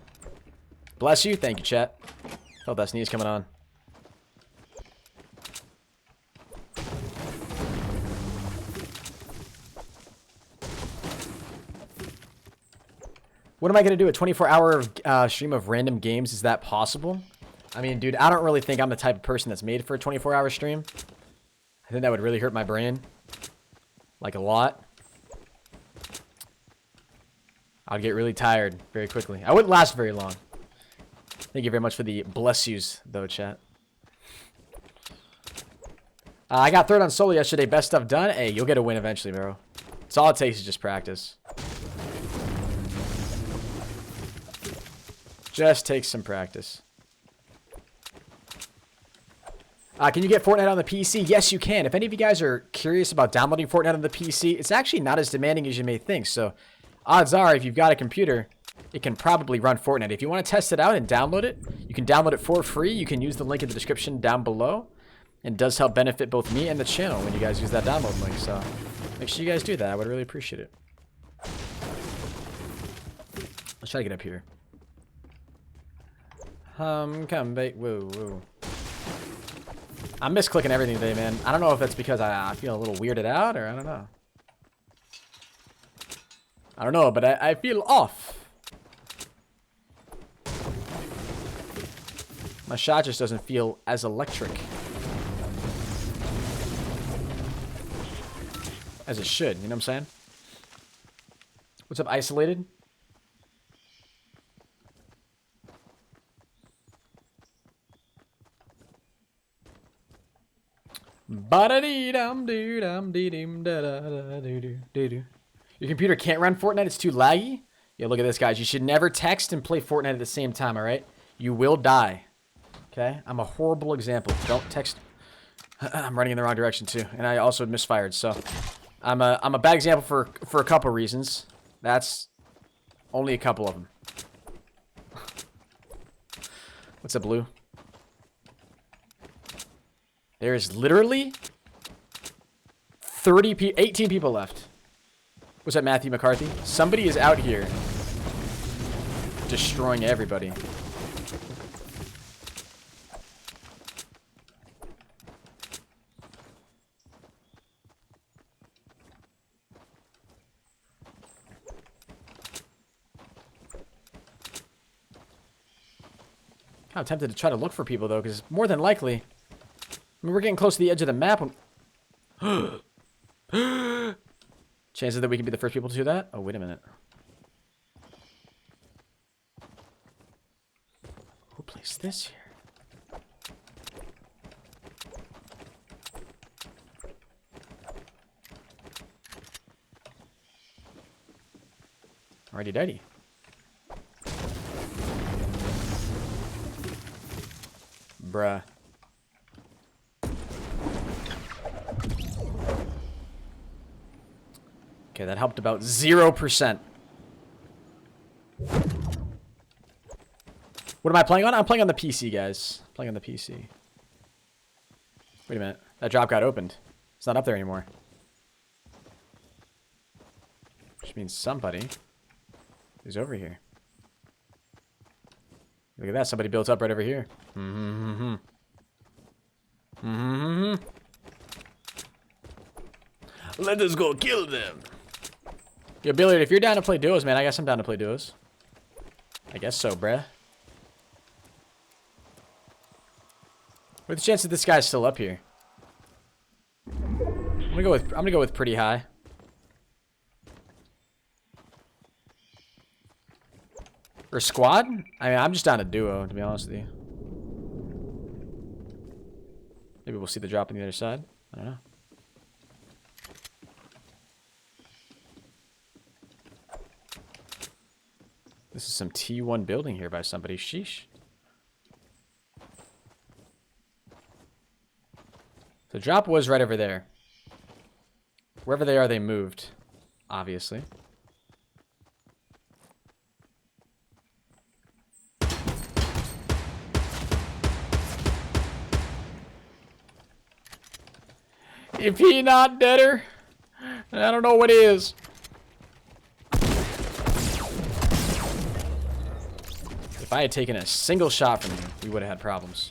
Bless you. Thank you, chat. Felt that sneeze coming on. What am I going to do? A 24-hour stream of random games? Is that possible? I mean, dude, I don't really think I'm the type of person that's made for a 24-hour stream. I think that would really hurt my brain. Like, a lot. I'd get really tired very quickly. I wouldn't last very long. Thank you very much for the bless yous, though, chat. I got third on solo yesterday. Best stuff done. Hey, you'll get a win eventually, bro. It's all it takes is just practice. Just takes some practice. Can you get Fortnite on the PC? Yes, you can. If any of you guys are curious about downloading Fortnite on the PC, it's actually not as demanding as you may think. So, odds are, if you've got a computer, it can probably run Fortnite. If you want to test it out and download it, you can download it for free. You can use the link in the description down below. It does help benefit both me and the channel when you guys use that download link. So, make sure you guys do that. I would really appreciate it. Let's try to get up here. Come back. Whoa, whoa. I'm misclicking everything today, man. I don't know if that's because I feel a little weirded out or I don't know. I don't know, but I feel off. My shot just doesn't feel as electric as it should. You know what I'm saying? What's up, Isolated? Your computer can't run Fortnite, it's too laggy? Yeah, look at this, guys. You should never text and play Fortnite at the same time, alright? You will die. Okay? I'm a horrible example. Don't text. I'm running in the wrong direction, too. And I also misfired, so... I'm a bad example for a couple reasons. That's only a couple of them. What's up, Blue? There is literally 18 people left. What's that, Matthew McCarthy? Somebody is out here destroying everybody. I'm tempted to try to look for people, though, because more than likely... I mean, we're getting close to the edge of the map. Chances that we can be the first people to do that? Oh, wait a minute. Who placed this here? Alrighty, dighty. Bruh. Okay, that helped about 0%. What am I playing on? I'm playing on the PC, guys. Playing on the PC. Wait a minute. That drop got opened. It's not up there anymore. Which means somebody is over here. Look at that. Somebody built up right over here. Let us go kill them. Yo, Billy, if you're down to play duos, man, I guess I'm down to play duos. I guess so, bruh. What are the chances this guy's still up here? I'm gonna go with pretty high. Or squad? I mean, I'm just down to duo, to be honest with you. Maybe we'll see the drop on the other side. I don't know. This is some T1 building here by somebody. Sheesh. The drop was right over there. Wherever they are, they moved. Obviously. If he not deader, I don't know what is. If I had taken a single shot from you, we would have had problems.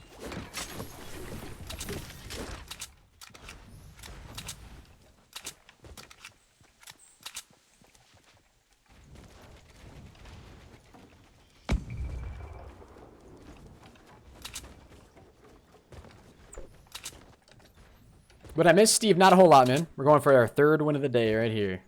What I missed, Steve? Not a whole lot, man. We're going for our third win of the day right here.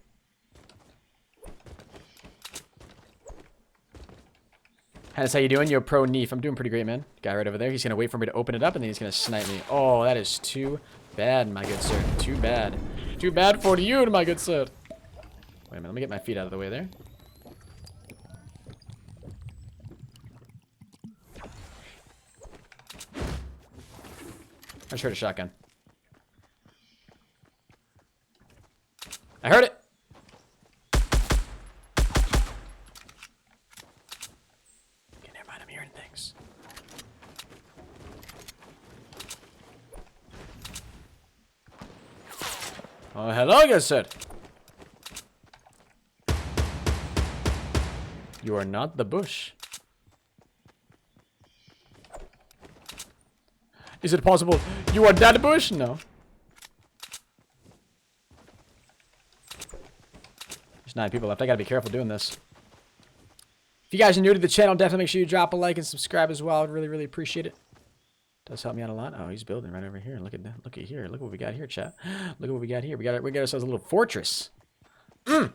Henis, how you doing? Yo, pro Neef. I'm doing pretty great, man. Guy right over there. He's going to wait for me to open it up, and then he's going to snipe me. Oh, that is too bad, my good sir. Too bad. Too bad for you, my good sir. Wait a minute. Let me get my feet out of the way there. I just heard a shotgun. I heard it. Okay, never mind. I'm hearing things. Oh, hello, good sir. You are not the bush. Is it possible you are that bush? No. There's 9 people left. I gotta be careful doing this. If you guys are new to the channel, definitely make sure you drop a like and subscribe as well. I'd really, really appreciate it. Does help me out a lot. Oh, he's building right over here. Look at that. Look at here. Look what we got here, chat. Look at what we got here. We got ourselves a little fortress. Oh!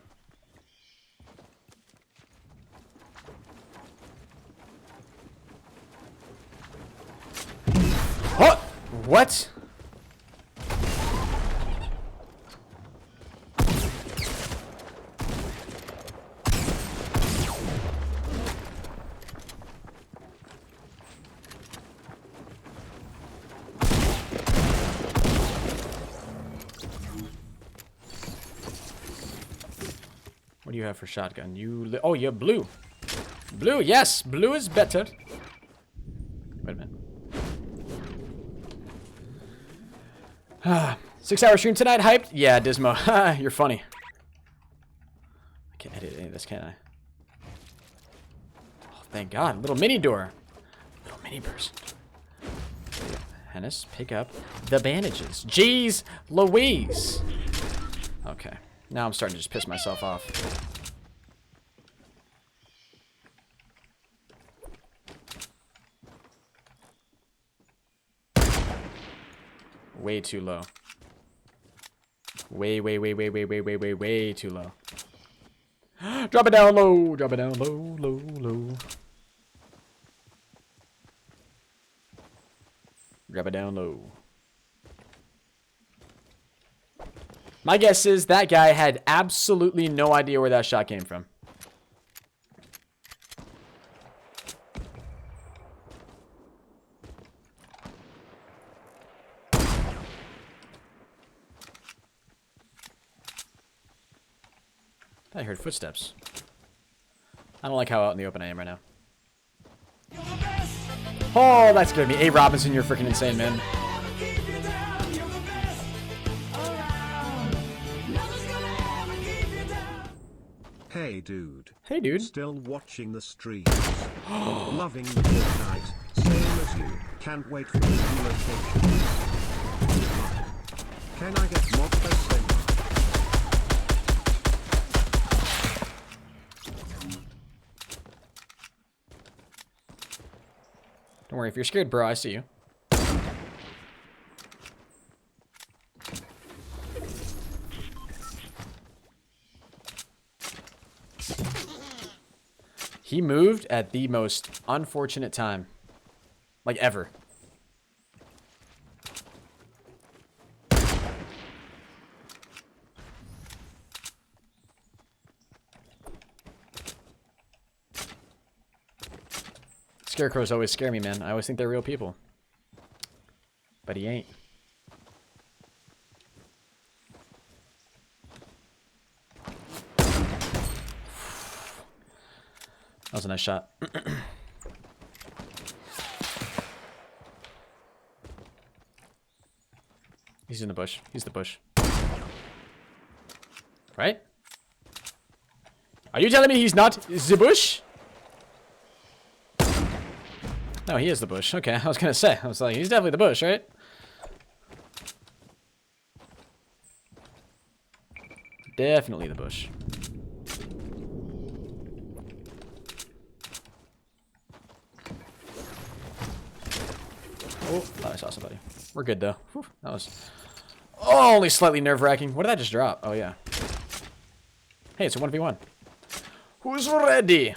What? What do you have for shotgun? Oh, you have blue. Blue, yes. Blue is better. Wait a minute. 6-hour stream tonight, hyped? Yeah, Dismo. You're funny. I can't edit any of this, can I? Oh, thank God. Little mini door. Little mini burst. Henis, pick up the bandages. Jeez Louise. Okay. Now I'm starting to just piss myself off. Way too low. Way too low. Drop it down low. Drop it down low, low, low. Drop it down low. My guess is that guy had absolutely no idea where that shot came from. I heard footsteps. I don't like how out in the open I am right now. Oh, that scared me. A. Robinson, you're freaking insane, man. Hey dude. Hey dude. Still watching the streams. Loving the Fortnite. Same as you. Can't wait for the new location. Can I get mod best thing? Don't worry, if you're scared, bro, I see you. He moved at the most unfortunate time. Like, ever. Scarecrows always scare me, man. I always think they're real people. But he ain't. That was a nice shot. He's in the bush. He's the bush. Right? Are you telling me he's not the bush? No, he is the bush. Okay, I was gonna say. I was like, he's definitely the bush, right? Definitely the bush. Oh, thought I saw somebody. We're good, though. Whew, that was only slightly nerve-wracking. What did that just drop? Oh, yeah. Hey, it's a 1v1. Who's ready?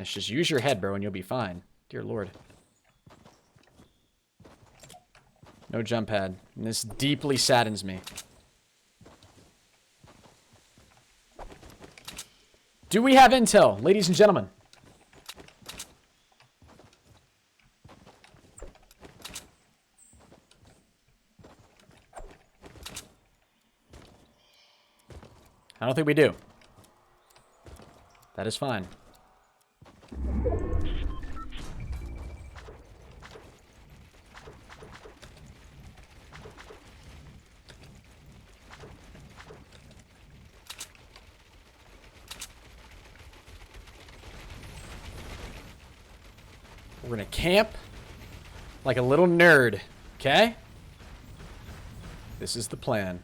Just use your head, bro, and you'll be fine. Dear Lord. No jump pad. And this deeply saddens me. Do we have intel, ladies and gentlemen? I don't think we do. That is fine. We're gonna camp like a little nerd, okay? This is the plan.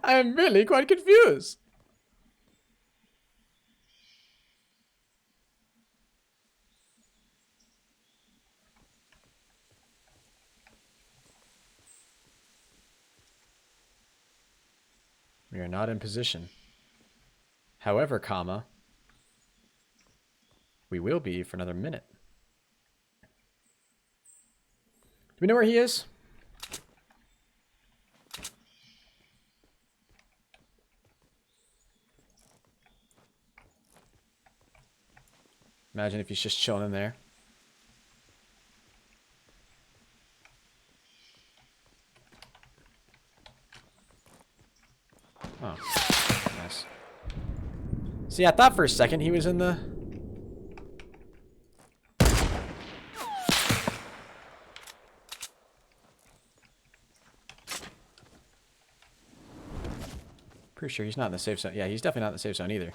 I'm really quite confused. We are not in position. However, comma, we will be for another minute. Do we know where he is? Imagine if he's just chilling in there. Oh, nice. See, I thought for a second he was in the... Pretty sure he's not in the safe zone. Yeah, he's definitely not in the safe zone either.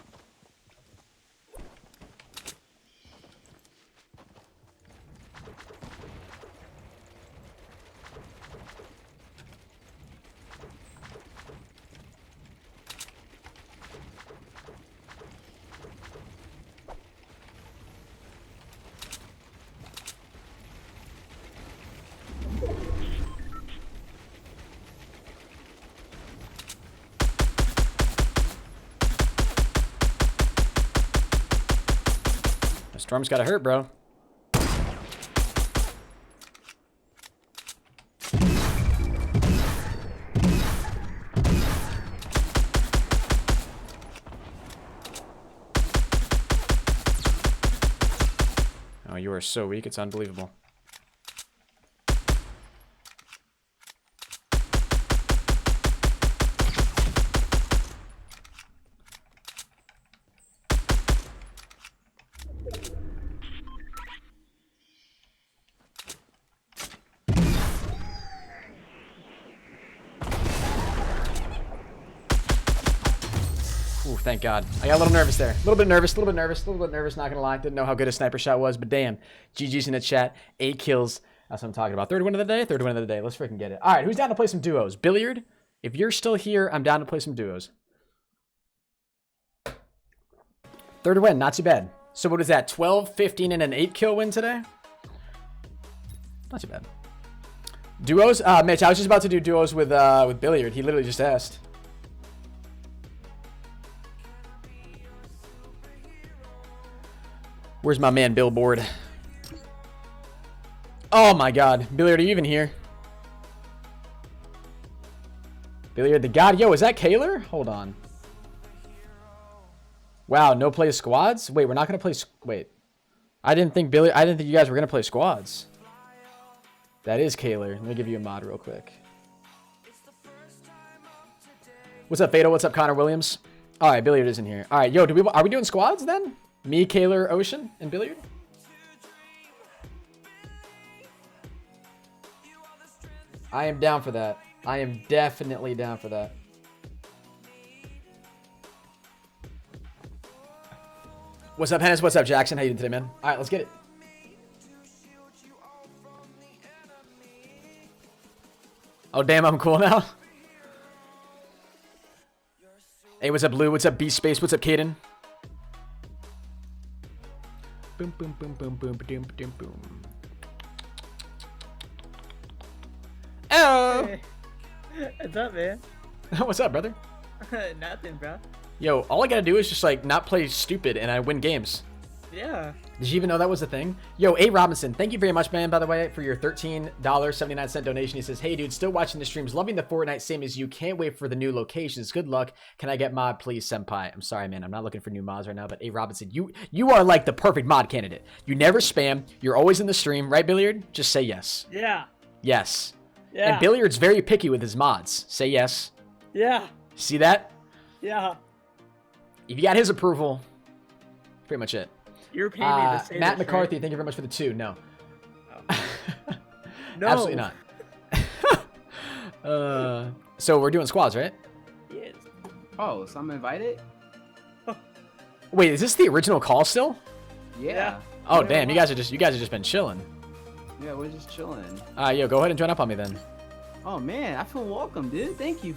Storm's gotta hurt, bro. Oh, you are so weak, it's unbelievable. Ooh, thank God. I got a little nervous there. A little bit nervous, not gonna lie. Didn't know how good a sniper shot was, but damn. GG's in the chat. 8 kills. That's what I'm talking about. Third win of the day? Third win of the day. Let's freaking get it. All right, who's down to play some duos? Billiard? If you're still here, I'm down to play some duos. Third win, not too bad. So what is that? 12, 15, and an 8 kill win today? Not too bad. Duos? Mitch, I was just about to do duos with Billiard. He literally just asked. Where's my man Billboard? Oh my God. Billiard, are you even here? Billiard the God. Yo, is that Kaler? Hold on. Wow, no play squads? Wait, we're not going to play... Wait. I didn't think you guys were going to play squads. That is Kaler. Let me give you a mod real quick. What's up, Fatal? What's up, Connor Williams? All right, Billiard isn't here. All right, yo, are we doing squads then? Me, Kaler, Ocean, and Billiard? I am down for that. I am definitely down for that. What's up, Henis? What's up, Jackson? How you doing today, man? All right, let's get it. Oh, damn, I'm cool now. Hey, what's up, Blue? What's up, Beast Space? What's up, Caden? Boom, boom, boom, boom, boom, boom, boom, boom. Oh! Hey. What's up, man? What's up, brother? Nothing, bro. Yo, all I gotta do is just, like, not play stupid and I win games. Yeah. Did you even know that was a thing? Yo, A. Robinson, thank you very much, man, by the way, for your $13.79 donation. He says, hey, dude, still watching the streams. Loving the Fortnite, same as you. Can't wait for the new locations. Good luck. Can I get mod, please, senpai? I'm sorry, man. I'm not looking for new mods right now, but A. Robinson, you are, like, the perfect mod candidate. You never spam. You're always in the stream. Right, Billiard? Just say yes. Yeah. Yes. Yeah. And Billiard's very picky with his mods. Say yes. Yeah. See that? Yeah. If you got his approval, pretty much it. You're paying me to say Matt this, McCarthy, right? thank you very much for the 2. No. Oh. No. Absolutely not. So we're doing squads, right? Yes. Oh, so I'm invited? Wait, is this the original call still? Yeah. Oh Yeah, damn, you guys have just been chilling. Yeah, we're just chilling. Yo, go ahead and join up on me then. Oh man, I feel welcome, dude. Thank you.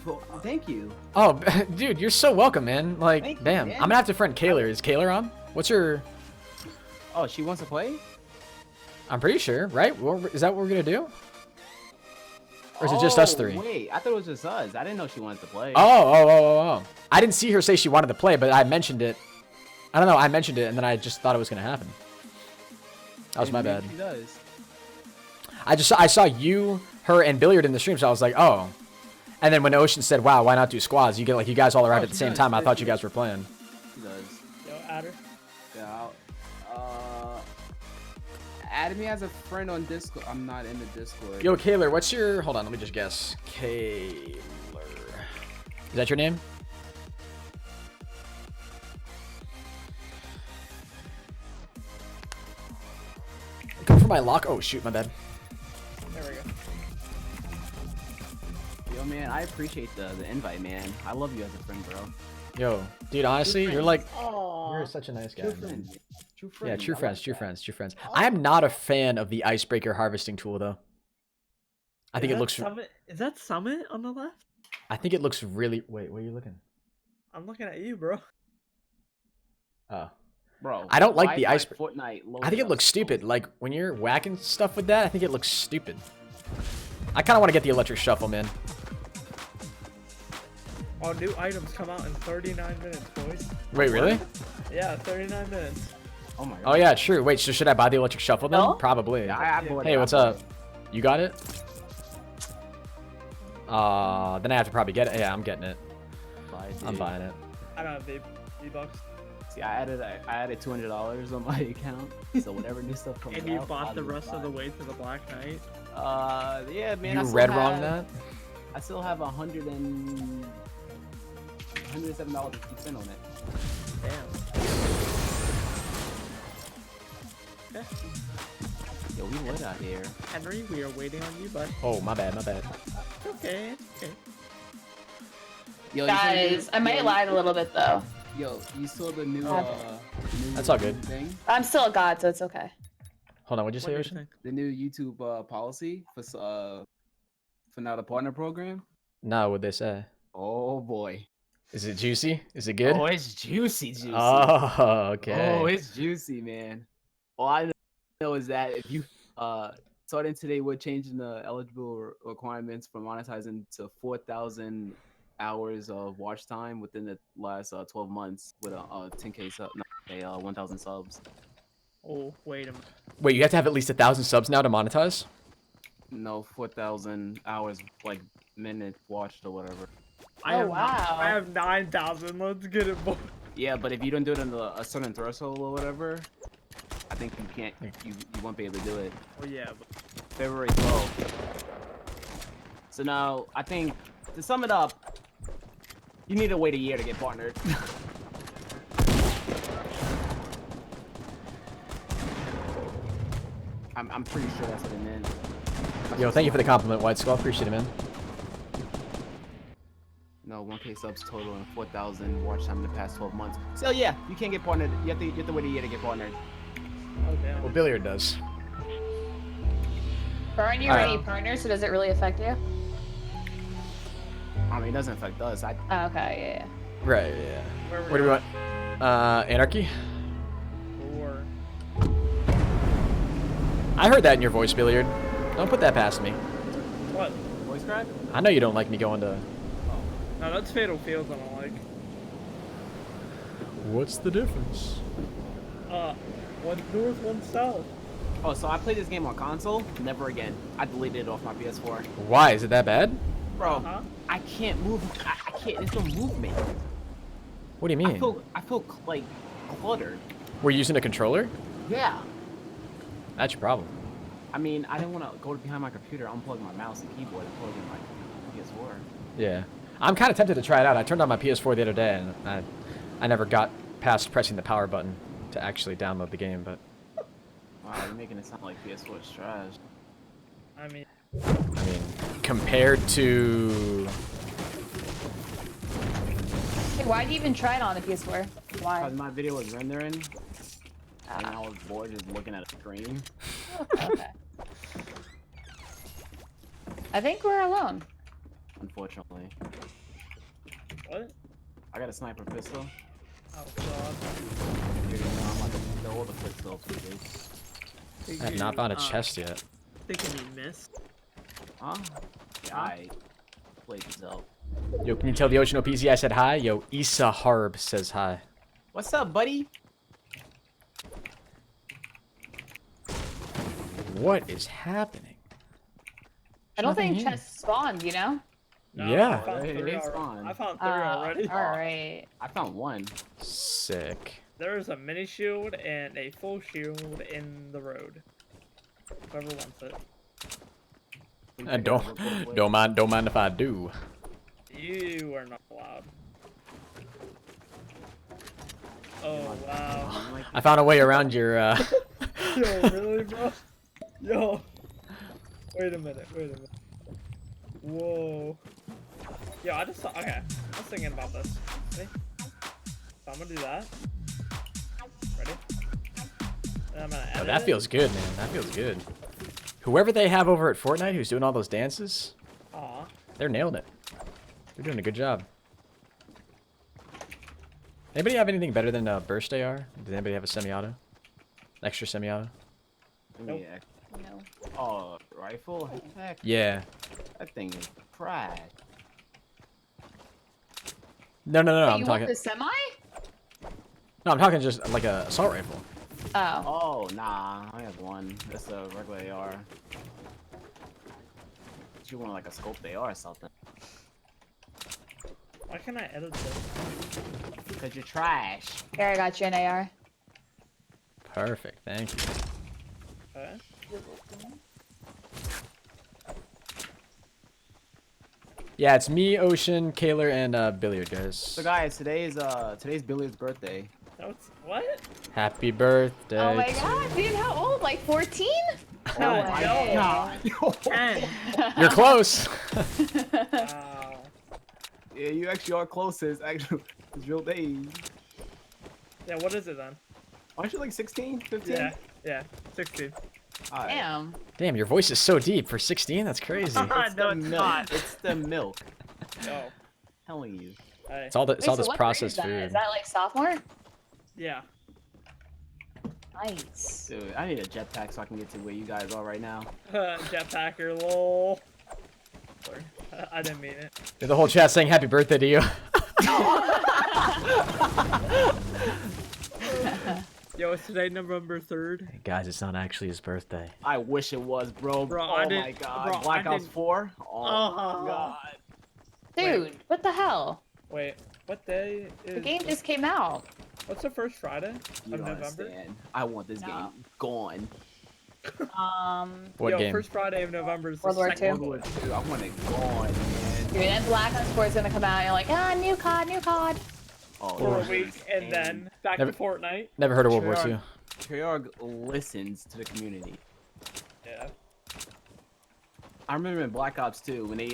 Oh, dude, you're so welcome, man. Like, Thank you, damn. man. I'm gonna have to friend Kaler. Is Kaler on? What's your... Oh, she wants to play? I'm pretty sure, right? Is that what we're gonna do? Or is it just us three? Wait, I thought it was just us. I didn't know she wanted to play. Oh. I didn't see her say she wanted to play, but I mentioned it. I don't know. I mentioned it, and then I just thought it was gonna happen. That was my bad. She does. I saw you, her, and Billiard in the stream, so I was like, oh. And then when Ocean said, wow, why not do squads? You get like you guys all arrived at the same time. I thought you guys were playing. She does. Yo, add her. Yeah. Add me as a friend on Discord. I'm not in the Discord. Yo, Kaylor, what's your... Hold on, let me just guess. Kaylor. Is that your name? Go for my lock. Oh, shoot, my bad. There we go. Yo, man, I appreciate the invite, man. I love you as a friend, bro. Yo, dude, honestly, you're like... Aww. You're such a nice guy. True friend. True friend. Yeah, true I friends, like true that. friends, true friends. I am not a fan of the icebreaker harvesting tool, though. I think it looks... Summit? Is that Summit on the left? I think it looks really... Wait, where are you looking? I'm looking at you, bro. Oh. Bro, I don't like why the is my iceberg. Fortnite I think it looks stupid. Like, when you're whacking stuff with that, I think it looks stupid. I kind of want to get the electric shuffle, man. Oh, new items come out in 39 minutes, boys. Wait, really? Yeah, 39 minutes. Oh my god. Oh, yeah, true. Wait, so should I buy the electric shuffle then? No? Probably. I bought it, Hey, I what's bought up? it. You got it? Then I have to probably get it. Yeah, I'm getting it. Buy it, I'm dude. buying it. I don't have V-Bucks. See, I added $200 on my account. So whatever new stuff comes out. And you I'll bought the just rest of buy the it. way to the Black Knight. Yeah, man. You I still read have, wrong that? I still have $107.50 on it. Damn. Okay. Yo, we lit out here. Henry, we are waiting on you, bud. Oh, my bad, my bad. Okay, okay. Yo, Guys, I might lag a little bit though. Yo, you saw the new That's all good. thing? I'm still a god, so it's okay. Hold on, what'd you What say, do you Ocean? think? The new YouTube policy for now the partner program. No, what'd they say? Oh boy. Is it juicy? Is it good? Oh, it's juicy. Oh, okay. Oh, it's juicy, man. All I know is that if you starting today, we're changing the eligible requirements for monetizing to 4,000 hours of watch time within the last 12 months with a 10k sub, not a 1,000 subs. Oh, wait a minute. Wait, you have to have at least 1,000 subs now to monetize? No, 4,000 hours, like minutes watched or whatever. Oh, wow. I have 9,000. Let's get it, boy. Yeah, but if you don't do it in a certain threshold or whatever, I think you can't. You won't be able to do it. Oh yeah, but February 12th. So now, I think, to sum it up, you need to wait a year to get partnered. I'm pretty sure that's what it meant. Yo, thank you for the compliment, White Skull. Appreciate it, man. No, 1k subs total and 4,000 watch time in the past 12 months. So yeah, you can't get partnered. You have to wait a year to get partnered. oh damn. Well, Billiard does. Aren't you Alright. already partner, so does it really affect you? I mean, it doesn't affect us. Oh, okay, yeah. Right, yeah. Where What do we want? Anarchy? Or I I heard that in your voice, Billiard. Don't put that past me. what? voice crack? I know you don't like me going to... No, that's Fatal Fields I don't like. What's the difference? One north, one south. Oh, so I played this game on console. Never again. I deleted it off my PS4. Why? Is it that bad? Bro, Uh-huh. I can't move. I can't. There's no movement. What do you mean? I feel like cluttered. We're using a controller? Yeah. That's your problem. I mean, I didn't want to go behind my computer, unplug my mouse and keyboard, and plug in my PS4. Yeah. I'm kind of tempted to try it out. I turned on my PS4 the other day, and I never got past pressing the power button to actually download the game, but... Wow, you're making it sound like PS4 is trash. I mean, compared to... Hey, why do you even try it on the PS4? Why? Because my video was rendering, and I was bored just looking at a screen. Okay. I think we're alone. Unfortunately. what? I got a sniper pistol. Oh god. Dude, no, I'm about to throw the pistol, dude. I have not found a chest yet. Thinking you missed. Huh? Yeah, Alright. Play yourself. Yo, can you tell the Ocean OPZ I said hi? Yo, Issa Harb says hi. What's up, buddy? What is happening? I don't Nothing think here. chests spawned, you know? No, Yeah. I found They 3 spawn. I found 3 already. Alright. I found one. Sick. There is a mini shield and a full shield in the road. Whoever wants it. Don't mind if I do. You are not allowed. Oh wow. I found a way around your. Yo, really, bro? Yo. Wait a minute. Whoa. Yo, I just saw. Okay, I was thinking about this. Ready? So I'm gonna do that. Ready? And I'm gonna Oh, edit that it. feels good, man. That feels good. Whoever they have over at Fortnite who's doing all those dances, Aw. they're nailing it. They're doing a good job. Anybody have anything better than burst AR? Does anybody have a semi-auto? Extra semi-auto? Nope. Yeah. No. Oh, rifle? Heck, Yeah. that thing is pride. No, Wait, I'm you talking. want the semi? No, I'm talking just like a assault rifle. Oh. Oh, nah. I have one. That's a regular AR. You want like a scope AR or something? Why can't I edit this? Cause you're trash. Here, I got you an AR. Perfect. Thank you. Okay. Yeah, it's me, Ocean, Kaler, and Billiard, guys. So guys, today's Billy's birthday. No, it's what? Happy birthday. Oh my to- god, dude, how old? Like 14? No, way. God. 10. You're close. Wow. Yeah, you actually are closest. Actually, it's real days. Yeah, what is it then? Aren't you like 16, 15? Yeah, 16. Alright. Damn. Damn, your voice is so deep for 16. That's crazy. It's No, the it's milk. not. It's the milk. Oh, Telling you. hey. It's all Wait, this so what grade processed is that? food. Is that like sophomore? Yeah. Nice. Dude, I need a jetpack so I can get to where you guys are right now. Jetpacker, lol. Sorry. I didn't mean it. The whole chat saying happy birthday to you. Yo, it's today November 3rd. Hey, guys, it's not actually his birthday. I wish it was, bro. Bro, oh I my didn't- god. bro, I Black Ops didn't- 4? Oh Oh. my god. Dude, what the hell? Wait, what day is... The game just came out. What's the first Friday You of don't November? understand. I want this No. game gone. What Yo, game? first Friday of November is the World War second II. one. Dude, I want it gone, man. Dude, and Black Ops 4 is gonna come out and you're like, ah, new COD, new COD. Oh, For a this week, is and then back Never- to Fortnite. Never heard of World War II. Treyarch listens to the community. Yeah. I remember in Black Ops 2 when they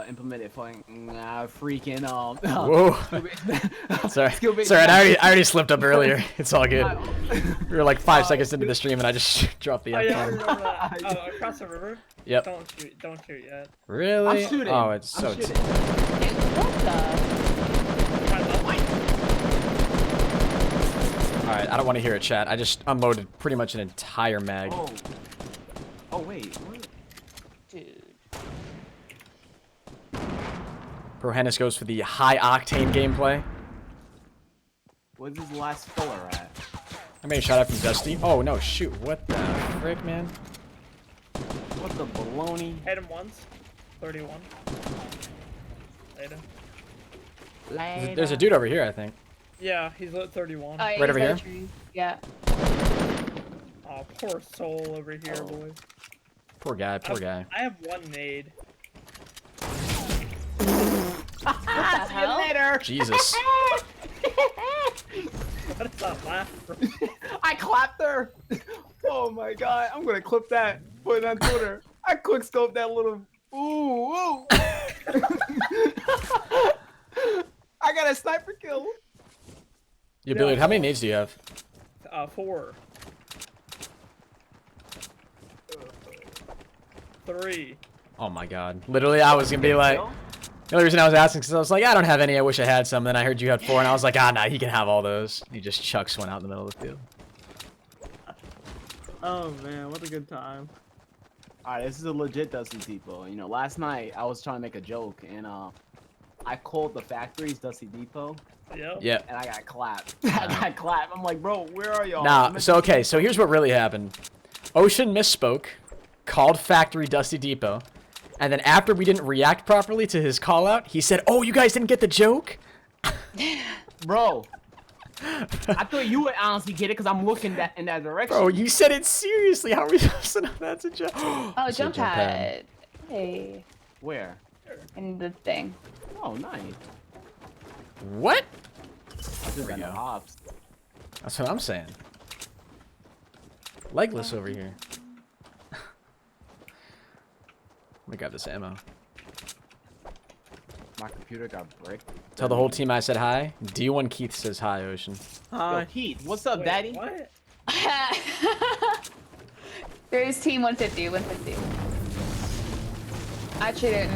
implemented freaking Whoa. Sorry. skill based Sorry, I already slipped up earlier. It's all good. We were like 5 seconds into the stream and I just dropped the Oh yeah, I F-bomb. remember that. Oh, across the river? Yep. Don't shoot yet. Really? I'm shooting. Oh, it's so. I'm shooting. Dude, what the? Alright, I don't want to hear it, chat. I just unloaded pretty much an entire mag. Oh. Oh wait. What? Dude. ProHenis goes for the high octane gameplay. Where's his last filler at? I made a shout out from Dusty. Oh no, shoot. What the frick, man? What the baloney? Hit him once. 31. Later. There's a dude over here, I think. Yeah, he's lit 31. Oh, yeah, Right over he's by here? the tree. Yeah. Oh, poor soul over here, boys. Poor guy, poor guy. I have one nade. What the hell? Later. Jesus. What is that laugh from? I clapped her. Oh my god, I'm gonna clip that. Put it on Twitter. I quick scoped that little. Ooh. I got a sniper kill. Yo, Billy, how many nades do you have? 4. 3. Oh my god. Literally, I was gonna be like. The only reason I was asking is because I was like, I don't have any. I wish I had some. Then I heard you had 4, and I was like, ah, nah, he can have all those. He just chucks one out in the middle of the field. Oh man, what a good time. Alright, this is a legit Dusty Depot. You know, last night I was trying to make a joke and I called the factories Dusty Depot. Yep. Yeah. And I got clapped. I got clapped. I'm like, bro, where are y'all? Nah, so okay, so here's what really happened. Ocean misspoke, called factory Dusty Depot, and then after we didn't react properly to his call out, he said, "Oh, you guys didn't get the joke?" Bro. I thought you would honestly get it because I'm looking in that direction. Bro, you said it seriously. How are we supposed to know that's a joke? Oh, jump pad. Hey. Where? In the thing. Oh, nice. What? There we go. Hops. That's what I'm saying. Legless over here. Let me grab this ammo. My computer got bricked. Tell the whole team I said hi. D1 Keith says hi, Ocean. Yo, Keith, what's up, Wait, daddy? What? There's team 150, 150. I cheated.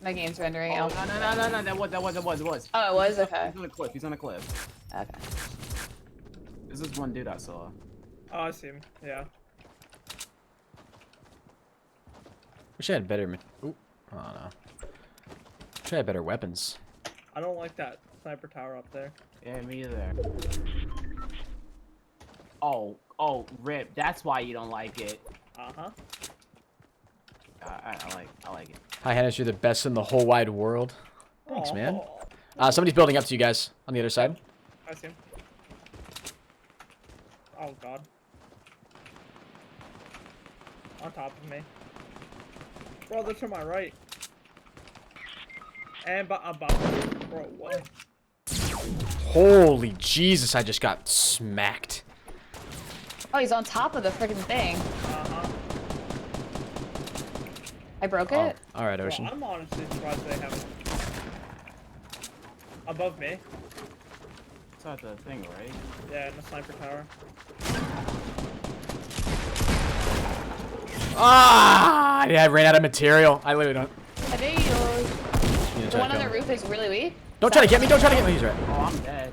My game's rendering. Oh, no, that was. Oh, it was? Okay. He's on a cliff, he's on a cliff. Okay. This is one dude I saw. Oh, I see him. Yeah. Wish I had better. Ooh, I don't know. Wish I had better weapons. I don't like that sniper tower up there. Yeah, me either. Oh, RIP. That's why you don't like it. Uh-huh. I like it. Hi, Henis, you're the best in the whole wide world. Thanks, Aw. man. Somebody's building up to you guys on the other side. I see him. Oh, God. On top of me. Bro, they're to my right. And above me. Bro, what? Holy Jesus, I just got smacked. Oh, he's on top of the freaking thing. Uh-huh. I broke Oh, it. all right, Bro, Ocean. I'm honestly surprised they haven't. Above me. It's not the thing, right? Yeah, in the sniper tower. Ah! Yeah, I ran out of material. I literally don't. The one on the roof is really weak. Don't try to get me. Don't try to get me. He's right. Oh, I'm dead.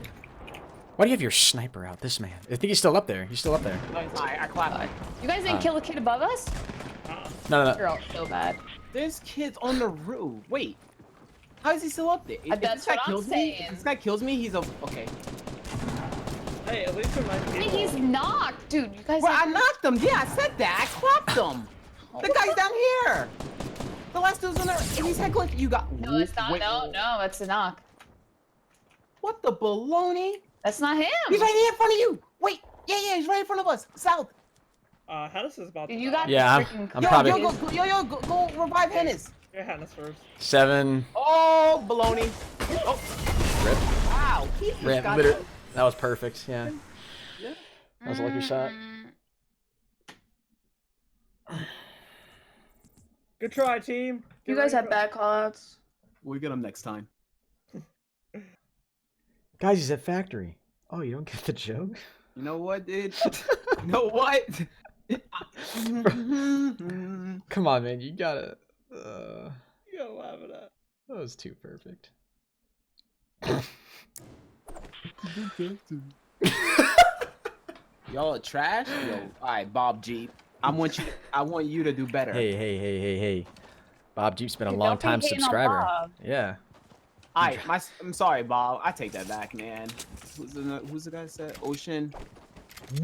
Why do you have your sniper out? This man. I think he's still up there. He's still up there. I clapped. You guys didn't kill the kid above us? No. You're all so bad. There's kids on the roof. Wait. How is he still up there? If That's this guy what I'm kills me, saying. if this guy kills me, he's a okay. Hey, at least there might be Hey, people. he's knocked, dude. You guys. Well, I knocked him. Yeah, I said that. I clapped him. The guy's down here. The last dude's on there. And he's head click. You got. No, it's not. Wait, No, that's a knock. What the baloney? That's not him. He's right here in front of you. Wait. Yeah, he's right in front of us. South. Henis is about to Dude, you die. got Yeah, I'm freaking probably- Go revive Henis. Yeah, Henis first. 7. Oh, baloney. Oh. Rip. Wow. He just Ran, got literally, that was perfect. Yeah. That was a lucky shot. Good try, team. You guys have bad callouts. We'll get him next time. Guys, he's at factory. Oh, you don't get the joke? You know what, dude? You know what? Come on, man. You gotta. You gotta laugh at that. That was too perfect. Y'all are trash? Yo, alright, Bob Jeep. I want you to do better. Hey. Bob Jeep's been a Dude, long don't be time hating on subscriber. Bob. Yeah. Alright, I'm sorry, Bob. I take that back, man. Who's the guy that said Ocean?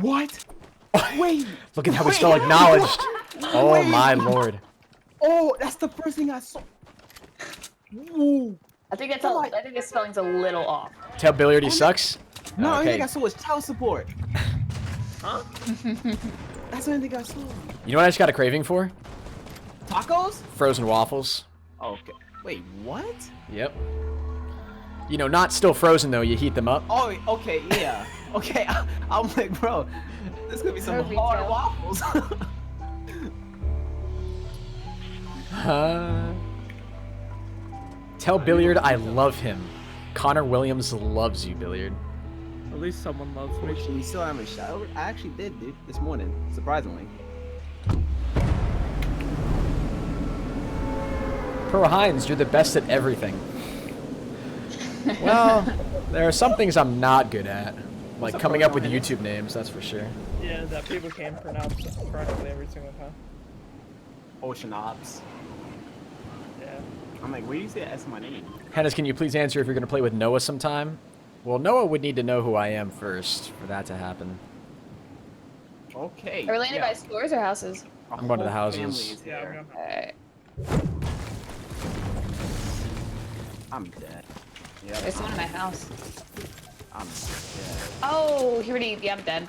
What? Wait. Look at how he's still acknowledged. Oh Wait. my lord. Oh, that's the first thing I saw. Ooh. I think the spelling's a little off. Tell Billiard he sucks? No, I Okay. think I saw was child support. Huh? That's the only thing I saw. You know what I just got a craving for? Tacos? Frozen waffles. Oh, okay. Wait, what? Yep. You know, not still frozen though. You heat them up. Oh, okay, yeah. Okay, I'm like, bro, there's gonna be some Retail. hard waffles. Tell Billiard I love him. Connor Williams loves you, Billiard. At least someone loves me. We still haven't shot. I actually did, dude, this morning, surprisingly. ProHenis, you're the best at everything. Well, there are some things I'm not good at. like up, coming up with ProHenis? YouTube names. That's for sure. Yeah, that people can't pronounce correctly every single time. Ocean Ops. Yeah. I'm like, where do you say that's my name? Henis, can you please answer if you're gonna play with Noah sometime? Well, Noah would need to know who I am first for that to happen. Okay. Are we landing yeah. by stores or houses? Our I'm going to the whole houses. family is Yeah, here. I'm Alright. I'm dead. There's Yeah, someone in my house. I'm dead. Oh, he already. Yeah, I'm dead.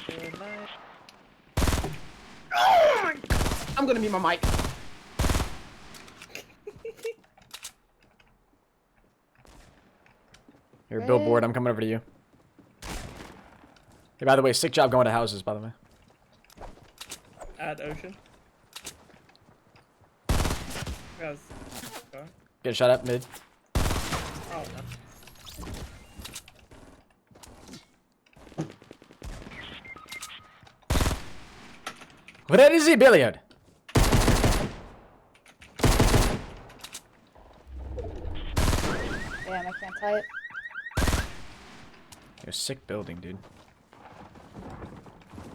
Good night. I'm gonna mute my mic. Here, billboard. I'm coming over to you. Hey, by the way, sick job going to houses. By the way. Add ocean. Guys. Get a shot up mid. Oh, no. Where is the billiard? Damn, I can't type. You're a sick building, dude.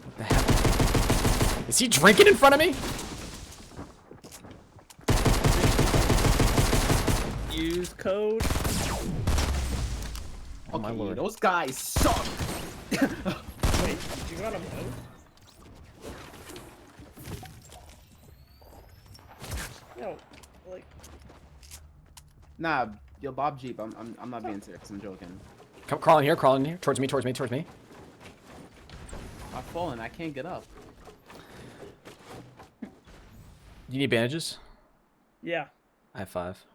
What the heck? Is he drinking in front of me? Use code. Oh my Okay, lord. those guys suck. Wait, you got him out? Yo, like, Nah, yo, Bob Jeep. I'm not being serious. I'm joking. Come crawling here, towards me, towards me, towards me. I've fallen. I can't get up. You need bandages? yeah. I have 5.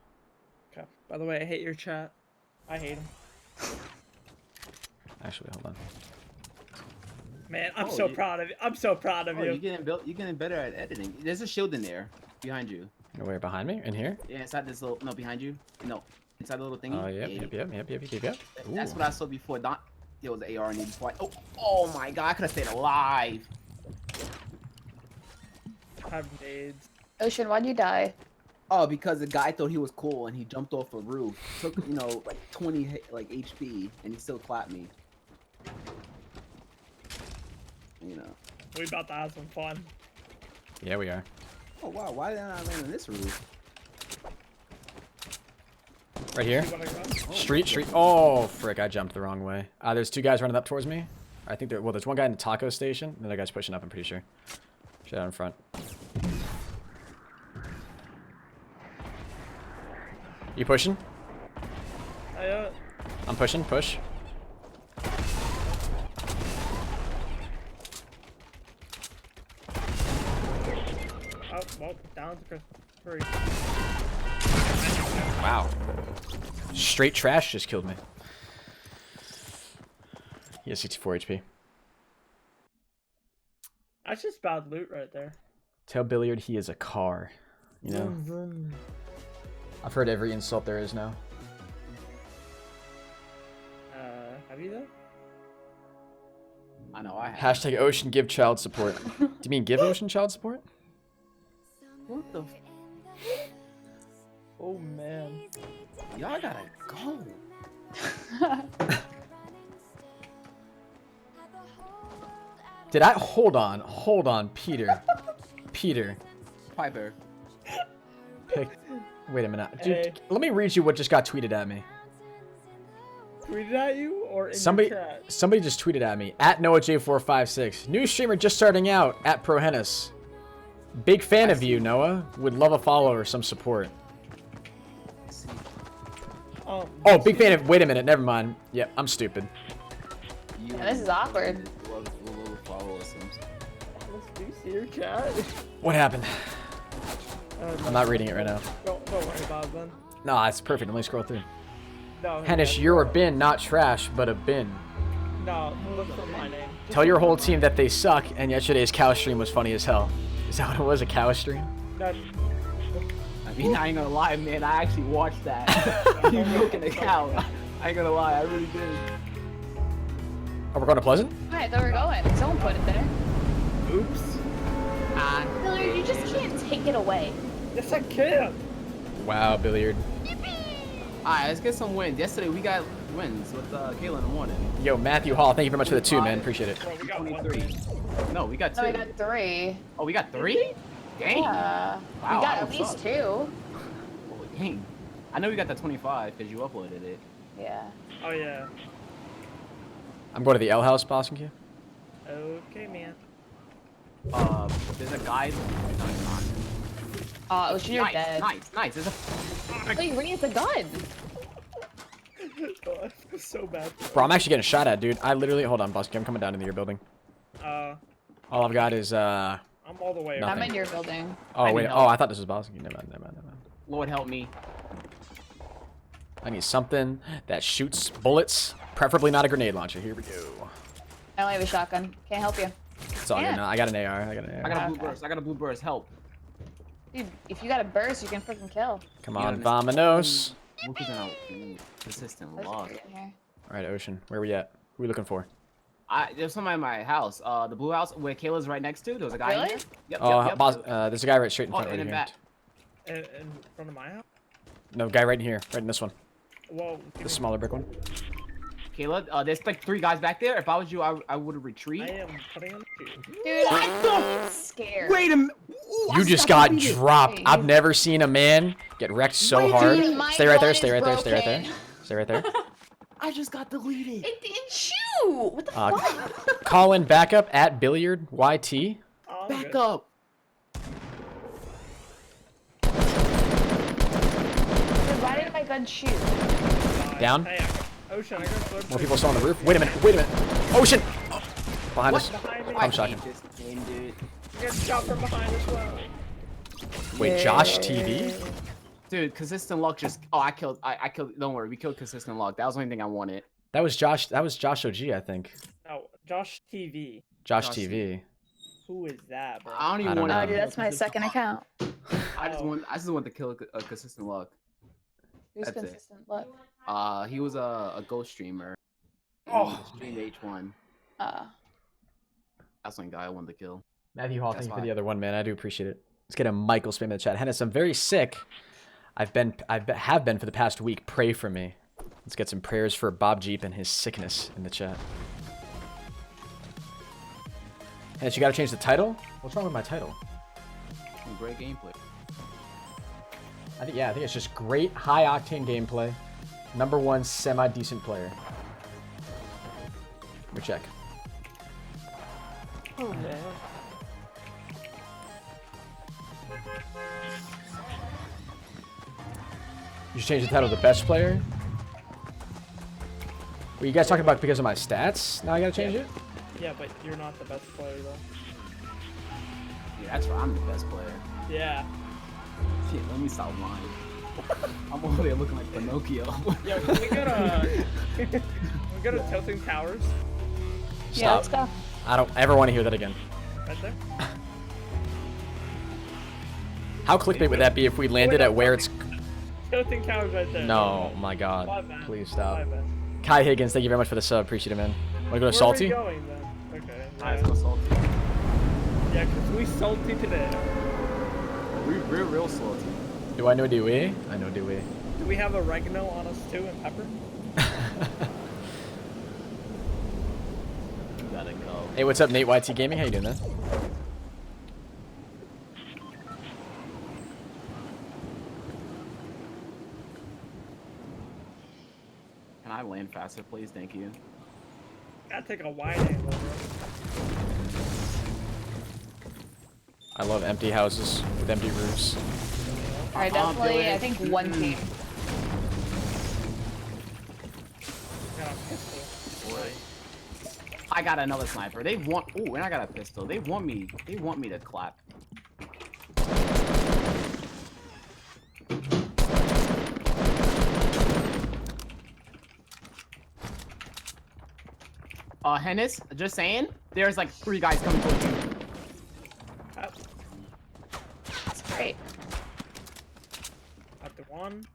Okay. By the way, I hate your chat. I hate him. Actually, hold on. Man, I'm Oh, so you- proud of you. I'm so proud of Oh, you. you're getting better at editing. There's a shield in there behind you. Where, behind me? In here? Yeah, inside this little. No, behind you. No, inside the little thingy. Oh, yep, Yeah, yep. That's Ooh. what I saw before. Don, it was the AR and before. Oh my god! I could have stayed alive. Have nades. Ocean, why'd you die? Oh, because the guy thought he was cool and he jumped off a roof. Took like 20 like HP and he still clapped me. You know. We about to have some fun. Yeah, we are. Oh wow! Why did I not land on this roof? Right here. You wanna go? Street. Oh, frick, I jumped the wrong way. There's 2 guys running up towards me. I think well, there's one guy in the taco station. Another guy's pushing up, I'm pretty sure. Shit out in front. You pushing? I'm pushing, push. Oh, well, down to Chris. 3. Wow. Straight trash just killed me. He has 64 HP. That's just bad loot right there. Tell Billiard he is a car. You know? I've heard every insult there is now. Have you though? I know I have. Hashtag Ocean give child support. Do you mean give Ocean child support? What the? Oh man. Y'all gotta go. Did I? Hold on, Peter. Peter. Piper. Wait a minute. Dude, Hey. let me read you what just got tweeted at me. Tweeted at you or in Somebody your chat? somebody just tweeted at me. At NoahJ456. New streamer just starting out. At ProHenis. Big fan of you, Noah. Would love a follow or some support. Oh, Oh, big fan of... Wait a minute. Never mind. Yep, I'm stupid. Yeah, this is awkward. Follow us. do you see your chat? What happened? I'm not reading it right now. Don't worry about it then. No, it's perfect. Let me scroll through. No. Henis, you're a bin, not trash, but a bin. No, look for my name. Tell your whole team that they suck, and yesterday's cow stream was funny as hell. Is that what it was, a cow stream? No, I mean, I ain't gonna lie, man. I actually watched that. You milking the cow. I ain't gonna lie. I really did. Oh, we're going to Pleasant? Alright, there we're going. Someone put it there. oops. Hilary, you just can't take it away. Yes, I can. Wow, Billiard. Alright, let's get some wins. Yesterday we got wins with Kayla in the morning. Yo, Matthew Hall, thank you very much for the 2, man. Appreciate it. Well, we got 23. No, we got 2. No, we got 3. Oh, we got 3? Dang. Yeah. Wow, We got I at was least up. 2. Holy dang. I know we got the 25 because you uploaded it. Yeah. Oh yeah. I'm going to the L house, Boston Q. Okay, man. There's a guy. No, he's not. Ocean, you're Nice, dead. nice. There's a. Wait, Rini, it's a gun. Oh, I feel so bad. Bro, I'm actually getting shot at, dude. I literally... Hold on, Boston Q. I'm coming down into your building. I'm All I've got is, all the way. Nothing. I'm in your building. Oh, wait. need Oh, help. I thought this was Boston Q. Never mind. Lord help me. I need something that shoots bullets. Preferably not a grenade launcher. Here we go. I only have a shotgun. Can't help you. It's all good Yeah. now. I got an AR. I got a blue burst. I got a blue burst. Help. Dude, if you got a burst, you can freaking kill. Come You on, got an- vamonos. Look at that consistent Let's log. get in here. All right, Ocean. Where we at? Who we looking for? There's somebody in my house. The blue house where Kayla's right next to. There was a guy in Really? there. Yep, Oh, yep. boss, there's a guy right straight in Oh, front and right in here. back. In front of my house. No, guy right in here. Right in this one. Whoa. The smaller brick one. Kayla, there's like 3 guys back there. If I was you, I would have I retreated. am putting on the shoe. Dude, I'm so scared. Wait a minute. You just got dropped. I've never seen a man get wrecked so hard. dude, my Stay right there, gun stay is right there, stay right there. broken. Stay right there. I just got deleted. It didn't shoot. What the fuck? Call in backup at Billiard YT. Oh, I'm Back good. up. Dude, why did my gun shoot? Down. Hey, Ocean, I got third. More people still on the roof. Wait a minute. Ocean! Oh, behind us. Behind me. I'm shocking. This game, dude. You get shot from behind as well. Wait, Josh TV? Dude, consistent luck just. Oh, I killed. Don't worry, we killed consistent luck. That was the only thing I wanted. That was Josh OG, I think. No, Josh TV. Josh Josh TV. Who is that, bro? I don't even I don't want. know. Oh, dude, that's my second account. I just want to kill consistent luck. Who's That's it. consistent? Look. He was a ghost streamer. Oh. He streamed H1. That's one guy I wanted to kill. Matthew Hall, That's thank you for fine. the other one, man. I do appreciate it. Let's get a Michael spam in the chat. Henis, I'm very sick. Have been for the past week. Pray for me. Let's get some prayers for Bob Jeep and his sickness in the chat. Henis, you gotta change the title? What's wrong with my title? Great gameplay. I think it's just great high octane gameplay. Number 1 semi-decent player. Let me check. Oh, man. You should change the title to best player. Were you guys talking about because of my stats? Now I gotta change it? Yeah, but you're not the best player, though. Yeah, that's right. I'm the best player. Yeah. Yeah, let me stop lying. I'm over there looking like Pinocchio. Yo, can we go to Tilting Towers? Yeah, let's Stop. go. I don't ever want to hear that again. Right there? How clickbait would that be if we landed at where it's... Tilting Towers right there. No, my god. My bad. Please stop. My bad. Kai Higgins, thank you very much for the sub. Appreciate it, man. Want to go to Where Salty? are we going, then? Okay. Nice, Yeah, I'm salty. yeah, because we salty today. We're real salty. Do I know Dewey? I know Dewey. Do we have oregano on us, too, and pepper? Gotta go. Hey, what's up, Nate YT Gaming? How you doing, man? Can I land faster, please? Thank you. Gotta take a wide angle, bro. I love empty houses with empty roofs. Alright, I'll do definitely, it. I think one team. Got a pistol. Nice. I got another sniper. They want. Oh, and I got a pistol. They want me. They want me to clap. Henis, just saying. There's like 3 guys coming towards you. Up, That's great. up to one.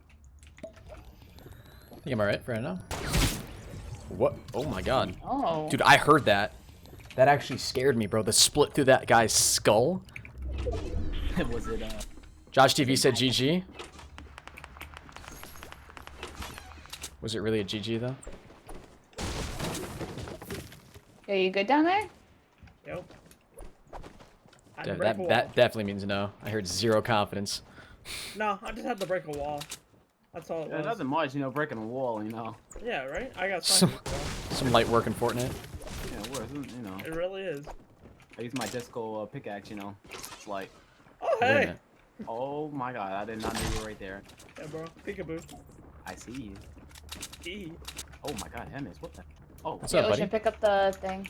I think I'm alright for right now. What? Oh my god. Oh. Dude, I heard that. That actually scared me, bro. The split through that guy's skull. Was it? Josh TV said GG. Was it really a GG though? Are you good down there? Yep. That definitely means no. I heard zero confidence. No, I just had to break a wall. That's all it Yeah, was. nothing much, you know, breaking a wall, you know. Yeah, right? I got Some, snipers, bro. some light work in Fortnite. Yeah, it works, you know. It really is. I use my disco pickaxe, you know. It's like, Oh, Wait a hey! minute. oh my god, I did not know you were right there. Yeah, bro. Peekaboo. I see you. E. Oh my god, Henis, what the? Oh, What's Yeah, up, Ocean, buddy? pick up the thing.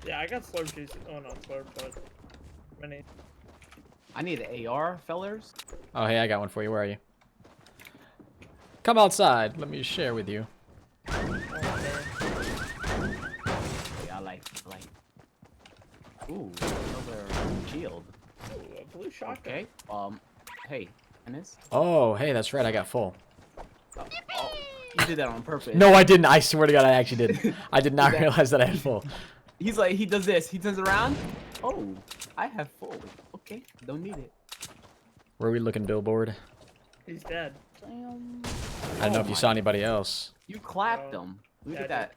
Yeah, I got slurp juice. Oh, not slurp, but mini. I need an AR, fellers. Oh, hey, I got one for you. Where are you? Come outside. Let me share with you. Oh, Yeah, I like. Ooh, another shield. Ooh, a blue shotgun. Okay. Hey, Henis. Oh, hey, that's right. I got full. Oh, you did that on purpose. No, I didn't. I swear to God, I actually did. I did not realize that I had full. He's like, he does this. He turns around. Oh, I have full. Okay, don't need it. Where are we looking, Billboard? He's dead. I don't know if you saw anybody else. You clapped Oh, him. Look yeah, at that.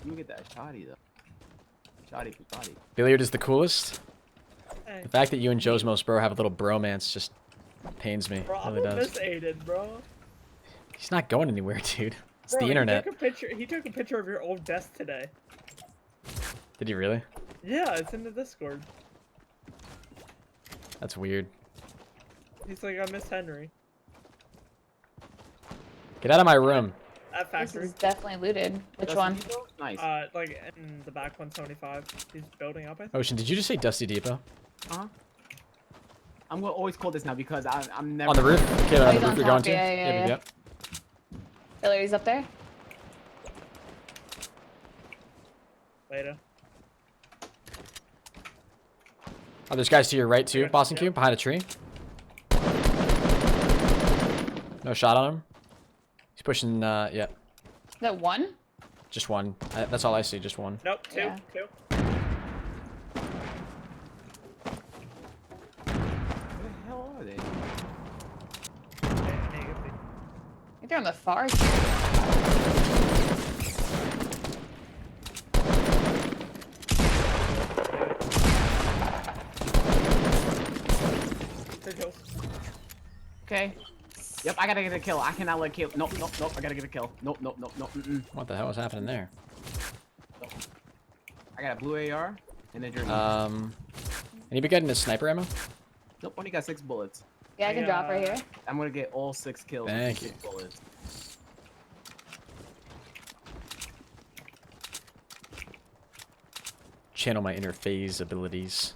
Look at that shoddy though. Shoddy for body. Billiard is the coolest. Hey. The fact that you and Josmos, bro, have a little bromance just pains me. Bro, It I'm really gonna does. miss Aiden, bro. He's not going anywhere, dude. It's Bro, the internet. He took a picture of your old desk today. Did he really? Yeah, it's in the Discord. That's weird. He's like, I miss Henry. Get out of my room. At This factory. is definitely looted. Which Dusty one? Depot? Nice. Like in the back 175. He's building up, I think. Ocean, did you just say Dusty Depot? I'm gonna always call this now because I'm never On the roof? Okay, on he's the roof on you're going top, to? yeah. Yep. Hillary's up there. Later. Oh, there's guys to your right too, Okay, Boston yep. Cube, behind a tree. No shot on him. He's pushing, yeah, Is that one? just one. That's all I see, just one. Nope, two. Yeah. Two. Where the hell are they? Okay, I need to get the- I think they're on the far side. Two kills. Okay. Yep, I gotta get a kill. I cannot let kill. Nope, nope, nope. I gotta get a kill. Nope, nope, nope, nope. What the hell was happening there? I got a blue AR and a journey. Anybody getting his sniper ammo? Nope, only got 6 bullets. Yeah, I can drop right here. I'm gonna get all 6 kills. Thank with 6 bullets. Channel my inner phase abilities.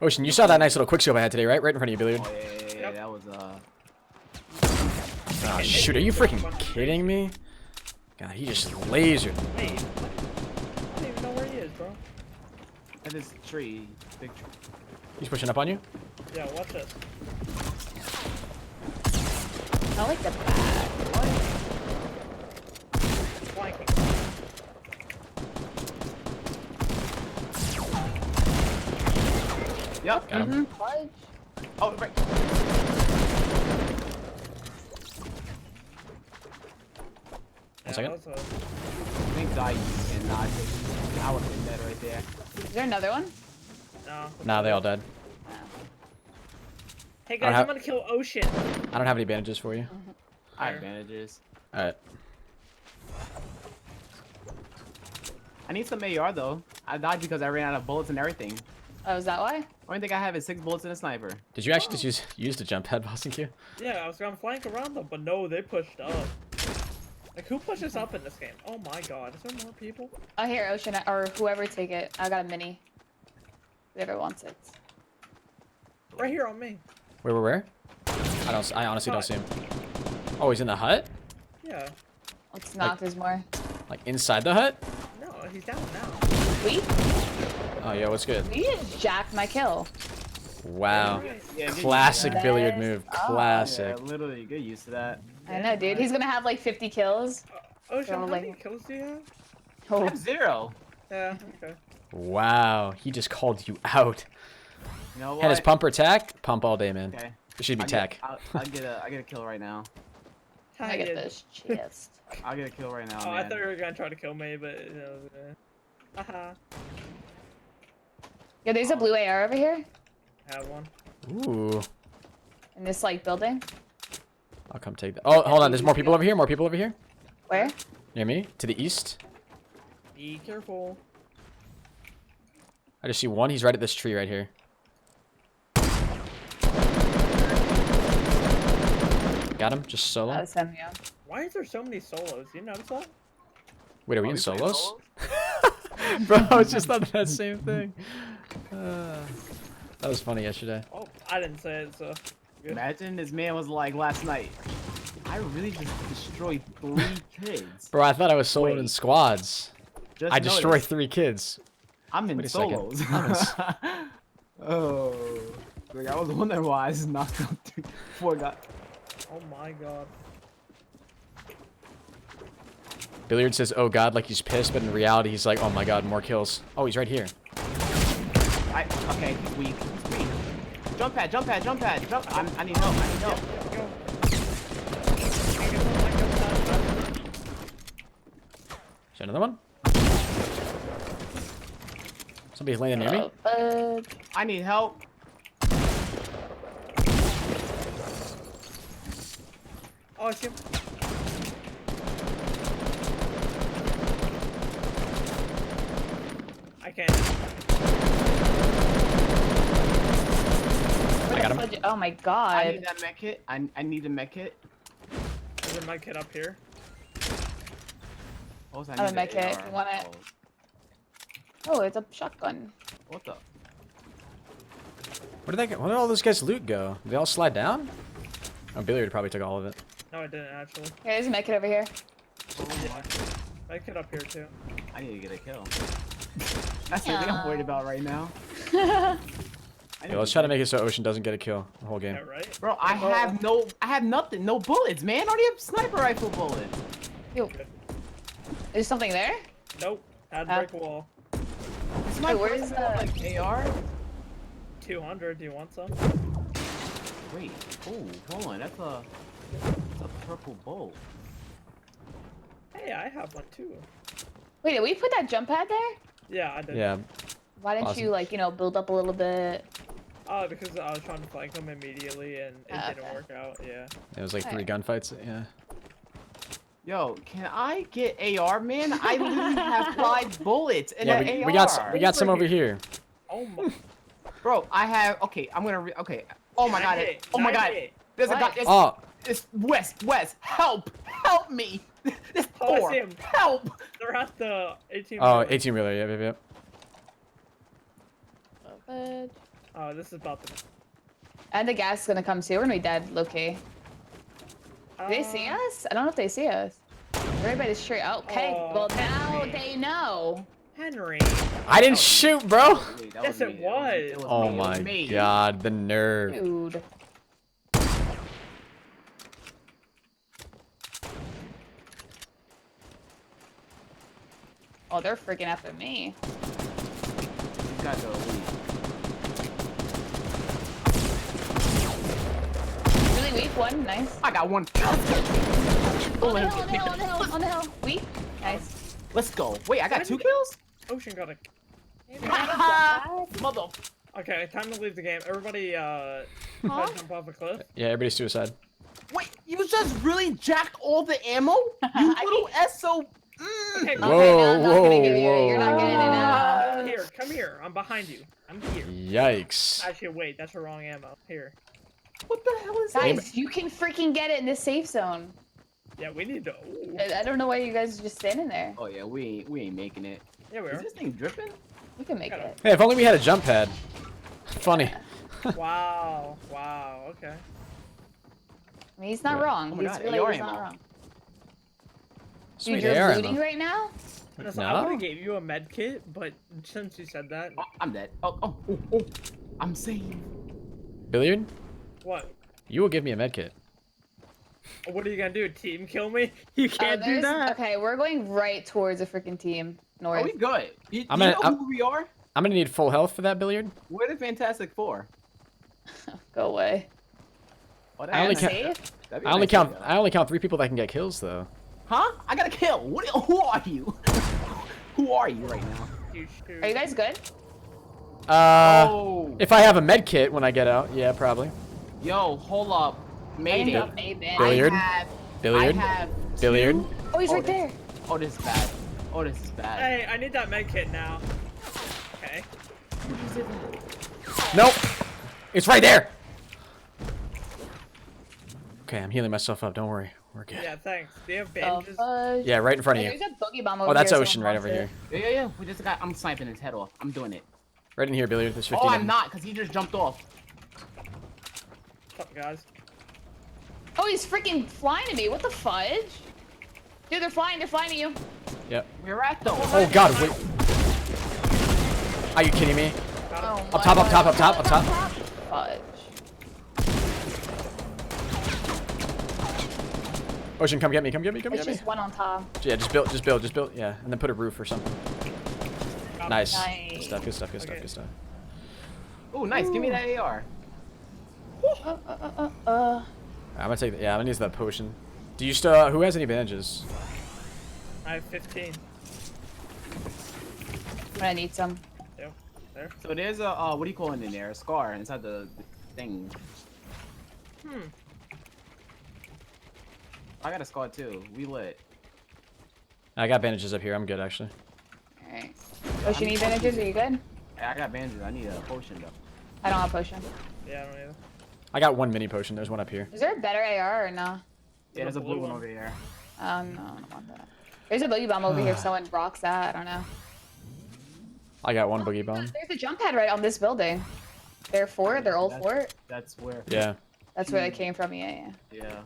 Ocean, you saw that nice little quickscope I had today, right? Right in front of you, Billiard. Oh yeah. Yep. That was Oh, shoot, are you freaking kidding me? God, he just lasered. Wait. I don't even know where he is, bro. at this tree. Big tree. He's pushing up on you? Yeah, watch this. I like the back. Flanking. Yep. Got him. Fudge. Oh, right. Yeah, second. that was Thank God you cannot take. I would have been dead right there. Is there another one? no. Nah, they all dead. Hey I guys, have- I'm gonna kill Ocean. I don't have any bandages for you. I have bandages. Alright. I need some AR though. I died because I ran out of bullets and everything. Oh, is that why? Only thing I have is 6 bullets and a sniper. Did you actually just use the jump pad, Boston Q? Yeah, I was gonna flank around them, but no, they pushed up. Like, who pushes up in this game? Oh my god, is there more people? Oh, here, Ocean, or whoever take it. I got a mini. Whoever wants it. Right here on me. Where? I honestly don't see him. Oh, he's in the hut? Yeah. Let's knock, there's more. Like inside the hut? No, he's down now. Sweet. Oh yeah, what's good? You just jacked my kill. Wow. Yeah, get Classic used to billiard Yes. move. Oh. that. Classic. Yeah, literally get used to that. I know, dude. He's gonna have like 50 kills. Ocean, how Probably. many kills do you have? I Oh, have 0. Yeah, okay. Wow. He just called you out. You know what? Had his pump or tack? Pump all day, man. Okay. It should be tack. I get a kill right now. I get this chest. I'll get a kill right now, Oh, man. I thought you were gonna try to kill me, but you know. Haha. Yeah, there's a blue AR over here Have one. Ooh. in this like building. I'll come take that. Oh, hold on. There's more people over here. More people over here. Where? Near me. To the east. Be careful. I just see one. He's right at this tree right here. Got him. Just solo. That was him, yeah. Why is there so many solos? You notice that? Wait, are we in solos? Bro, I was just thought that same thing. That was funny yesterday. Oh, I didn't say it, so. Good. Imagine this man was like last night. I really just destroyed 3 kids. Bro, I thought I was soloed in Wait. squads. Just I destroyed noticed. 3 kids. I'm in Wait a second. solos. I'm in Oh. Like, I was wondering why I just knocked out 4 guys. Oh my god. Billiard says, oh god, like he's pissed, but in reality he's like, oh my god, more kills. Oh, he's right here. Okay, he's weak. He's weak. Jump pad, jump pad, jump pad. Jump. I need help. I need help. Is there another one? Somebody's landing near me. I need help. Oh, I see him. I can't. I got him. Oh my I god. need that mech kit. I need a mech kit. There's a mic kit up here. Also, I have a need mech the kit. AR. You want it? Oh, Oh, it's a shotgun. what the? Where did all those guys' loot go? Did they all slide down? Oh, Billiard probably took all of it. No, I didn't actually. Here, there's a mech kit over here. Oh my. Mic kit up here too. I need to get a kill. That's the thing I'm worried about right now. Yeah, let's try to make it so Ocean doesn't get a kill the whole game. Yeah, right? Bro, I have nothing, no bullets, man. I already have sniper rifle bullets. Yo. Is something there? Nope. Had to break a wall. Is my where's rifle, like AR? 200. Do you want some? Wait, oh, hold on, that's a purple bolt. Hey, I have one too. Wait, did we put that jump pad there? Yeah, I did. Yeah. Why didn't Awesome. you, like, you know, build up a little bit? Oh, because I was trying to flank him immediately and it didn't Okay. work out. Yeah. It was like 3 Alright. gunfights. Yeah. Yo, can I get AR, man? I literally have 5 bullets and Yeah, an we AR. got some over here. Oh my. Bro, I have. Okay, I'm gonna. Okay. Oh my god. 98, Oh my god. 98. There's a guy. What? Oh, It's West. Help! Help me! This Oh, I 4. see him. Help! They're at the 18. oh, wheeler. 18 wheeler. Yeah. Oh, this is about the. And the gas is gonna come too. We're gonna be dead, low-key. Do they see us? I don't know if they see us. Everybody's straight. Okay, Oh, well now Henry. they know. Henry. I didn't shoot, bro. Wait, that Yes, me. it was. Oh me. It my was me. god, the nerve. Dude. Oh, they're freaking after me. These guys are weak. Really weak one, nice. I got 1. On the hill. Weak. Nice. Let's go. Wait, I got 2 kills? Ocean got a. Mother. Okay, time to leave the game. Everybody, try to jump off a cliff. Yeah, everybody's suicide. Wait, you just really jacked all the ammo? You little SO. Okay, Okay, Whoa, no, I'm not gonna give you. whoa, You're not getting it now. Come here. I'm behind you. I'm here. Yikes. Actually, wait, that's the wrong ammo. Here. What the hell is that? Guys, you can freaking get it in this safe zone. Yeah, we need to. Ooh. I don't know why you guys are just standing there. Oh yeah, we ain't making it. Yeah, we Is are. this thing dripping? You can make it. Hey, if only we had a jump pad. Funny. Wow. Wow. Okay. I mean, he's not Yeah. wrong. Oh my He's God, really AR he's not ammo. wrong. Sweet Dude, you're AR looting ammo. right now? Listen, I would No? have gave you a med kit, but since you said that, Oh, I'm dead. Oh. I'm safe. Billiard, what? you will give me a med kit. What are you gonna do? Team kill me? You can't do that. Okay, we're going right towards a freaking team. North. Are we good? You I'm know gonna- who we are? I'm gonna need full health for that, Billiard. We're the Fantastic Four. Go away. Oh, I only count. Safe? I only count. I only count 3 people that can get kills though. Huh? I got a kill. Who are you? Who are you right now? Are you guys good? Oh. If I have a med kit when I get out, yeah, probably. Yo, hold up. Mayday. Billiard. Billiard. I have Billiard. Oh, he's right there. Oh, this is bad. Oh, this is bad. Hey, I need that med kit now. Okay. Nope. It's right there. Okay, I'm healing myself up. Don't worry. We're good. Yeah, thanks. Do you have bandages? Yeah, right in front of you. There's a boogie bomb over Oh, that's here, Ocean right over here. Yeah. We just got. I'm sniping his head off. I'm doing it. Right in here, Billiard. There's 15. Oh, I'm not, because he just jumped off. What's up, guys? Oh, he's freaking flying to me. What the fudge? Dude, they're flying to you. Yep. We're at though. Oh God, wait. Are you kidding me? Oh, Up top, up top, up top, up top. Fudge. Ocean, come get me, come get me, come It's get me. just one on top. Yeah, just build, yeah, and then put a roof or something. Nice. Nice. Good stuff, good stuff, good stuff, good stuff. Oh, nice. Give me that AR. I'm gonna take, I'm gonna use that potion. Do you still, who has any bandages? I have 15. I'm gonna need some. There. So there's a, what do you call it in there? A scar inside the thing. I got a scar too. We lit. I got bandages up here. I'm good actually. Alright. Ocean, you need bandages? Are you good? I got bandages. I need a potion though. I don't have potion. Yeah, I don't either. I got 1 mini potion. There's one up here. Is there a better AR or no? Yeah, there's a blue one over here. No, I don't want that. There's a boogie bomb over here. If someone rocks that, I don't know. I got 1 boogie bomb. There's a jump pad right on this building. They're fort. They're old fort. That's where. Yeah. That's where they came from. Yeah. Yeah.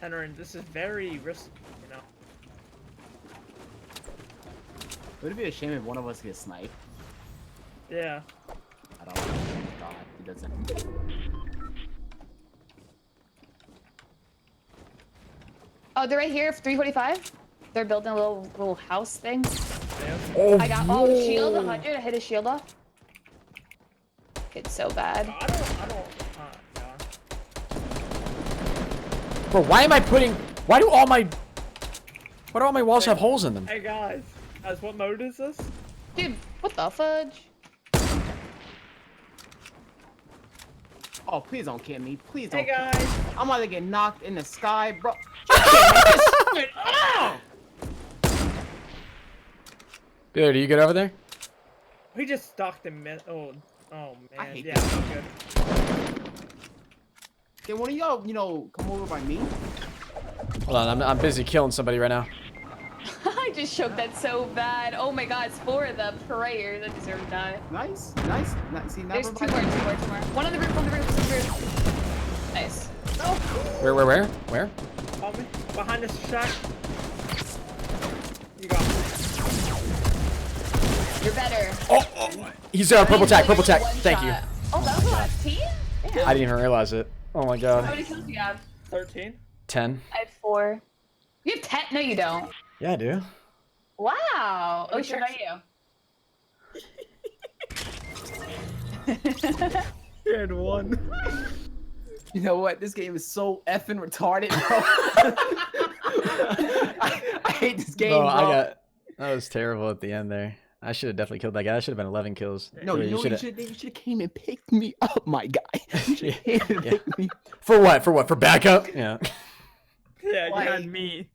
Henry, this is very risky, you know. Would it be a shame if one of us gets sniped? Yeah. I don't know. God, he doesn't. Oh, they're right here. 345. They're building a little house thing. Oh, I got shield 100. I hit his shield off. It's so bad. I don't. Bro, why am I putting? Why do all my walls have holes in them? Hey guys, what mode is this? Dude, what the fudge? Oh, please don't kill me. Please don't. Hey guys. I'm about to get knocked in the sky, bro. Billiard, are you good over there? We just stalked him. Oh man. I hate Yeah, this. I'm good. Can one of y'all, come over by me? Hold on, I'm busy killing somebody right now. I just choked that so bad. Oh my god, it's 4 of the prayers that deserve to die. Nice. See, now There's we're 2 by- more. One on the roof, on the roof. Nice. Where? On me. Behind this shack. You got me. You're better. Oh. He's purple tag. Thank you. Oh, that was the last team? Damn. I didn't even realize it. Oh my How god. many kills do you have? 13. 10. I have 4. You have 10? No, you don't. Yeah, I do. Wow. Oh, should I you? You had 1. You know what? This game is so effing retarded, bro. I hate this game, bro. That was terrible at the end there. I should have definitely killed that guy. That should have been 11 kills. No, Really, you should have came and picked me up, my guy. You should have came and picked me. For what? For backup? Yeah. Yeah, you Like- had me.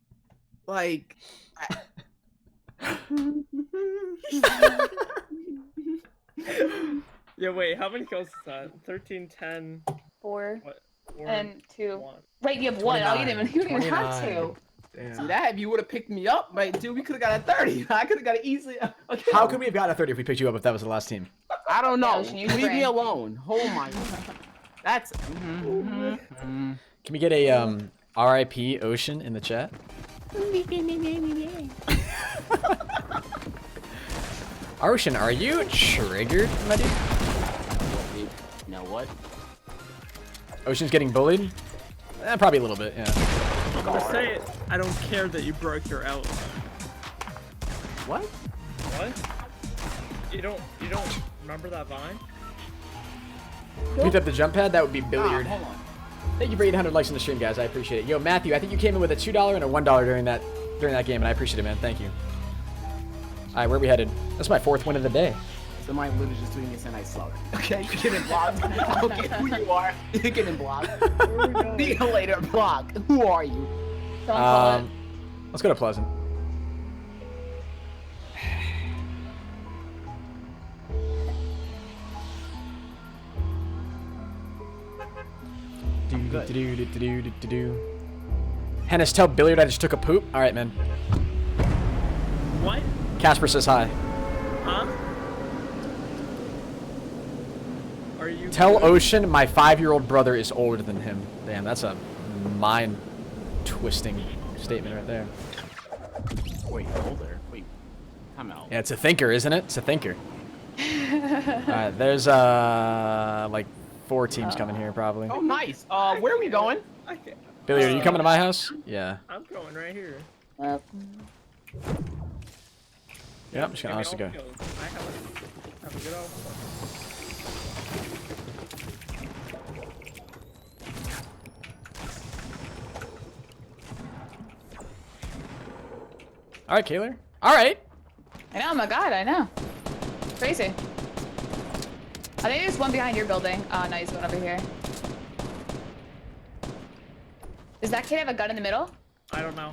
Like, Yeah, wait, how many kills is that? 13, 10, 4 what? 4, and 2. 1. Right, you have 1. Oh, you didn't even have 2. see that if you would have picked me up, right, dude, we could have got a 30. I could have got it easily. Okay. How could we have gotten a 30 if we picked you up if that was the last team? I don't know. Ocean, you Leave me brain. alone. Oh my god. That's. Can we get a RIP Ocean in the chat? Ocean, are you triggered, my dude? You know what? Ocean's getting bullied? Probably a little bit, yeah. I'm gonna say it. I don't care that you broke your L. What? What? You don't Remember that vine? Picked up the jump pad. That would be Billiard. Hold on. Thank you for 800 likes on the stream, guys. I appreciate it. Yo, Matthew, I think you came in with a $2 and a $1 during that game, and I appreciate it, man. Thank you. All right, where are we headed? That's my 4th win of the day. Somebody literally just doing this and I saw it. Okay, you're getting blocked. I don't care who you are. You're getting blocked. See you later, block. Who are you? Don't call it. Let's go to Pleasant. Henis, tell Billiard I just took a poop. All right, man. What? Casper says hi. Huh? Are you? Tell Ocean my 5-year-old brother is older than him. Damn, that's a mind-twisting statement right there. Wait, older. Wait, time out. Yeah, it's a thinker, isn't it? It's a thinker. Alright, there's like 4 teams coming here probably. Oh, nice. Where are we going? I can't. Billy, are you coming to my house? Yeah. I'm going right here. Yeah, I'm just gonna honestly go. I have a good old. Alright, Kaylor. Alright. I know, my god, I know. Crazy. I think there's one behind your building. Oh, no, he's going over here. Does that kid have a gun in the middle? I don't know.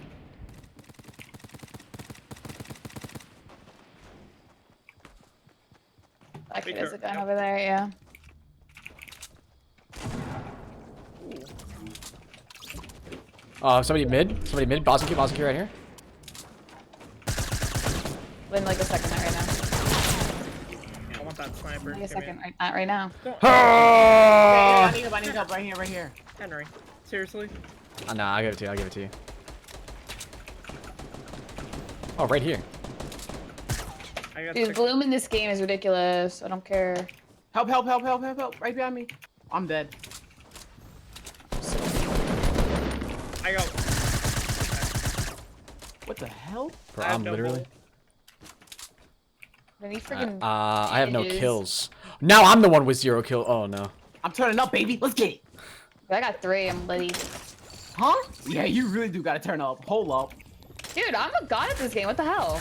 That kid has a gun over there, yeah. Somebody mid. Somebody mid. Boston Q right here. Win like a second right now. Yeah, I want that sniper. Like a second right now. I need help right here. Henry, seriously? Oh, no, I'll give it to you. I'll give it to you. Oh, right here. Dude, Bloom in this game is ridiculous. I don't care. Help. Right behind me. I'm dead. I go. What the hell? Bro, I'm literally. I have no kills. Now I'm the one with 0 kill. Oh, no. I'm turning up, baby. Let's get it. I got 3. I'm ready. Huh? Yeah, you really do gotta turn up. Hold up. Dude, I'm a god at this game. What the hell?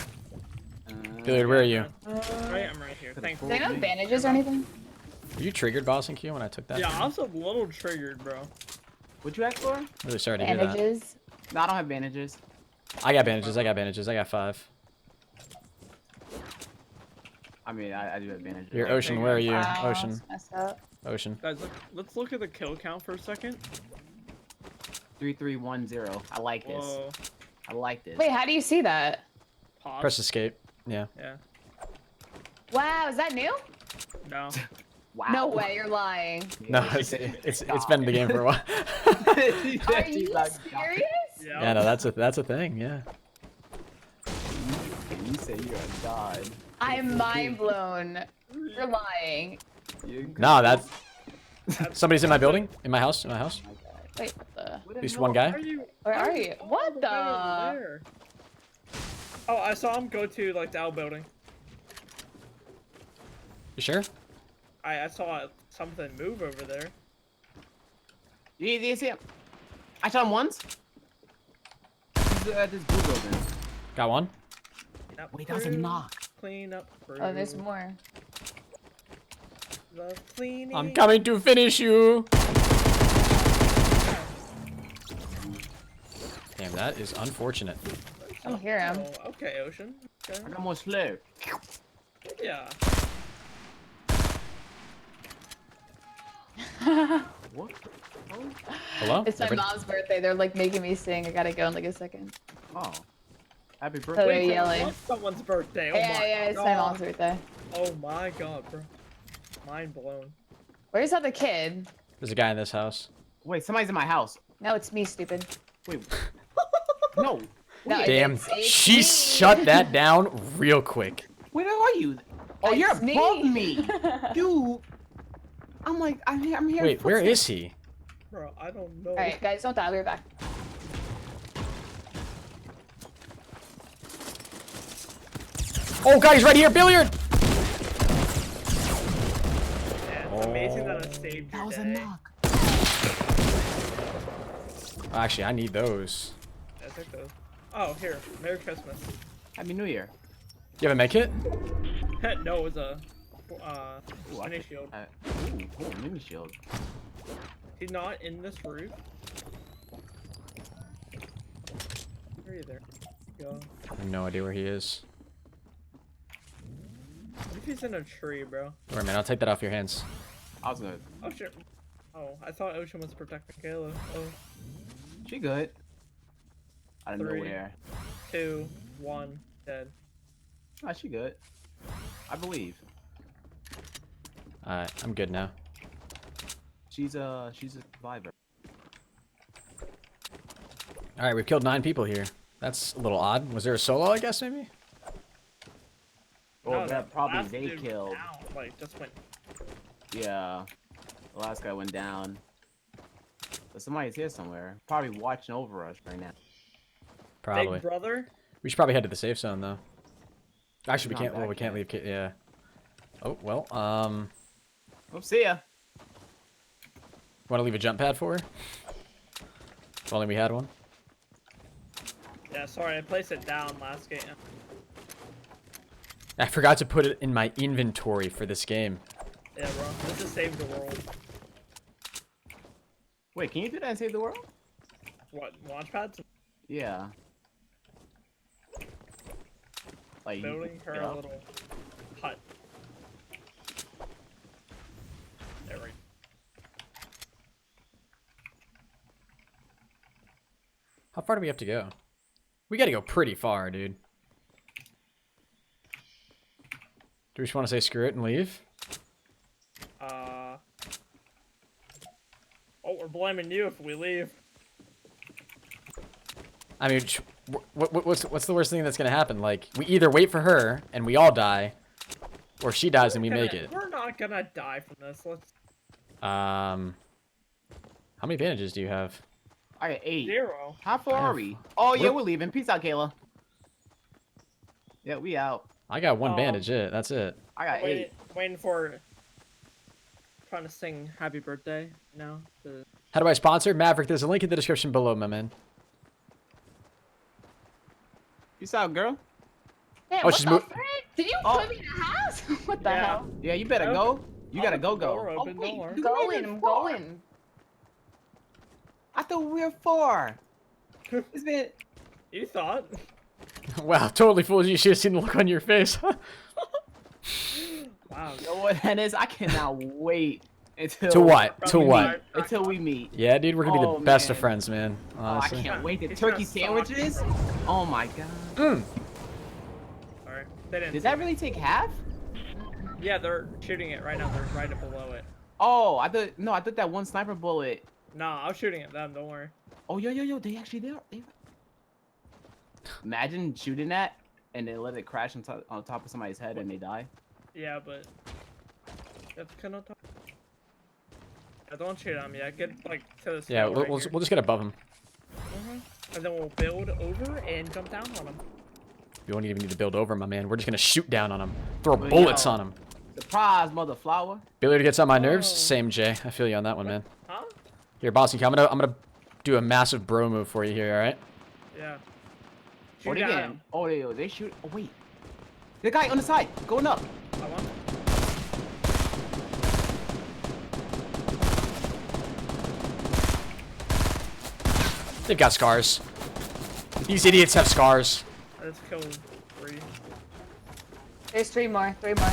Billiard, where are you? I'm right here. Thanks. Do they have bandages or anything? Were you triggered, Boston Q, when I took that? Yeah, I was a little triggered, bro. What'd you ask for? Really sorry to hear that. Bandages? No, I don't have bandages. I got bandages. I got 5. I mean, I do have bandages. You're Ocean, where are you? Wow, Ocean. that's messed up. Ocean. Guys, let's look at the kill count for a second. 3310. I like this. Whoa. I like this. Wait, how do you see that? Pause. Press escape. Yeah. Yeah. Wow, is that new? No. Wow. No way, you're lying. No, it's been in the game for a while. Are you serious? Yeah, no, that's a thing. Yeah. You say you're a god. I'm mind blown. You're lying. No, that's somebody's in my building, in my house. Wait, what the? At least one guy. Where are you? What the? Where? Oh, I saw him go to like the L building. You sure? I saw something move over there. You see him? I saw him once. He's at this blue building. Got one. Wait, that was a knock. Clean up. Oh, there's more. Love cleaning. I'm coming to finish you. Damn, that is unfortunate. I don't hear him. Oh, okay, Ocean. Okay. I got more slow. Yeah. What? Hello? It's my mom's birthday. They're like making me sing. I gotta go in like a second. Oh. Happy So birthday. they're yelling. What's someone's birthday? Oh Yeah, my yeah, it's god. my mom's birthday. Oh my god, bro. Mind blown. Where's the other kid? There's a guy in this house. Wait, somebody's in my house. No, it's me, stupid. Wait. No. No, Damn, it's she me. shut that down real quick. Where are you? Oh, It's you're me. above me. Dude. I'm like, I'm here. Wait, where is he? Bro, I don't know. Alright, guys, don't die. We'll be back. Oh, God, he's right here, Billiard. amazing that I saved your day. Actually, I need those. Yeah, take those. Oh, here. Merry Christmas. Happy New Year. You have a make it? No, it was a mini shield. Mini shield. He's not in this roof. Where are you there? Go. I have no idea where he is. What if he's in a tree, bro? Wait, man, I'll take that off your hands. I was good. Oh shit. Oh, I thought Ocean was protecting Kayla. Oh. She good. I don't know 3, where. 2, 1, dead. Oh, she good. I believe. Alright, I'm good now. She's a survivor. Alright, we've killed 9 people here. That's a little odd. Was there a solo, I guess, maybe? Well, No, that probably last they dude killed. down, like, just went. Yeah. The last guy went down. But somebody's here somewhere. Probably watching over us right now. Probably. Big brother? We should probably head to the safe zone, though. Actually, we Not can't. Well, back we can't yet. leave. Yeah. Oh well. Oh, see ya. Want to leave a jump pad for her? If only we had one. Yeah, sorry, I placed it down last game. I forgot to put it in my inventory for this game. Yeah, bro. This is Save the World. Wait, can you do that and save the world? What, launch pads? Yeah. Like Building her yeah. a little hut. There we go. How far do we have to go? We gotta go pretty far, dude. Do we just want to say screw it and leave? Oh, we're blaming you if we leave. I mean, what's the worst thing that's gonna happen? Like, we either wait for her and we all die, or she dies and we make it. We're not gonna die from this. Let's. How many bandages do you have? I got 8. 0. How far are we? Oh yeah, we're leaving. Peace out, Kayla. Yeah, we out. I got 1 bandage. That's it. I got 8. Waiting for. Trying to sing Happy Birthday now. How do I sponsor? Maverick, there's a link in the description below, my man. Peace out, girl. Yeah, Oh, what she's the moved. frick? Did you Oh. put me in a house? What the Yeah. hell? Yeah, you better go. You gotta go. Door Oh, open, don't worry. wait, going, I'm going. I thought we were 4. It's been. You thought? Wow, totally fooled you. You should have seen the look on your face. Wow. You know what, Henis? I cannot wait until. To what? To we what? meet. Until we meet. Yeah, dude, we're gonna be Oh, the best of man. friends, man. Oh, I Honestly. can't wait. The It's turkey gonna suck. sandwiches. Oh my god. Sorry. They didn't. Did that really take half? Yeah, they're shooting it right now. They're right up below it. Oh, I thought that one sniper bullet. Nah, I was shooting at them. Don't worry. Oh, yo, they actually there. Imagine shooting that and then let it crash on top of somebody's head and they die. Yeah, but that's kind of tough. Yeah, don't shoot them yet. Get like to the. Yeah, snow we'll, right we'll, here. we'll just get above him. And then we'll build over and jump down on them. We won't even need to build over, my man. We're just gonna shoot down on him, throw Well, bullets yo. on him. Surprise, mother flower. Billy gets on my nerves. Oh. Same, Jay. I feel you on that one, man. Huh? Here, bossy, I'm gonna do a massive bro move for you here. All right? Yeah. What Shoot at again? him. Oh, they shoot. Oh wait, the guy on the side going up. I want. They've got scars. These idiots have scars. I just killed 3. There's 3 more, 3 more.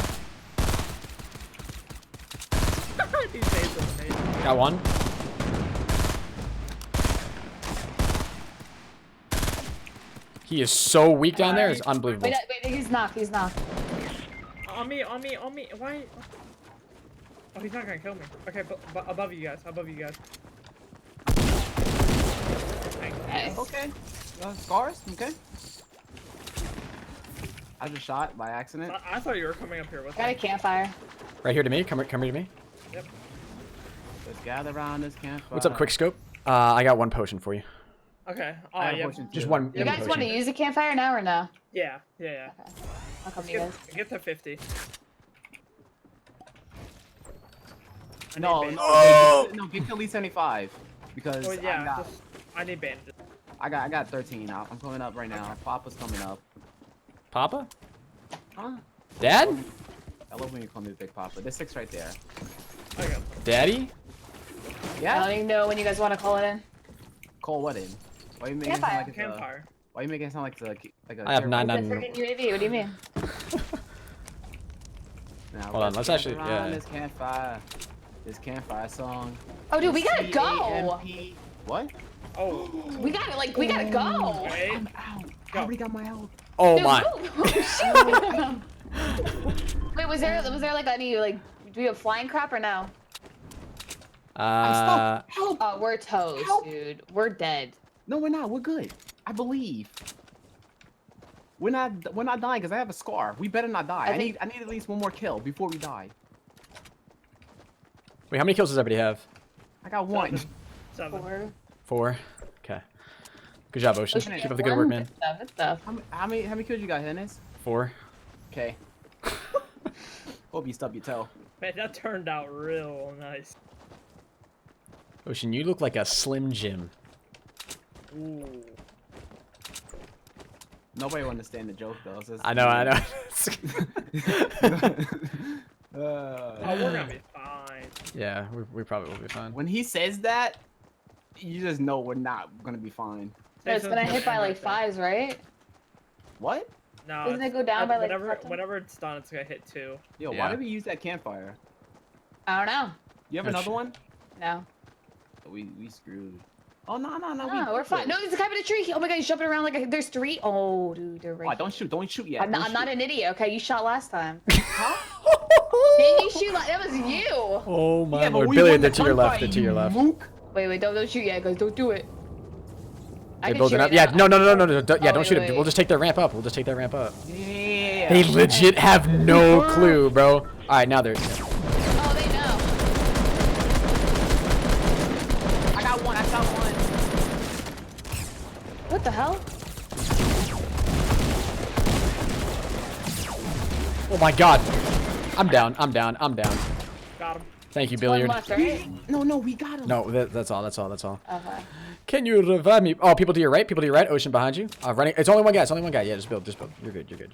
These days are amazing. Got one. He is so weak down there. It's unbelievable. Wait, he's knocked, he's knocked. On me. Why? Oh, he's not gonna kill me. Okay, but above you guys. Nice. Okay. Scars. Okay. I just shot by accident. I thought you were coming up here with Got a me. campfire. Right here to me. Come here to me. Yep. Let's gather around this campfire. What's up, quick scope? I got 1 potion for you. Okay. Oh, I have a yeah. potion too. Just one. You guys want to use a campfire now or no? Yeah. I'll come to you guys. Get to 50. No, bandages. no, get to at least 75 because Oh yeah, I need bandages. I got 13 out. I'm coming up right now. Papa's coming up. Papa? Huh? Dad? I love when you call me Big Papa. There's 6 right there. Okay. Daddy? I Yeah. don't even know when you guys want to call it in. Call what in? Why are you making it sound Campfire. like it's a? Campfire. Why are you making it sound like it's like a? I have terror- 9. It's a freaking UAV. What do you mean? Now, Hold on, let's actually- around yeah. This campfire. This campfire song. Oh, dude, we gotta go. CAMP. What? Oh. We gotta go. Wait. I'm out. I Go. already got my health. Oh Dude, my. move. Wait, was there like any like do we have flying crap or no? Uh, Help! Oh, we're toast, Help. dude. We're dead. No, we're not. We're good. I believe. We're not dying because I have a scar. We better not die. I I think- need at least one more kill before we die. wait, how many kills does everybody have? I got one. 7. 4. 4. Okay. Good job, Ocean. Ocean, Keep up the good work, man. Good stuff. How many kills you got, Henis? 4. Okay. Hope you stub your toe. Man, that turned out real nice. Ocean, you look like a Slim Jim. Ooh. Nobody will understand the joke though. So I know, I know. Oh, we're gonna be fine. Yeah, we probably will be fine. When he says that, you just know we're not gonna be fine. No, it's gonna hit by like 5s, right? What? No. Doesn't it go down by, like, whenever 5? whenever it's done, it's gonna hit 2. Yo, Yeah. why did we use that campfire? I don't know. You have Oh, another shit. one? No. We screwed. Oh no. No, we're fine. No, there's a guy in a tree. Oh my god, he's jumping around like there's 3. Oh, dude, they're right. Oh, don't shoot yet. I'm Don't not shoot. an idiot. Okay, you shot last time. Didn't you shoot? That was you. Oh my Yeah, but lord. we Billy, won they're the to your left. gunfight, They're to your you left. mook. Wait, don't shoot yet, guys. Don't do it. They're building up. Yeah, no. Don't, yeah, Oh, don't shoot wait. them. We'll just take their ramp up. Yeah. They legit have no clue, bro. All right, now they're. Oh, they know. I got one. What the hell? Oh my god. I'm down. Got him. Thank you, One Billiard. left, right? No, we got him. No, that's all. Okay. Can you revive me? Oh, people to your right. Ocean behind you. Running. It's only one guy. Yeah, just build. You're good.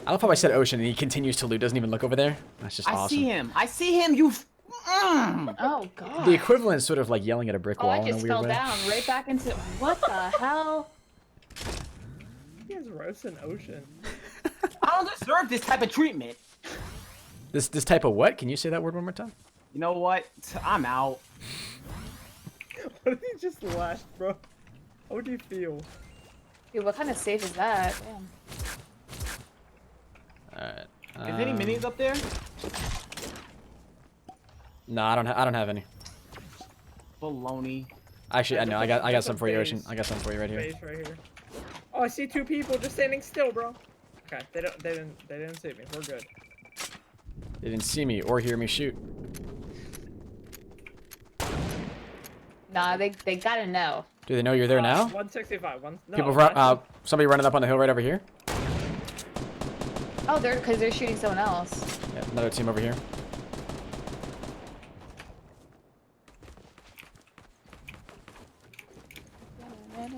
I love how I said Ocean and he continues to loot. Doesn't even look over there. That's just awesome. I see him. You. Oh god. The equivalent is sort of like yelling at a brick Oh, wall I in a just weird fell way. down right back into. What the hell? He has roasting Ocean. I don't deserve this type of treatment. This type of what? Can you say that word one more time? You know what? I'm out. What if he just left, bro? How would you feel? Dude, what kind of safe is that? Damn. Alright. Is any minis up there? No, I don't have any. Baloney. Actually, I know. I got some for you, Base. Ocean. I got some for you right here. Base right here. Oh, I see 2 people just standing still, bro. Okay, they didn't see me. We're good. They didn't see me or hear me shoot. Nah, they gotta know. Do they know you're there now? 165. No, People that's- somebody running up on the hill right over here. Oh, because they're shooting someone else. Yeah, another team over here.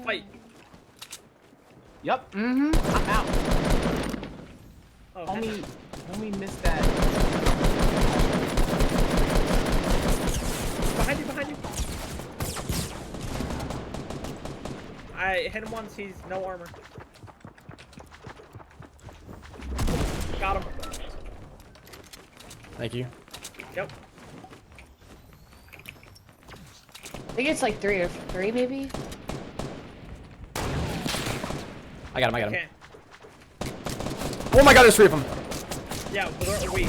Fight. Yup. I'm out. Oh, Homie missed that. behind you. I hit him once. He's no armor. Got him. Thank you. Yep. I think it's like 3 maybe. I got him. Okay. Oh my god, there's 3 of them. Yeah, well, they're weak.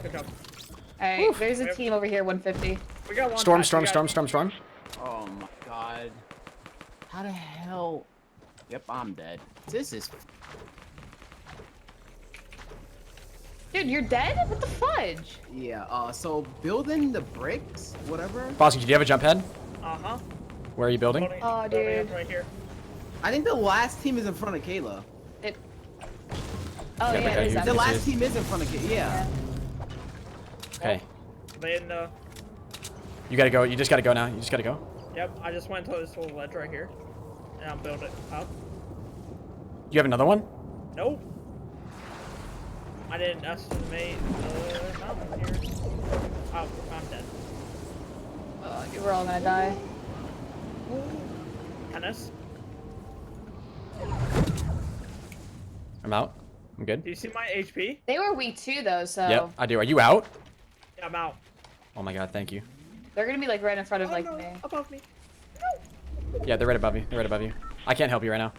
Good job. Alright, there's a team over here, 150. We got one. Storm. shot. We got- Oh my god. How the hell? Yep, I'm dead. This is. Dude, you're dead? What the fudge? Yeah. So building the bricks, whatever. Bosky, do you have a jump pad? Uh-huh. Where are you building? Loading- Oh, loading dude. up right here. I think the last team is in front of Kayla. Oh, Yeah, yeah, but it is you- that The This last is- team is in front of it. Yeah. Okay. They didn't know. You gotta go. You just gotta go now. You just gotta go. Yep, I just went to this little ledge right here. And I'll build it up. You have another one? Nope. I didn't estimate the mountain here. Oh, I'm dead. We're all gonna die. Henis, I'm out. I'm good. do you see my HP? They were weak too, though, so Yep, I do. Are you out? Yeah, I'm out. Oh my god, thank you. they're gonna be like right in front of Oh, like no, me. above me. Yeah, they're right above you. They're right above you. I can't help you right now.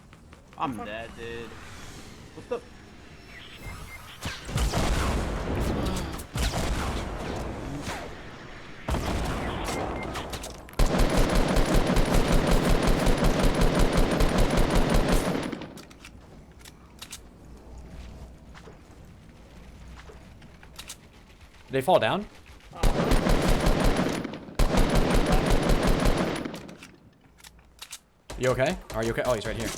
I'm dead, dude. What the? Did they fall down? You okay? Are you okay? Oh, he's right here.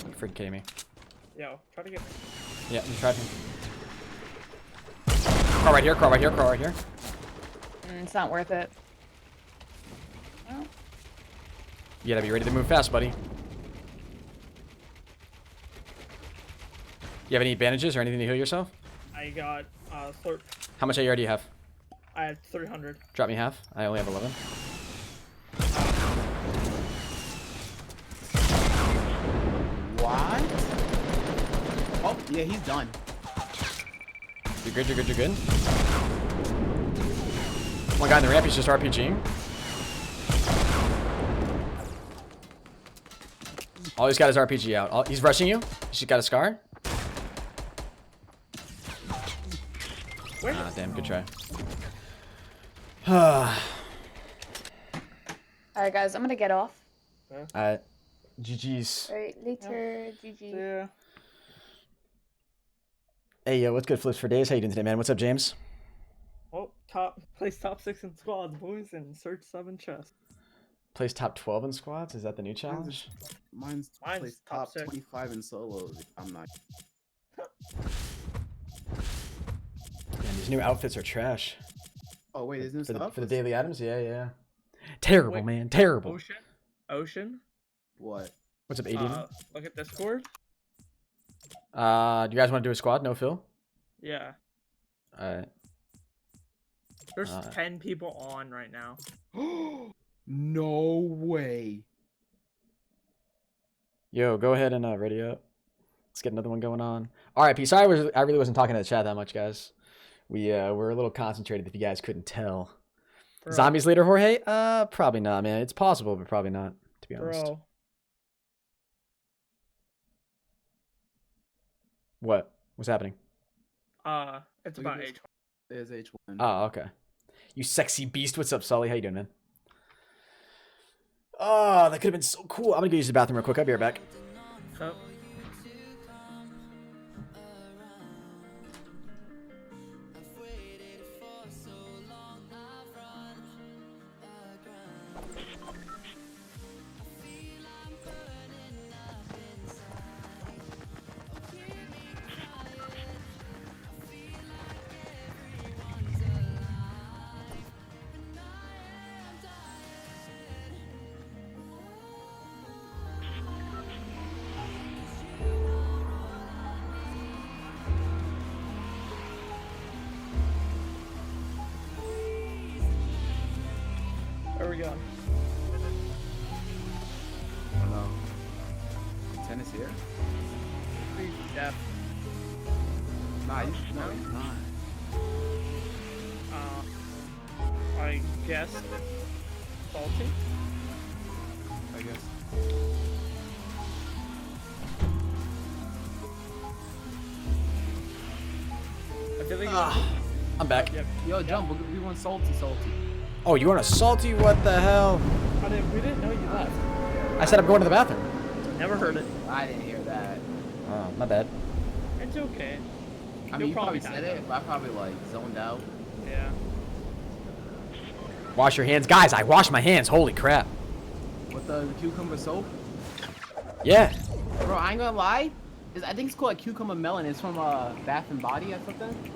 You're freaking kidding me. Yo, try to get me. Yeah, you tried him. Crawl right here, crawl right here, crawl right here. It's not worth it. Oh. You gotta be ready to move fast, buddy. You have any bandages or anything to heal yourself? I got slurp. How much AR do you have? I have 300. Drop me half. I only have 11. What? Oh, yeah, he's done. You're good, you're good, you're good. One guy in the ramp, he's just RPGing. All he's got is RPG out. He's rushing you. He's got a scar. Where? Ah, damn, good try. Alright, guys, I'm gonna get off. GG's. Alright, later. GG. Yeah. Hey, yo, what's good, Flips for Days? How you doing today, man? What's up, James? Oh, place top 6 in squads, boys, and search 7 chests. Plays top 12 in squads? Is that the new challenge? Mine's Mine's top top 6. 25 in solos. If I'm not. Man, these new outfits are trash. Oh wait, there's new For the, stuff. for the Daily Adams? Yeah, yeah. Terrible, Wait. man. Terrible. Ocean. What? What's up, AD? Look at Discord. Do you guys want to do a squad? No, Phil? Yeah. Alright. There's 10 people on right now. No way. Yo, go ahead and ready up. Let's get another one going on. Alright, sorry I really wasn't talking to the chat that much, guys. We're a little concentrated if you guys couldn't tell. Bro. Zombies later, Jorge? Probably not, man. It's possible, but probably not, to be honest. Bro. What? What's happening? It's Look at about this. H1. There's H1. Oh, okay. You sexy beast. What's up, Sully? How you doing, man? Oh, that could have been so cool. I'm gonna go use the bathroom real quick. I'll be right back. Oh. Where are we going? I don't know. Tennis here? Yeah. Nah, no, he's not. I guess salty. I guess. I feel like I'm back. Yep. Yo, jump. We want salty. Oh, you want a salty? What the hell? We didn't know you left. I said I'm going to the bathroom. Never heard it. I didn't hear that. Oh, my bad. It's okay. I mean, You'll you probably probably said die, it, but I probably like zoned out. Yeah. Wash your hands. Guys, I wash my hands. Holy crap. With the cucumber soap? Yeah. Bro, I ain't gonna lie. I think it's called cucumber melon. It's from Bath and Body or something.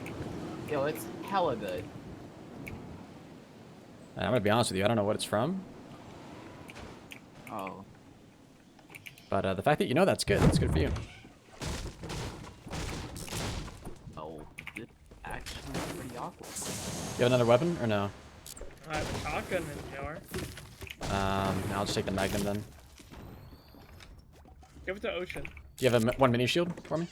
Yo, it's hella good. I'm gonna be honest with you. I don't know what it's from. Oh. But the fact that you know that's good. That's good for you. Oh, it's actually pretty awkward. You have another weapon or no? I have a shotgun in here. I'll just take the Magnum then. Give it to Ocean. Do you have one mini shield for me?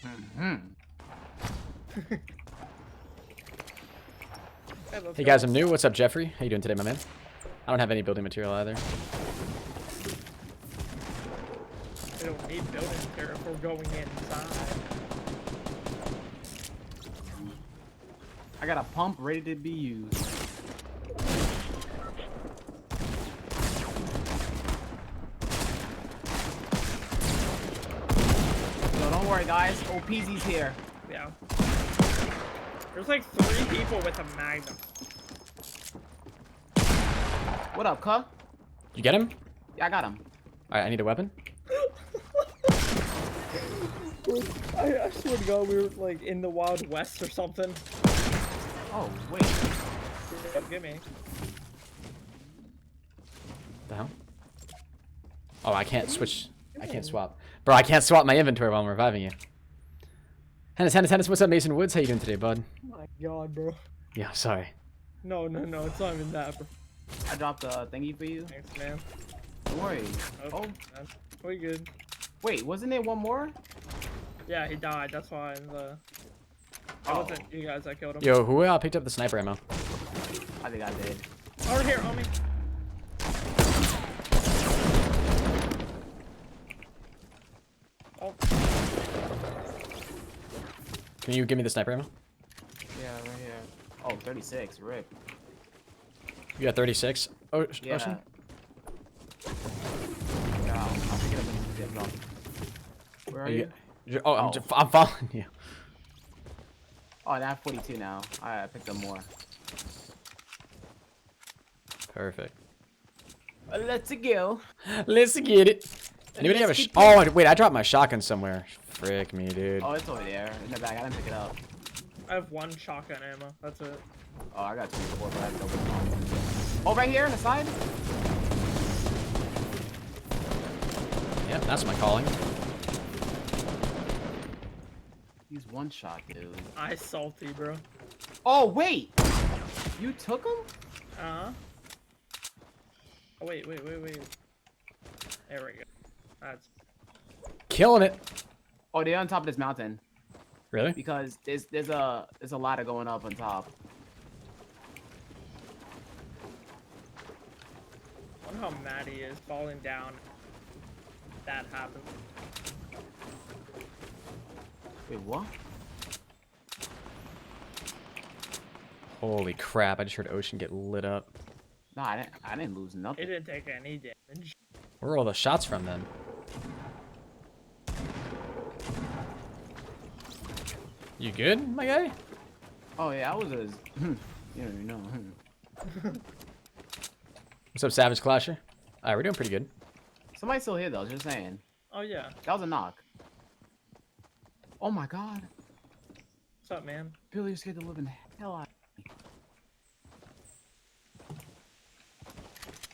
Hey guys, I'm new. What's up, Jeffrey? How you doing today, my man? I don't have any building material either. We don't need building material if we're going inside. I got a pump ready to be used. Yo, don't worry, guys. OPZ's here. Yeah. There's like 3 people with a Magnum. What up, cuh? You get him? Yeah, I got him. Alright, I need a weapon. I swear to God, we were like in the Wild West or something. Oh, wait. Give me. The hell? Oh, I can't switch. I can't swap. Bro, I can't swap my inventory while I'm reviving you. Henis, what's up, Mason Woods? How you doing today, bud? Oh my God, bro. Yeah, sorry. No, it's not even that, bro. I dropped a thingy for you. Thanks, man. Don't worry. Oh. Man. We good. Wait, wasn't there one more? Yeah, he died. That's why the... It wasn't you guys that killed him. Yo, who picked up the sniper ammo? I think I did. Over here, homie. Oh. Can you give me the sniper ammo? Yeah, right here. Oh, 36. RIP. You got 36? Oh, Yeah. Ocean? No, I'll pick it up and zip it off. Where are you? Oh, I'm following you. Oh, I have 42 now. I picked up more. Perfect. Let's go. Let's get it. Anybody have a oh, wait, I dropped my shotgun somewhere. Frick me, dude. Oh, it's over there in the bag. I didn't pick it up. I have 1 shotgun ammo. That's it. Oh, I got 24, but I have double. Oh, right here on the side. Yep, that's my calling. He's one shot, dude. I salty, bro. Oh, wait. You took him? Uh-huh. Oh, wait. There we go. That's... Killing it. Oh, they're on top of this mountain. Really? Because there's a ladder going up on top. I wonder how mad he is falling down. That happened. Wait, what? Holy crap, I just heard Ocean get lit up. No, I didn't lose He nothing. didn't take any damage. Where are all the shots from then? You good, my guy? Oh yeah, I was a. You know. What's up, Savage Clasher? Alright, we're doing pretty good. Somebody's still here though. Just saying. Oh, yeah. That was a knock. Oh my God. What's up, man? Billy, you scared the living hell out of me.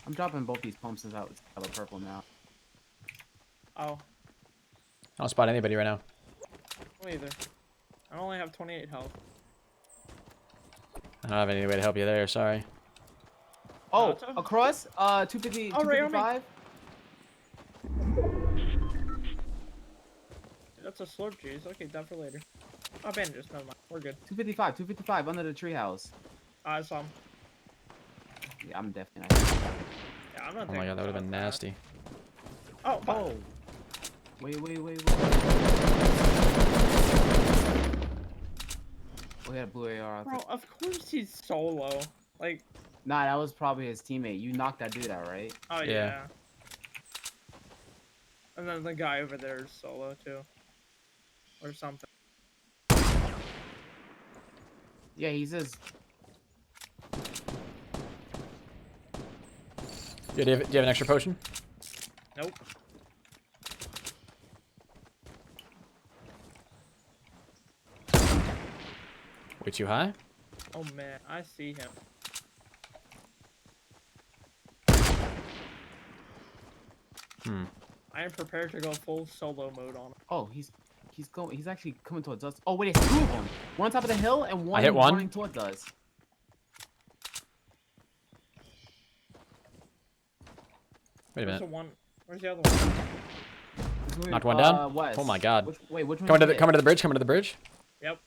I'm dropping both these pumps since I have a purple now. Oh, I don't spot anybody right now. me either. I only have 28 health. I don't have any way to help you there, sorry. Oh, it's okay. across, 250, Oh, right on me. 255. That's a slurp juice. Okay, that for later. Oh, bandages. Never mind. We're good. 255 under the treehouse. I saw him. Yeah, I'm definitely not. Yeah, I'm not Oh my god, that would have been nasty. Oh, Oh. Wait. We got a blue AR. bro, of course he's solo. Like, Nah, that was probably his teammate. You knocked that dude out, right? oh Yeah. yeah. And then the guy over there is solo too. Or something. Yeah, he says. Do you have an extra potion? Nope. Way too high? Oh man, I see him. I am prepared to go full solo mode on him. Oh, he's actually coming towards us. Oh wait, it's two of them. One on top of the hill and one I hit one. running towards us. Wait a Where's minute. the one? Where's the other one? Knocked one down? West. Oh my god. Which one? Coming to the bridge, coming to the bridge. Yep.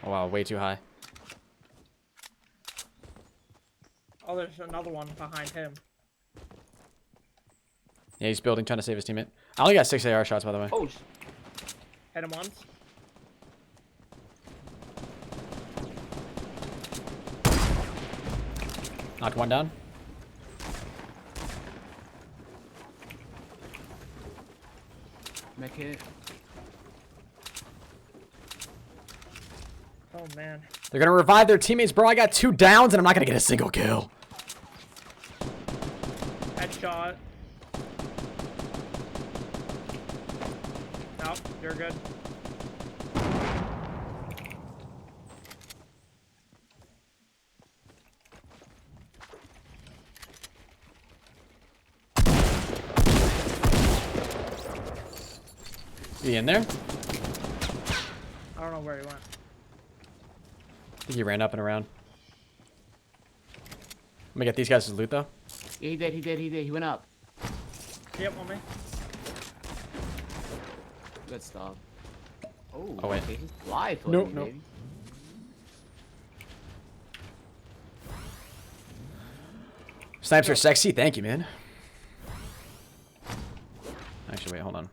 Oh wow, way too high. Oh, there's another one behind him. Yeah, he's building, trying to save his teammate. I only got 6 AR shots, by the way. Oh, Hit him once. Knocked one down. mech hit. Oh man. They're gonna revive their teammates, bro. I got 2 downs and I'm not gonna get a single kill. Headshot. No, you're good. He in there? I don't know where he went. I think he ran up and around. I'm gonna get these guys' loot though. Yeah, he did. He went up. Yep, on me. Good stuff. Oh, Oh, wait. okay, he's fly for Nope, me, nope. baby. Snipes are sexy. Thank you, man. Actually, wait, hold on.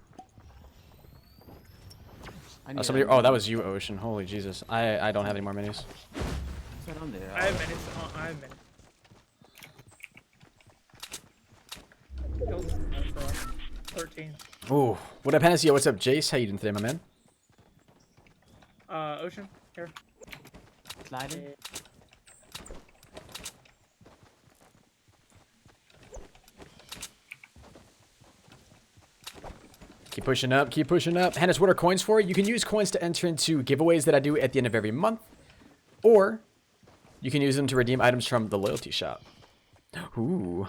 I Oh, need somebody. a- Oh, that was you, Ocean. Holy Jesus. I don't have any more minis. What's that on there? I have minis. I have minis. Kills for us. 13. Ooh. What up, Hennessy? What's up, Jace? How you doing today, my man? Ocean, here. Sliding. Keep pushing up. Keep pushing up. Hennis, what are coins for? You can use coins to enter into giveaways that I do at the end of every month. Or you can use them to redeem items from the loyalty shop. Ooh.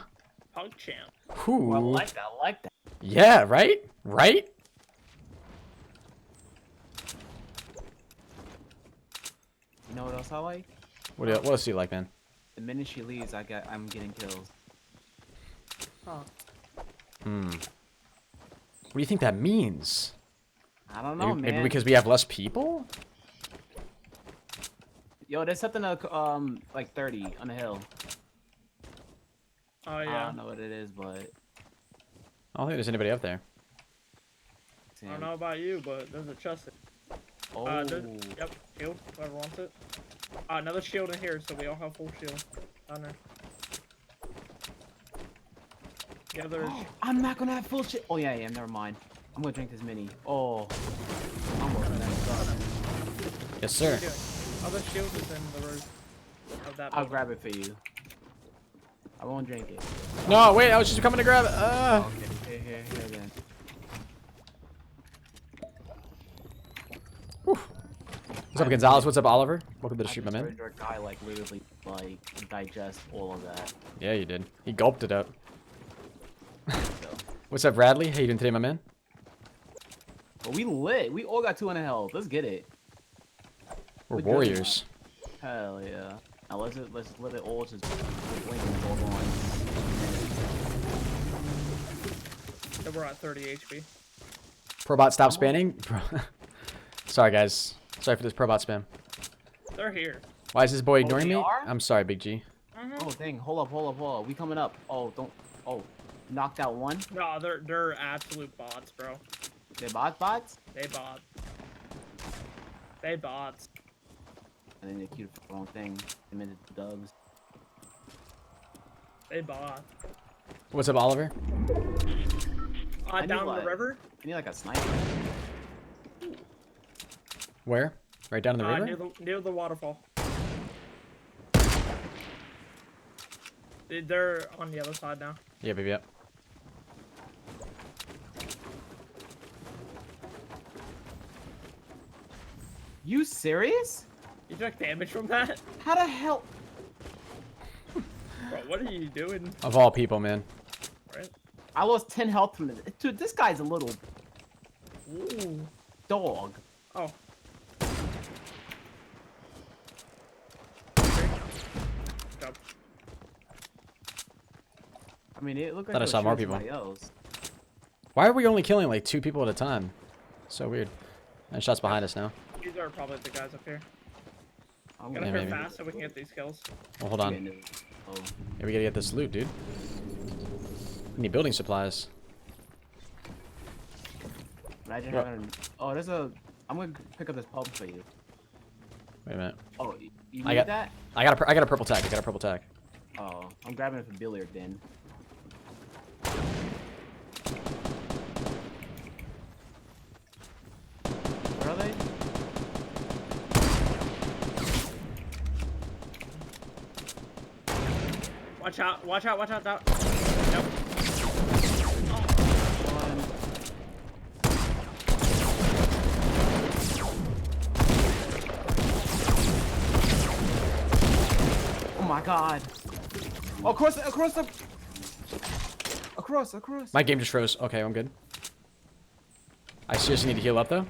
Punk champ. Ooh. I like that. I like that. Yeah, right? Right? You know what else I like? What else do you like, man? The minute she leaves, I'm getting kills. Huh. What do you think that means? I don't know, Maybe man. because we have less people? Yo, there's something like 30 on the hill. Oh I yeah. don't know what it is, but I don't think there's anybody up there. I don't know about you, but there's a chest. Oh, Yep, shield. Whoever wants it. Another shield in here, so we all have full shield. Down there. The others. I'm not gonna have full shit. Oh yeah, never mind. I'm gonna drink this mini. Oh, I'm working that stuff. Yes, What sir. are you doing? Other shield is in the roof of that. I'll building. grab it for you. I won't drink it. No, wait, I was just coming to grab it. Okay, here then. What's up, Gonzalez? What's up, Oliver? Welcome to the stream, my man. Your guy like literally like digest all of that. Yeah, you did. He gulped it up. What's up, Bradley? How you doing today, my man? But we lit. We all got 200 health. Let's get it. We're Good. warriors. Hell yeah. Now let's let it all just blink and go on. So we're at 30 HP. ProBot, stop spamming. Sorry, guys. Sorry for this ProBot spam. They're here. Why is this boy ignoring they me? are? I'm sorry, Big G. Oh dang! Hold up! We coming up. Oh don't. Oh, knocked out one. No, they're absolute bots, bro. They bots. They bot. They bots. And then they queued for the wrong thing. They made it dubs. They bot. What's up, Oliver? I need Down like- the river. I need like a sniper. Where? Right down in the river? Near the waterfall. They're on the other side now. Yeah, baby. Yep. You serious? You took damage from that? How the hell? Bro, what are you doing? Of all people, man. Right? I lost 10 health from it. Dude, this guy's a little Ooh. dog. Oh. Job. I mean, it looked like Thought I it was saw more shooting people. somebody else. Why are we only killing like 2 people at a time? So weird. And shots behind us now. These are probably the guys up here. I'm Gotta Yeah, hurt maybe. fast so we can get these kills. Well, hold on. Oh. Yeah, we gotta get this loot, dude. We need building supplies. Imagine Bro. having. Oh, there's a. I'm gonna pick up this pump for you. Wait a minute. Oh, you I need got- that? I got a purple tag. I got a purple tag. Oh, I'm grabbing it for billiard then. Where are they? Watch out, watch out, watch out, out. Nope. One. Oh my god. Oh, across the. Across. My game just froze. Okay, I'm good. I seriously need to heal up though.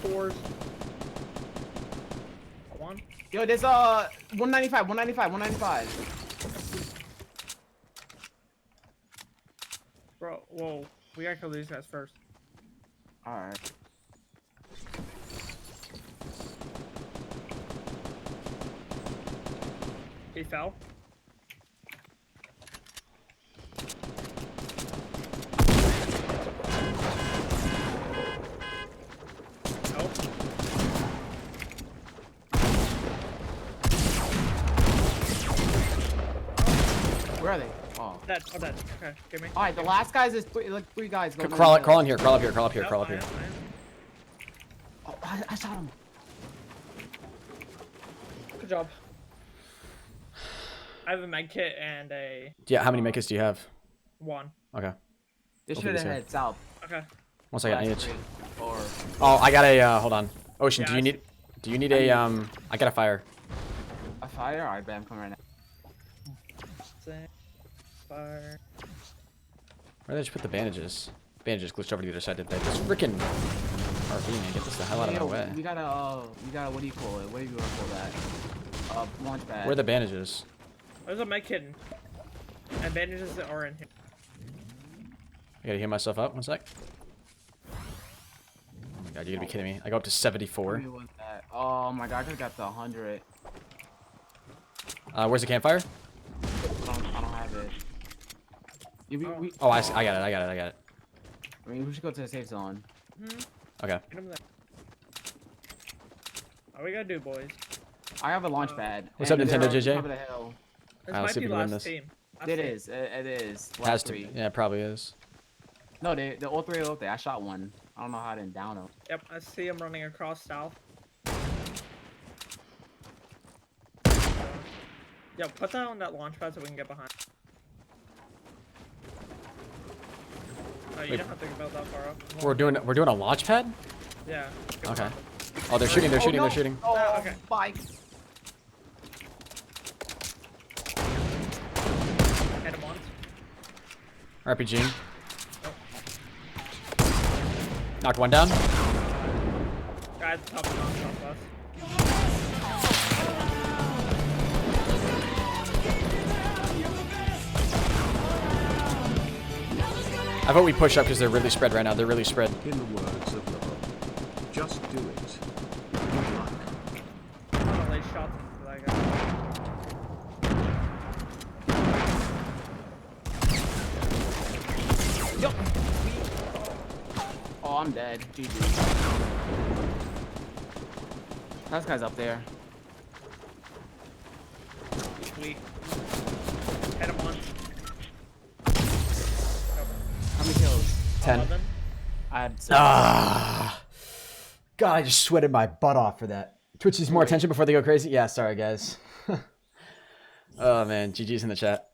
Fours. One. Yo, there's 195. Bro, whoa. We gotta kill these guys first. Alright. He fell. Nope. Where are they? Oh. Dead. Oh, dead. Okay, give me. Alright, the last guys is three guys. Going Crawl in in here. Crawl up here. Crawl up here. Nope, Crawl up I here. am. Oh, I shot him. Good job. I have a med kit and a Yeah. How many makers do you have? 1. Okay. They Okay, should have this here. headed south. Okay. One second. I need Last to. three. Or Oh, I got a. Hold on. Ocean. Yeah, Do you I need? Do you need a? I got a fire. a fire? Alright, bet I'm coming right now. Fire. Where did I just put the bandages? Bandages glitched over to the other side. Did they? This freaking RV, man. Get this the hell out of my Yo, way. we got a, what do you call it? What do you want to call that? Launch pad. Where are the bandages? There's a med kit and bandages that are in here. I gotta heal myself up. One sec. Oh my god, you gotta be kidding me. I go up to 74. Who was that? Oh my god, I could've got the 100. Where's the campfire? I don't have it. We, Oh, I see. I got it. I got it. I mean, we should go to the safe zone. Okay. Get him there. All we gotta do, boys. I have a launch pad. What's up, and Nintendo they're JJ? on top of the hill. This I'll might see if be we win last this. team. Last It team. is. It is. Has Last to. three. Yeah, it probably is. No, they all three are up there. I shot one. I don't know how I didn't down him. Yep, I see him running across south. Yo, put that on that launch pad so we can get behind. Oh, you Wait. don't have to build that far up. We're doing a launch pad? Yeah. get Okay. behind. Oh, they're shooting. They're shooting. no. They're shooting. Oh, okay. bike. Hit him once. RPG. Knocked one down. Guys, top of us, top of us. I vote we push up because they're really spread right now. They're really spread. In the words of Love, just do it. Good luck. I'm gonna lay shots into that guy. Yup. Oh, I'm dead. GG. That guy's up there. Weak. Hit him once. How many kills? 10. 11. I had 7. Ah. God, I just sweated my butt off for that. Twitch needs more attention before they go crazy. Yeah, sorry guys. Oh man, GG's in the chat.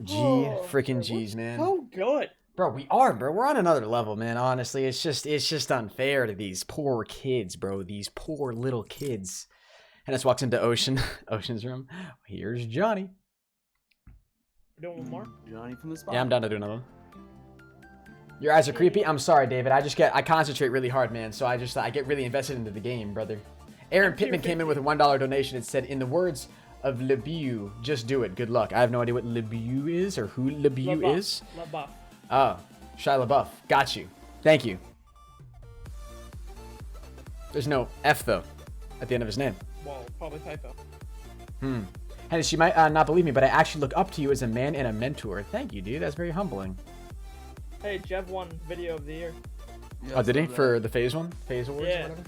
Freaking G's, man. So good. Bro, we are, bro. We're on another level, man. Honestly, it's just unfair to these poor kids, bro. These poor little kids. Henis walks into Ocean's room. Here's Johnny. We're doing one more. Johnny from the spot. Yeah, I'm down to do another one. Your eyes are creepy. I'm sorry, David. I concentrate really hard, man. So I get really invested into the game, brother. Aaron Pittman came in with a $1 donation and said, in the words of LeBeau, just do it. Good luck. I have no idea what LeBeau is or who LeBeau is. LaBeouf. Oh, Shia LaBeouf. Got you. Thank you. There's no F, though, at the end of his name. Well, probably typo. Henis, you might not believe me, but I actually look up to you as a man and a mentor. Thank you, dude. That's very humbling. Hey, Jeff won Video of the Year. Yeah, Oh, did he? that. For the Phase Awards Yeah. or whatever?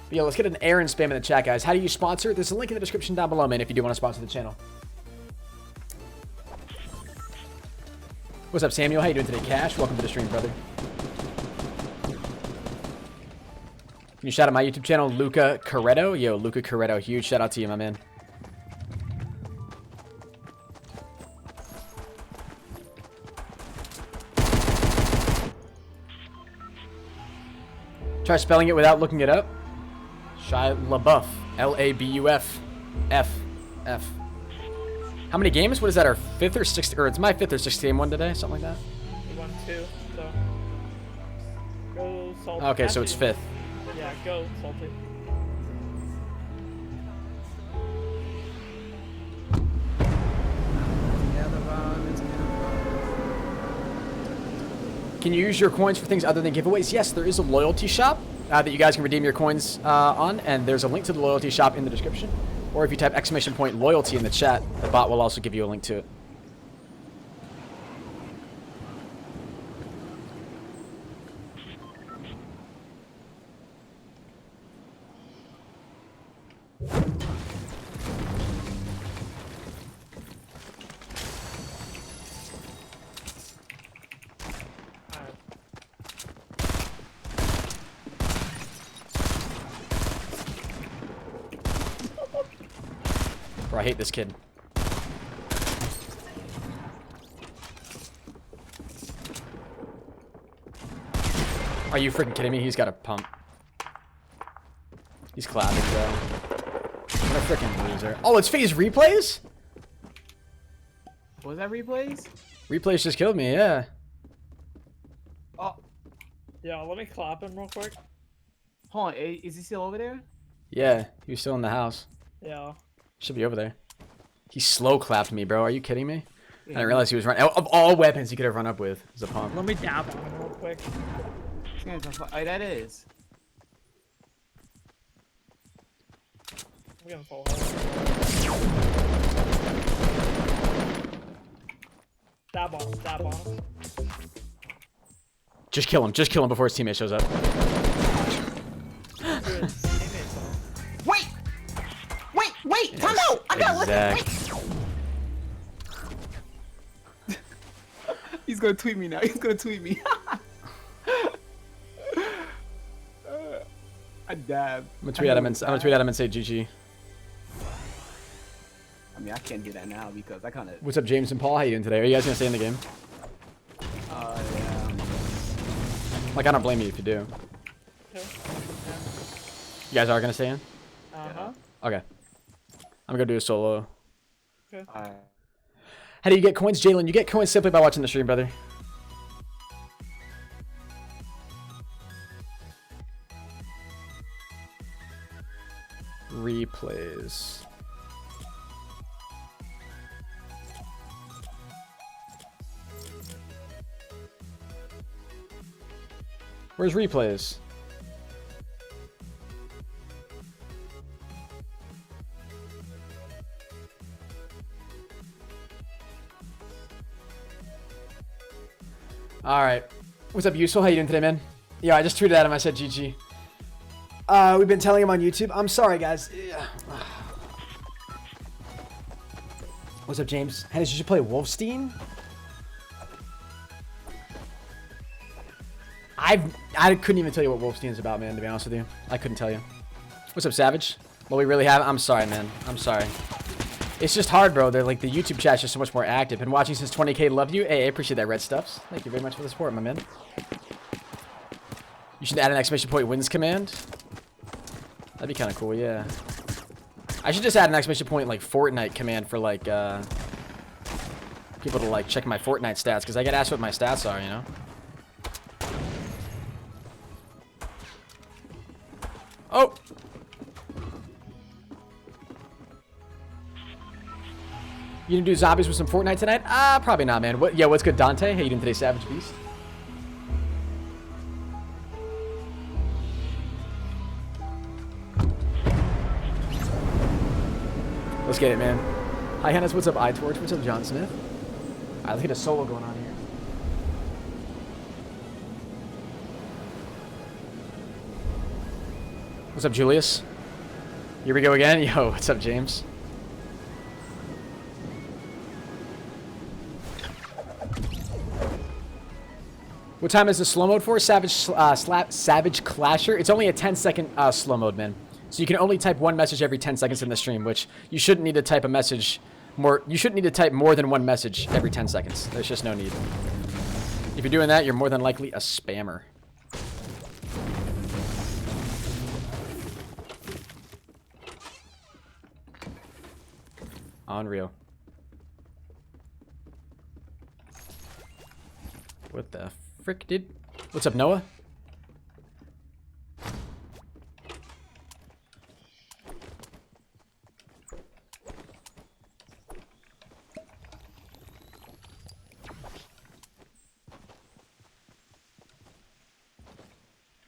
But yeah, let's get an Aaron spam in the chat, guys. How do you sponsor? There's a link in the description down below, man, if you do want to sponsor the channel. What's up, Samuel? How you doing today, Cash? Welcome to the stream, brother. Can you shout out my YouTube channel, Luca Corretto? Yo, Luca Corretto, huge shout out to you, my man. Try spelling it without looking it up. Shia LaBeouf. L-A-B-U-F. F. How many games? What is that, our 5th or 6th? Or it's my 5th or 6th game one today? Something like that? We won 2, so. Go Salty. Okay, so it's 5th. Yeah, go Salty. Can you use your coins for things other than giveaways? Yes, there is a loyalty shop that you guys can redeem your coins on, and there's a link to the loyalty shop in the description. Or if you type !loyalty in the chat, the bot will also give you a link to it. Bro, I hate this kid. Are you freaking kidding me? He's got a pump. He's clapping, bro. What a freaking loser. Oh, it's phase replays? Was that replays? Replays just killed me, yeah. Oh, Yeah, let me clap him real quick. hold on. Is he still over there? Yeah, he was still in the house. Yeah. Should be over there. He slow clapped me, bro. Are you kidding me? Yeah. I didn't realize he was running. Of all weapons he could have run up with, is a pump. Let me dab on him real quick. Oh, that is. I'm getting full health. Dab on him. Just kill him before his teammate shows up. Dude, his teammates on. Wait! Time out! I got Exact. He's gonna tweet me now. He's gonna tweet me. I dabbed. I'm gonna tweet at him and say GG. I mean, I can't do that now because I kind of. What's up, James and Paul? How you doing today? Are you guys gonna stay in the game? Yeah. Like, I don't blame you if you do. Okay. You guys are gonna stay in? Uh-huh. Okay. I'm gonna do a solo. Okay. Alright. How do you get coins, Jalen? You get coins simply by watching the stream, brother. Replays. Where's replays? All right. What's up, Yusel? How you doing today, man? Yeah, I just tweeted at him. I said GG. We've been telling him on YouTube. I'm sorry, guys. Yeah. What's up, James? Henis, you should play Wolfstein. I couldn't even tell you what Wolfstein's about, man, to be honest with you. I couldn't tell you. What's up, Savage? Well, we really have... I'm sorry, man. I'm sorry. It's just hard, bro. They're like, the YouTube chat's just so much more active. Been watching since 20K. Love you. Hey, I appreciate that, Red Stuffs. Thank you very much for the support, my man. You should add an exclamation point wins command. That'd be kind of cool, yeah. I should just add an exclamation point, like, Fortnite command for, like, people to, like, check my Fortnite stats, because I get asked what my stats are, you know? Oh! You gonna do zombies with some Fortnite tonight? Probably not, man. What? Yeah, what's good, Dante? How you doing today, Savage Beast? Let's get it, man. Hi, Henis. What's up, iTorch? What's up, John Smith? Alright, let's get a solo going on here. What's up, Julius? Here we go again. Yo, what's up, James? What time is the slow mode for? Savage Clasher? It's only a 10-second slow mode, man. So you can only type one message every 10 seconds in the stream, which you shouldn't need to type a message more. You shouldn't need to type more than one message every 10 seconds. There's just no need. If you're doing that, you're more than likely a spammer. Unreal. What the frick, dude? What's up, Noah?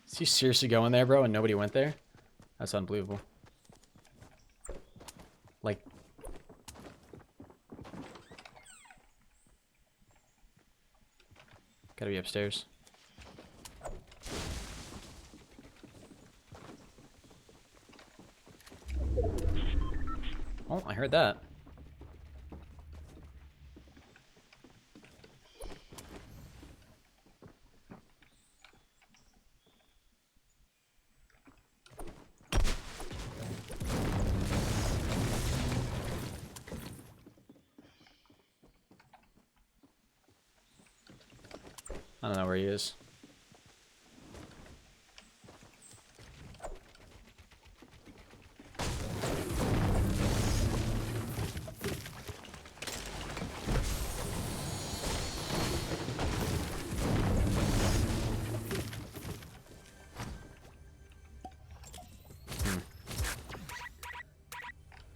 Is he seriously going there, bro, and nobody went there? That's unbelievable. Like... Gotta be upstairs. Oh, I heard that. I don't know where he is.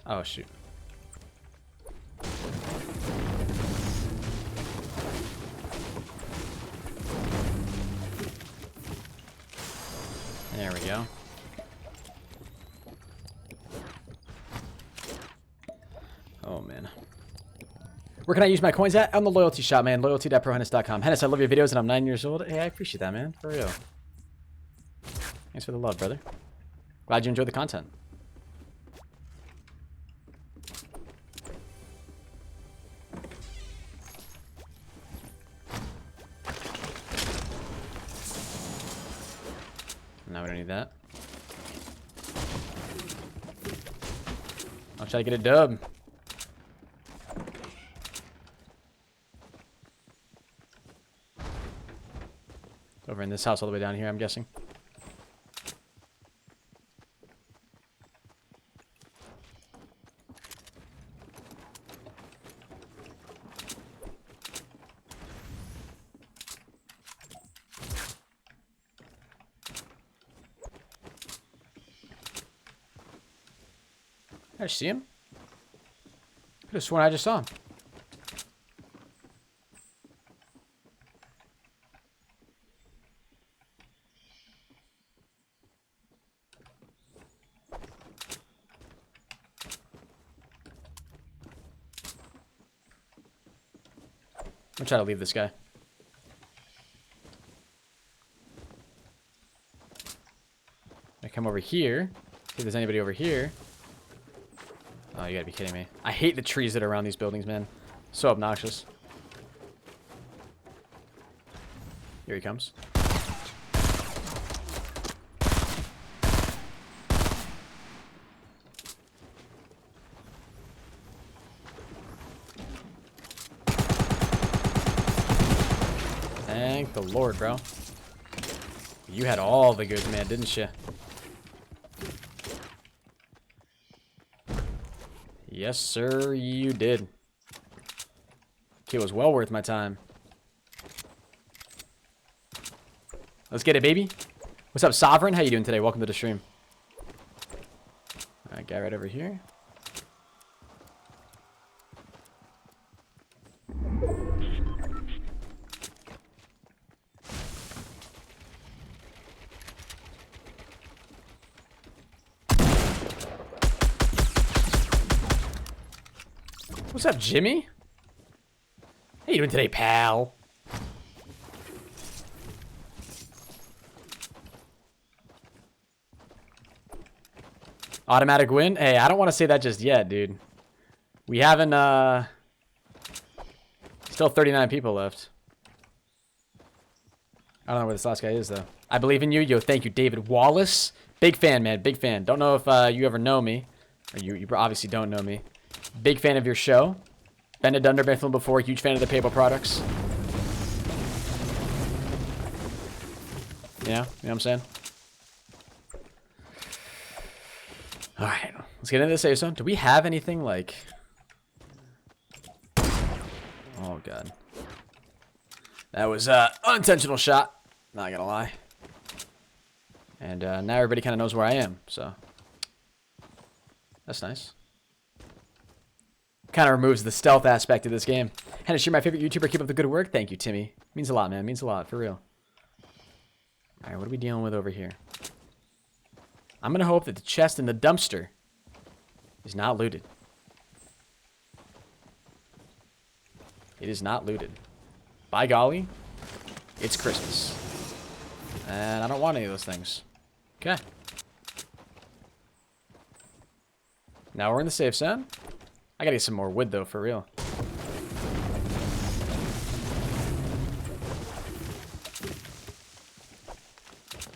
Oh, shoot. There we go. Oh, man. Where can I use my coins at? On the loyalty shop, man. Loyalty.proHenis.com. Henis, I love your videos and I'm 9 years old. Hey, I appreciate that, man. For real. Thanks for the love, brother. Glad you enjoyed the content. Now we don't need that. I'll try to get a dub. Over in this house all the way down here, I'm guessing. I see him. Could have sworn I just saw him. I'm trying to leave this guy. I come over here. See if there's anybody over here. Oh, you gotta be kidding me. I hate the trees that are around these buildings, man. So obnoxious. Here he comes. the Lord, bro. You had all the goods, man, didn't you? Yes, sir, you did. It was well worth my time. Let's get it, baby. What's up, Sovereign? How you doing today? Welcome to the stream. All right, guy right over here. What's up, Jimmy? How you doing today, pal? Automatic win? Hey, I don't want to say that just yet, dude. We haven't, still 39 people left. I don't know where this last guy is, though. I believe in you. Yo, thank you, David Wallace. Big fan, man. Big fan. Don't know if you ever know me. Or you obviously don't know me. Big fan of your show. Been to Dunder Mifflin before. Huge fan of the PayPal products. Yeah, you know what I'm saying? Alright, let's get into the safe zone. Do we have anything like... Oh, God. That was an unintentional shot. Not gonna lie. And now everybody kind of knows where I am, so... That's nice. Kind of removes the stealth aspect of this game. Henis, you're my favorite YouTuber. Keep up the good work. Thank you, Timmy. Means a lot, man. Means a lot, for real. Alright, what are we dealing with over here? I'm going to hope that the chest in the dumpster is not looted. It is not looted. By golly, it's Christmas. And I don't want any of those things. Okay. Now we're in the safe zone. I gotta get some more wood, though, for real.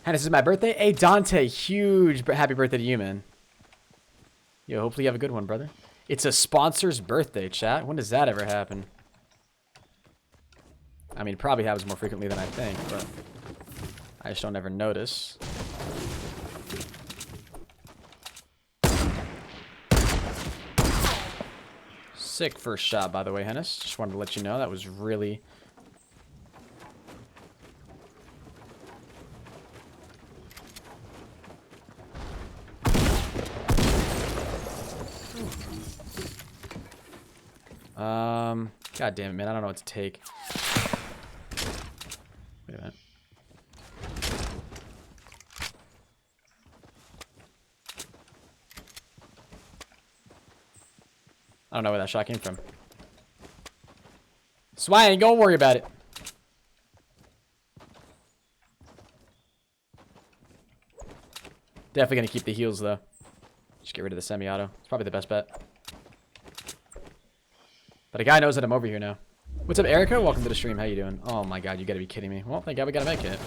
And this is my birthday. Hey, Dante, huge happy birthday to you, man. Yo, hopefully you have a good one, brother. It's a sponsor's birthday, chat. When does that ever happen? I mean, it probably happens more frequently than I think, but I just don't ever notice. Sick first shot, by the way, Henis. Just wanted to let you know that was really... God damn it, man. I don't know what to take. Wait a minute. I don't know where that shot came from. Swine, don't worry about it. Definitely gonna keep the heals though. Just get rid of the semi-auto. It's probably the best bet. But a guy knows that I'm over here now. What's up, Erica? Welcome to the stream. How you doing? Oh my god, you gotta be kidding me. Well, thank god we gotta make it.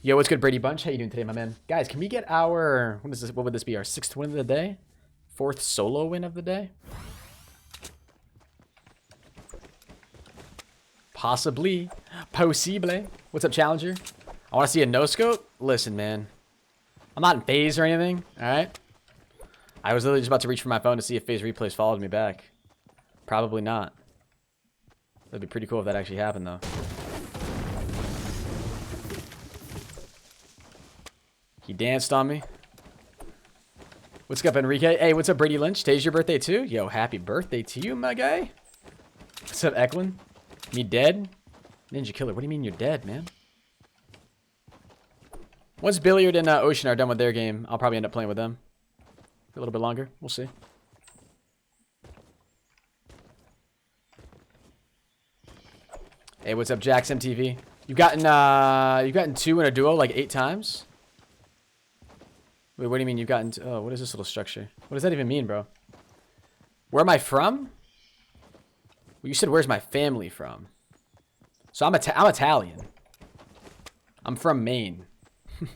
Yo, what's good, Brady Bunch? How you doing today, my man? Guys, can we get our... What is this? What would this be? Our 6th win of the day? 4th solo win of the day? Possibly. Possible. What's up, Challenger? I want to see a no-scope? Listen, man. I'm not in phase or anything, alright? I was literally just about to reach for my phone to see if phase replays followed me back. Probably not. That'd be pretty cool if that actually happened, though. He danced on me. What's up, Enrique? Hey, what's up, Brady Lynch? Today's your birthday, too? Yo, happy birthday to you, my guy. What's up, Eklund? Me dead? Ninja Killer, what do you mean you're dead, man? Once Billiard and Ocean are done with their game, I'll probably end up playing with them. For a little bit longer. We'll see. Hey, what's up, Jax MTV? You've gotten 2 in a duo like 8 times? Wait, what do you mean you've gotten... Oh, what is this little structure? What does that even mean, bro? Where am I from? Well, you said, where's my family from? So I'm Italian. I'm from Maine.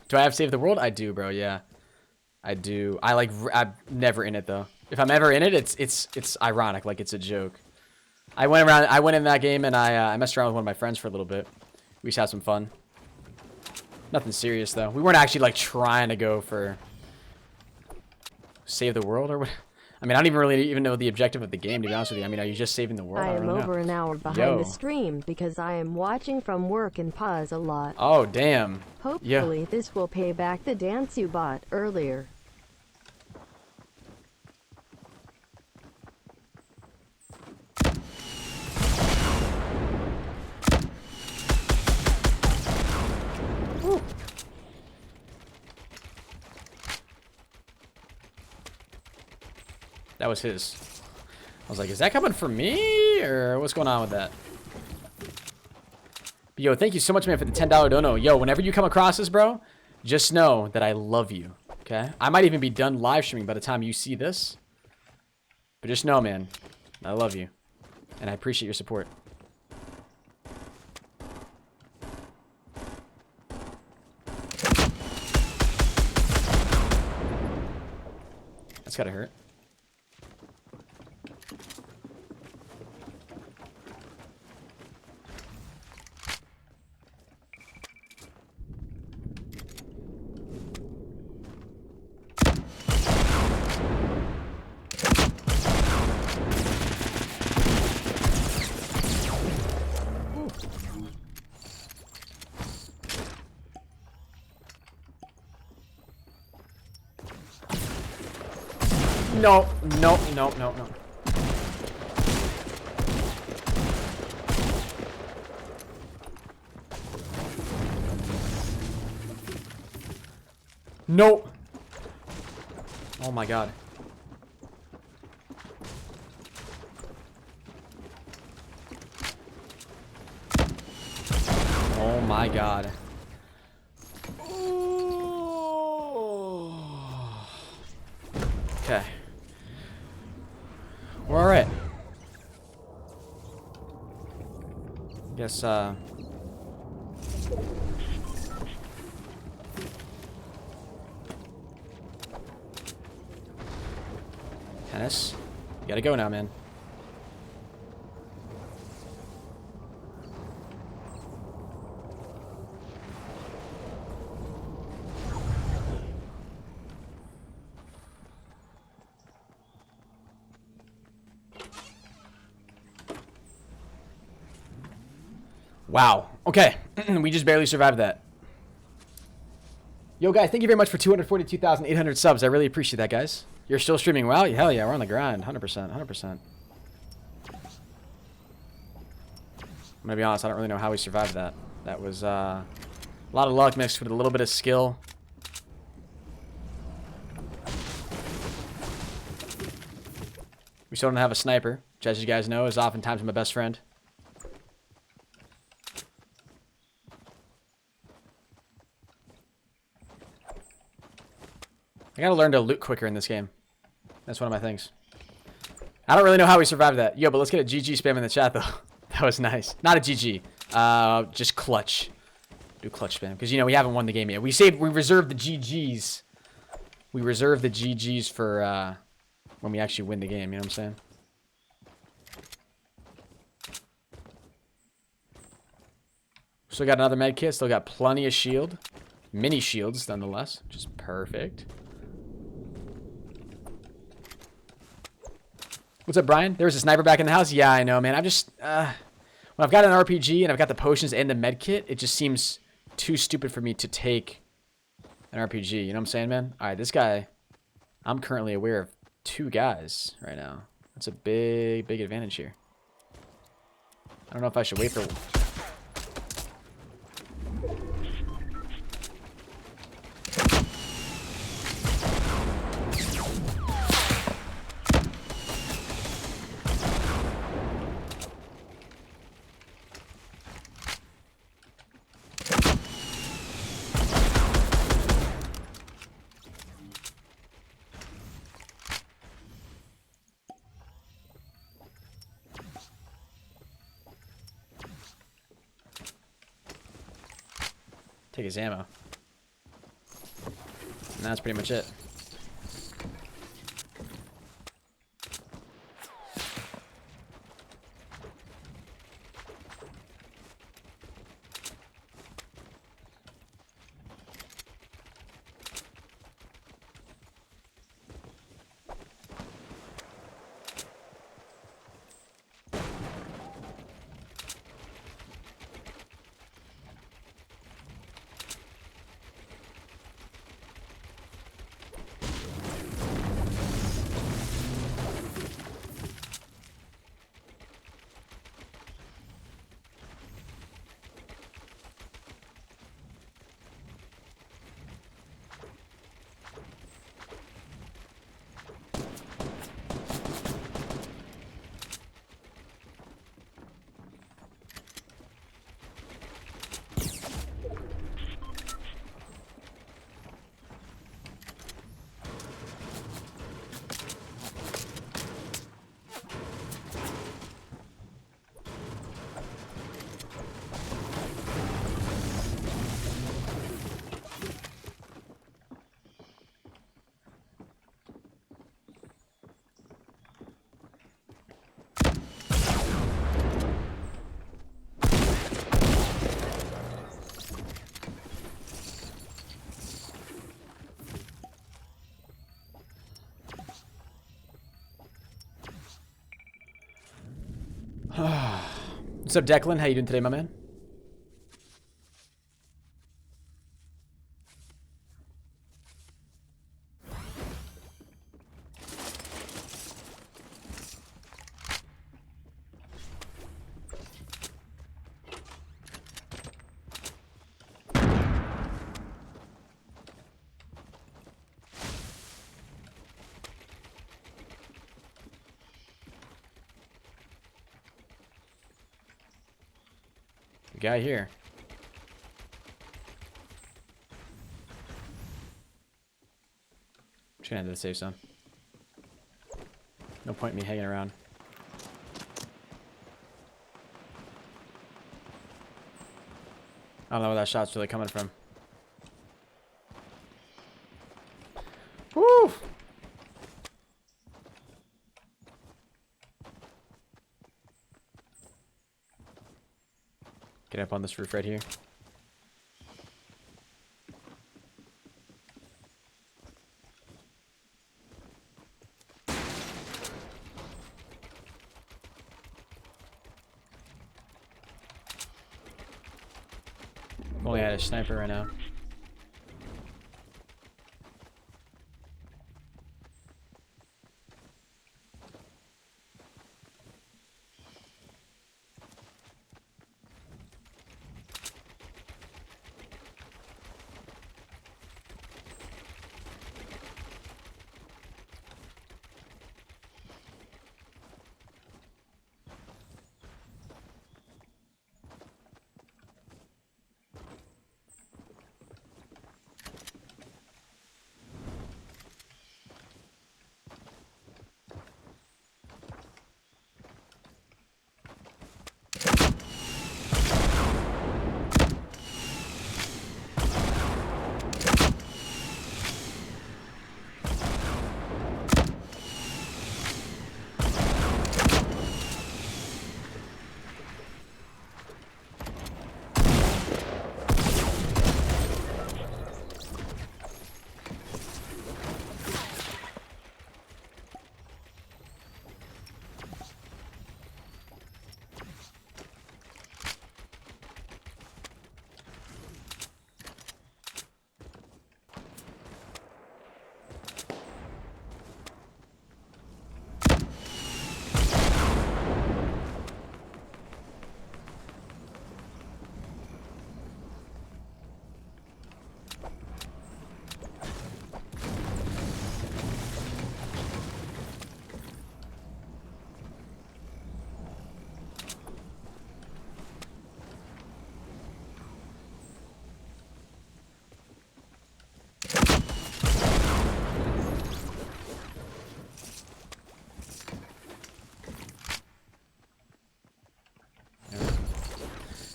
Do I have Save the World? I do, bro. Yeah, I do. I'm never in it though. If I'm ever in it, it's ironic, like it's a joke. I went in that game and I messed around with one of my friends for a little bit. We just had some fun. Nothing serious though. We weren't actually like trying to go for Save the World or what. I mean, I don't even know the objective of the game, to be honest with you. I mean, are you just saving the world? I I am don't over know. an hour behind the stream because I am watching from work and pause a lot. Oh, damn. Hopefully this will pay back the dance you bought earlier. That was his. I was like, is that coming from me? Or what's going on with that? But yo, thank you so much, man, for the $10 dono. Yo, whenever you come across this, bro, just know that I love you, okay? I might even be done live streaming by the time you see this. But just know, man, I love you. And I appreciate your support. That's gotta hurt. No, no, no, no, no. No. Oh my god. Oh my god. Okay. We're alright. Guess, Henis, you gotta go now, man. Wow. Okay. We just barely survived that. Yo, guys, thank you very much for 242,800 subs. I really appreciate that, guys. You're still streaming well? Hell yeah, we're on the grind. 100%. 100%. I'm gonna be honest, I don't really know how we survived that. That was a lot of luck mixed with a little bit of skill. We still don't have a sniper, which, as you guys know, is oftentimes my best friend. I gotta learn to loot quicker in this game. That's one of my things. I don't really know how we survived that. Yo, but let's get a GG spam in the chat, though. That was nice. Not a GG. Just clutch. Do clutch spam. Because, you know, we haven't won the game yet. We reserved the GGs. We reserved the GGs for when we actually win the game. You know what I'm saying? Still got another med kit. Still got plenty of shield. Mini shields, nonetheless. Which is perfect. What's up, Brian? There was a sniper back in the house? Yeah, I know, man. I'm just... when I've got an RPG and I've got the potions and the med kit, it just seems too stupid for me to take an RPG. You know what I'm saying, man? All right, this guy... I'm currently aware of 2 guys right now. That's a big, big advantage here. I don't know if I should wait for... Take his ammo. And that's pretty much it. What's up, Declan? How you doing today, my man? The guy here. I'm just gonna head to the safe zone. No point in me hanging around. I don't know where that shot's really coming from. Woo! Get up on this roof right here. Only had a sniper right now.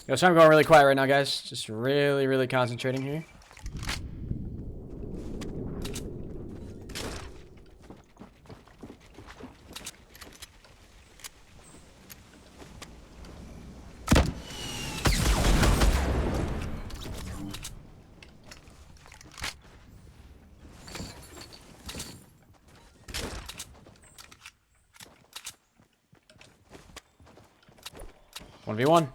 Yo, so I'm going really quiet right now, guys. Just really, really concentrating here. 1v1.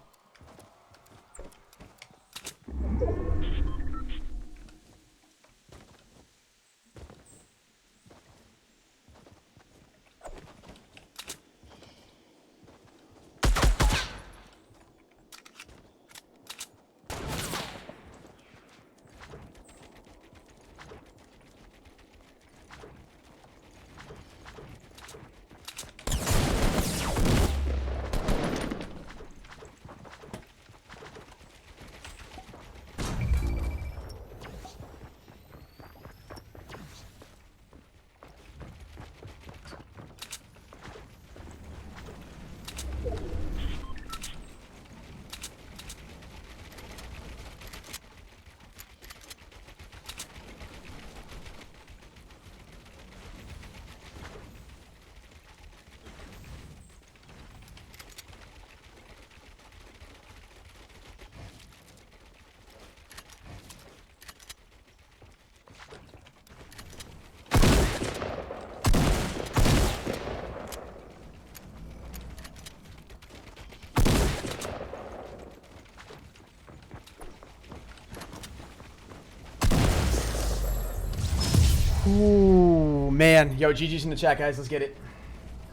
Ooh, man. Yo, GG's in the chat, guys. Let's get it.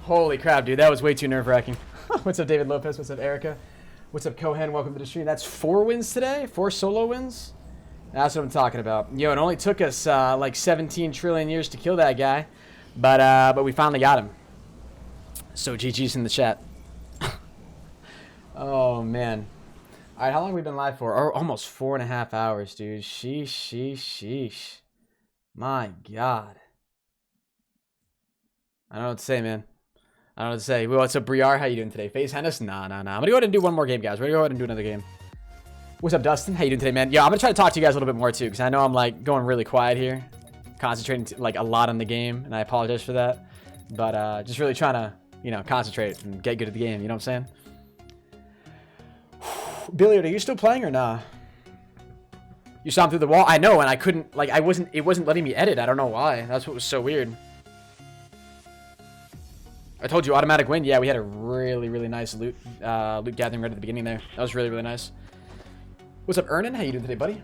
Holy crap, dude. That was way too nerve-wracking. What's up, David Lopez? What's up, Erica? What's up, Cohen? Welcome to the stream. That's 4 wins today? 4 solo wins? That's what I'm talking about. Yo, it only took us like 17 trillion years to kill that guy. But we finally got him. So GG's in the chat. Oh, man. All right, how long have we been live for? Oh, almost 4.5 hours, dude. Sheesh, sheesh, sheesh. My God. I don't know what to say, man. I don't know what to say. What's up, Briar? How you doing today? Face Henis? Nah. I'm going to go ahead and do one more game, guys. We're going to go ahead and do another game. What's up, Dustin? How you doing today, man? Yeah, I'm going to try to talk to you guys a little bit more, too, because I know I'm, like, going really quiet here. Concentrating, like, a lot on the game, and I apologize for that. But just really trying to, you know, concentrate and get good at the game. You know what I'm saying? Billiard, are you still playing or nah? You saw him through the wall? I know, and I couldn't, like, it wasn't letting me edit. I don't know why. That's what was so weird. I told you, automatic win. Yeah, we had a really, really nice loot gathering right at the beginning there. That was really, really nice. What's up, Ernan? How you doing today, buddy?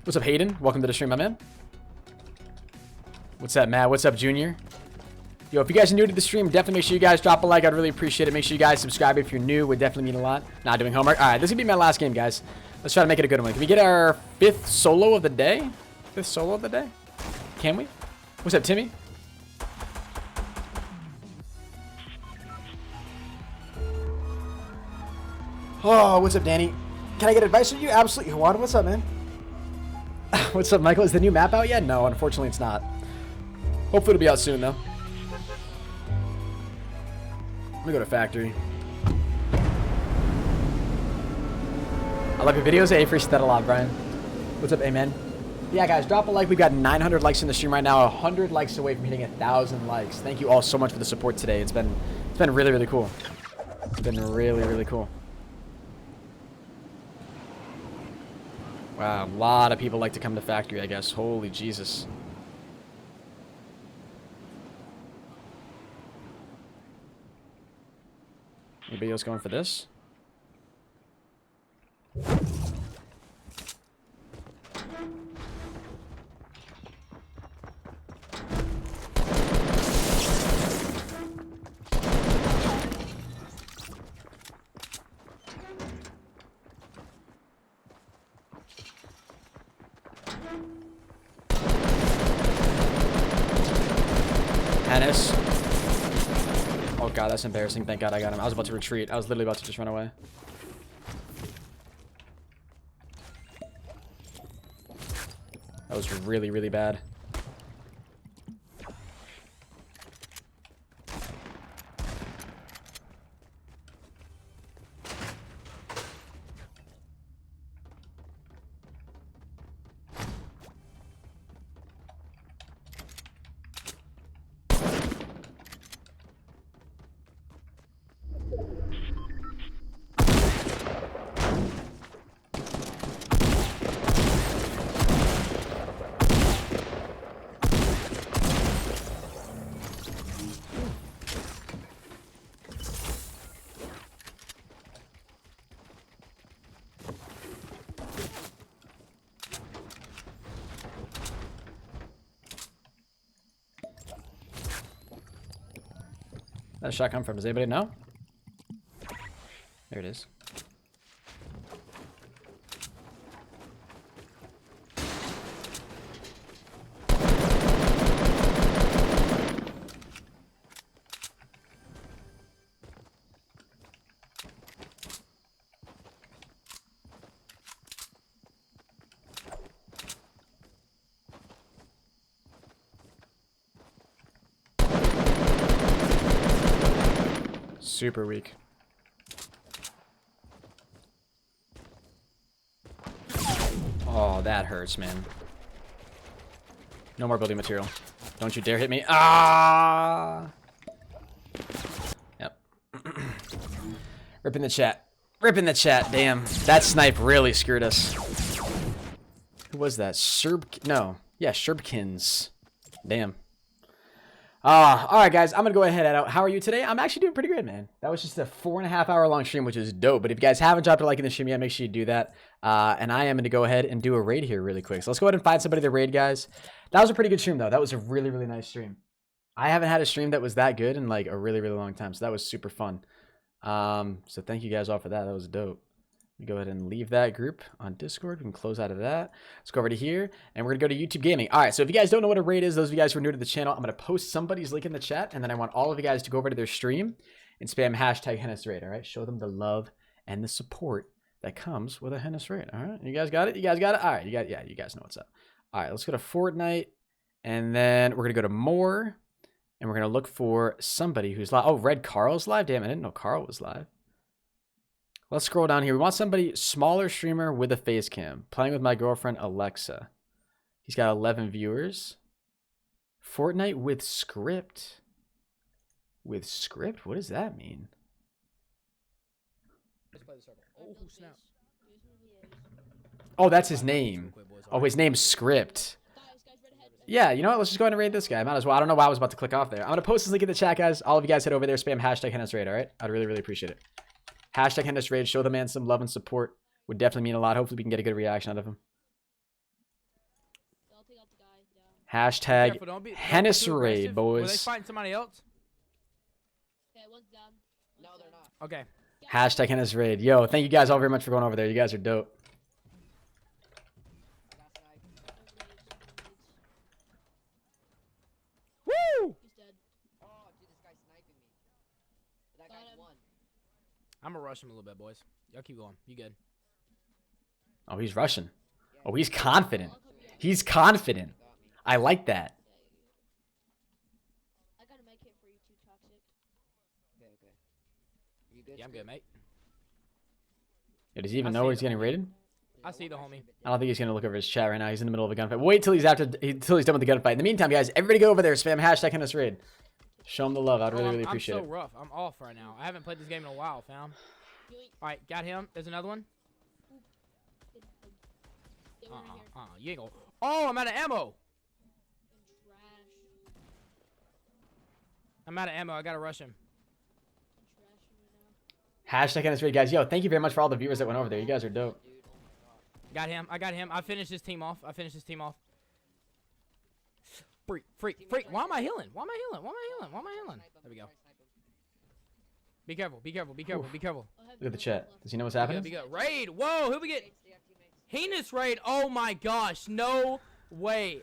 What's up, Hayden? Welcome to the stream, my man. What's up, Matt? What's up, Junior? Yo, if you guys are new to the stream, definitely make sure you guys drop a like. I'd really appreciate it. Make sure you guys subscribe if you're new. Would definitely mean a lot. Not doing homework. All right, this is going to be my last game, guys. Let's try to make it a good one. Can we get our 5th solo of the day? 5th solo of the day? Can we? What's up, Timmy? Oh, what's up, Danny? Can I get advice from you? Absolutely. Juan, what's up, man? What's up, Michael? Is the new map out yet? No, unfortunately, it's not. Hopefully, it'll be out soon, though. Let me go to factory. I love your videos. Hey, appreciate that a lot, Brian. What's up, amen? Yeah, guys, drop a like. We've got 900 likes in the stream right now. 100 likes away from hitting 1,000 likes. Thank you all so much for the support today. It's been really, really cool. It's been really, really cool. Wow, a lot of people like to come to factory, I guess. Holy Jesus. Anybody else going for this? Henis. Oh god, that's embarrassing. Thank god I got him. I was about to retreat. I was literally about to just run away. That was really, really bad. That shot come from? Does anybody know? There it is. Super weak. Oh, that hurts, man. No more building material. Don't you dare hit me. Ah! Yep. Rip in the chat. Rip in the chat. Damn. That snipe really screwed us. Who was that? No. Yeah, Sherbkins. Damn. Alright guys, I'm gonna go ahead and head out. How are you today? I'm actually doing pretty good, man. That was just a 4.5 hour long stream, which is dope. But if you guys haven't dropped a like in the stream yet, make sure you do that. And I am gonna go ahead and do a raid here really quick. So let's go ahead and find somebody to raid, guys. That was a pretty good stream though. That was a really, really nice stream. I haven't had a stream that was that good in like a really, really long time. So that was super fun. So thank you guys all for that. That was dope. We go ahead and leave that group on Discord. We can close out of that. Let's go over to here, and we're going to go to YouTube Gaming. All right, so if you guys don't know what a raid is, those of you guys who are new to the channel, I'm going to post somebody's link in the chat, and then I want all of you guys to go over to their stream and spam hashtag Henis raid, all right? Show them the love and the support that comes with a Henis raid, all right? You guys got it? You guys got it? All right, you guys know what's up. All right, let's go to Fortnite, and then we're going to go to more, and we're going to look for somebody who's live. Oh, Red Carl's live? Damn, I didn't know Carl was live. Let's scroll down here. We want somebody smaller streamer with a face cam. Playing with my girlfriend, Alexa. He's got 11 viewers. Fortnite with script. With script? What does that mean? Oh, that's his name. Oh, his name's Script. Yeah, you know what? Let's just go ahead and raid this guy. Might as well. I don't know why I was about to click off there. I'm going to post this link in the chat, guys. All of you guys head over there. Spam hashtag Henis raid, all right? I'd really, really appreciate it. Hashtag Henis raid. Show the man some love and support. Would definitely mean a lot. Hopefully we can get a good reaction out of him. Hashtag Henis raid, boys. Were they fighting somebody else? Okay, one's down. No, they're not. Okay. Hashtag Henis raid. Yo, thank you guys all very much for going over there. You guys are dope. Woo! He's dead. Oh, dude, this guy's sniping me. That guy's won. I'm gonna rush him a little bit, boys. Y'all keep going. You good? Oh, he's rushing. Oh, he's confident. He's confident. I like that. I got a med kit for you too, Toxic. Okay, okay. You good? Yeah, I'm good, mate. Yeah, does he even know where he's getting raided? I see the homie. I don't think he's gonna look over his chat right now. He's in the middle of a gunfight. Wait till he's done with the gunfight. In the meantime, guys, everybody go over there. Spam hashtag Henis raid. Show him the love. I'd really, really appreciate it. I'm so rough. I'm off right now. I haven't played this game in a while, fam. All right, got him. There's another one. You ain't gonna. Oh, I'm out of ammo. I'm out of ammo. I gotta rush him. Hashtag Henis raid, guys. Yo, thank you very much for all the viewers that went over there. You guys are dope. Got him. I got him. I finished this team off. Freak. Why am I healing? Why am I healing? There we go. Be careful. Look at the chat. Does he know what's happening? Be good. Raid. Whoa, who we get? Henis raid. Oh my gosh. No way.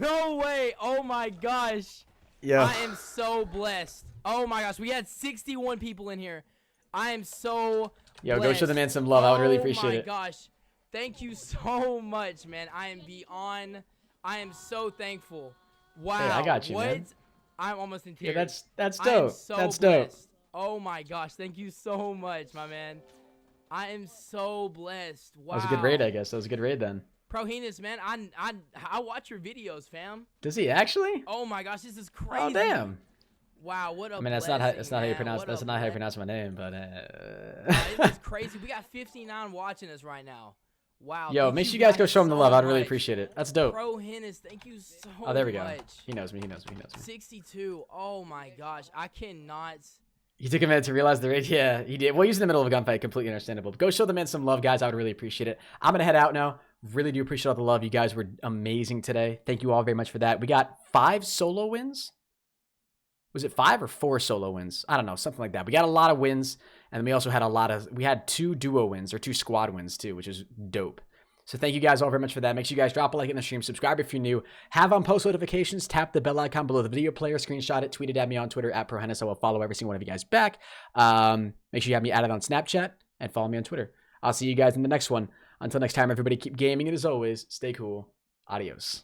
Oh my gosh. Yeah. I am so blessed. Oh my gosh. We had 61 people in here. I am so Yo, blessed. go show the man some love. I would really appreciate it. Oh my gosh. Thank you so much, man. I am so thankful. Wow. Hey, I got you, man. I'm almost in tears. Yeah, that's dope. So that's blessed. dope. Oh my gosh. Thank you so much, my man. I am so blessed. Wow. That was a good raid, I guess. That was a good raid then. ProHenis, man. I watch your videos, fam. Does he actually? Oh my gosh, this is crazy. Oh damn. Wow, what a I mean, that's blessing, not how you pronounce my name, but it's crazy. We got 59 watching us right now. Wow. Yo, make sure you guys go show him the love. I'd really appreciate it. That's dope. ProHenis, thank you so much. Oh, there we go. He knows me. 62. Oh my gosh, I cannot. He took a minute to realize the raid. Yeah, he did. Well, he's in the middle of a gunfight. Completely understandable. But go show the man some love, guys. I would really appreciate it. I'm going to head out now. Really do appreciate all the love. You guys were amazing today. Thank you all very much for that. We got 5 solo wins. was it 5 or 4 solo wins? I don't know, something like that. We got a lot of wins, and then we also had we had 2 duo wins or 2 squad wins too, which is dope. So thank you guys all very much for that. Make sure you guys drop a like in the stream, subscribe if you're new, have on post notifications, tap the bell icon below the video player, screenshot it, tweet it at me on Twitter at ProHenis. I will follow every single one of you guys back. Make sure you have me added on Snapchat and follow me on Twitter. I'll see you guys in the next one. Until next time, everybody, keep gaming, and as always, stay cool. Adios.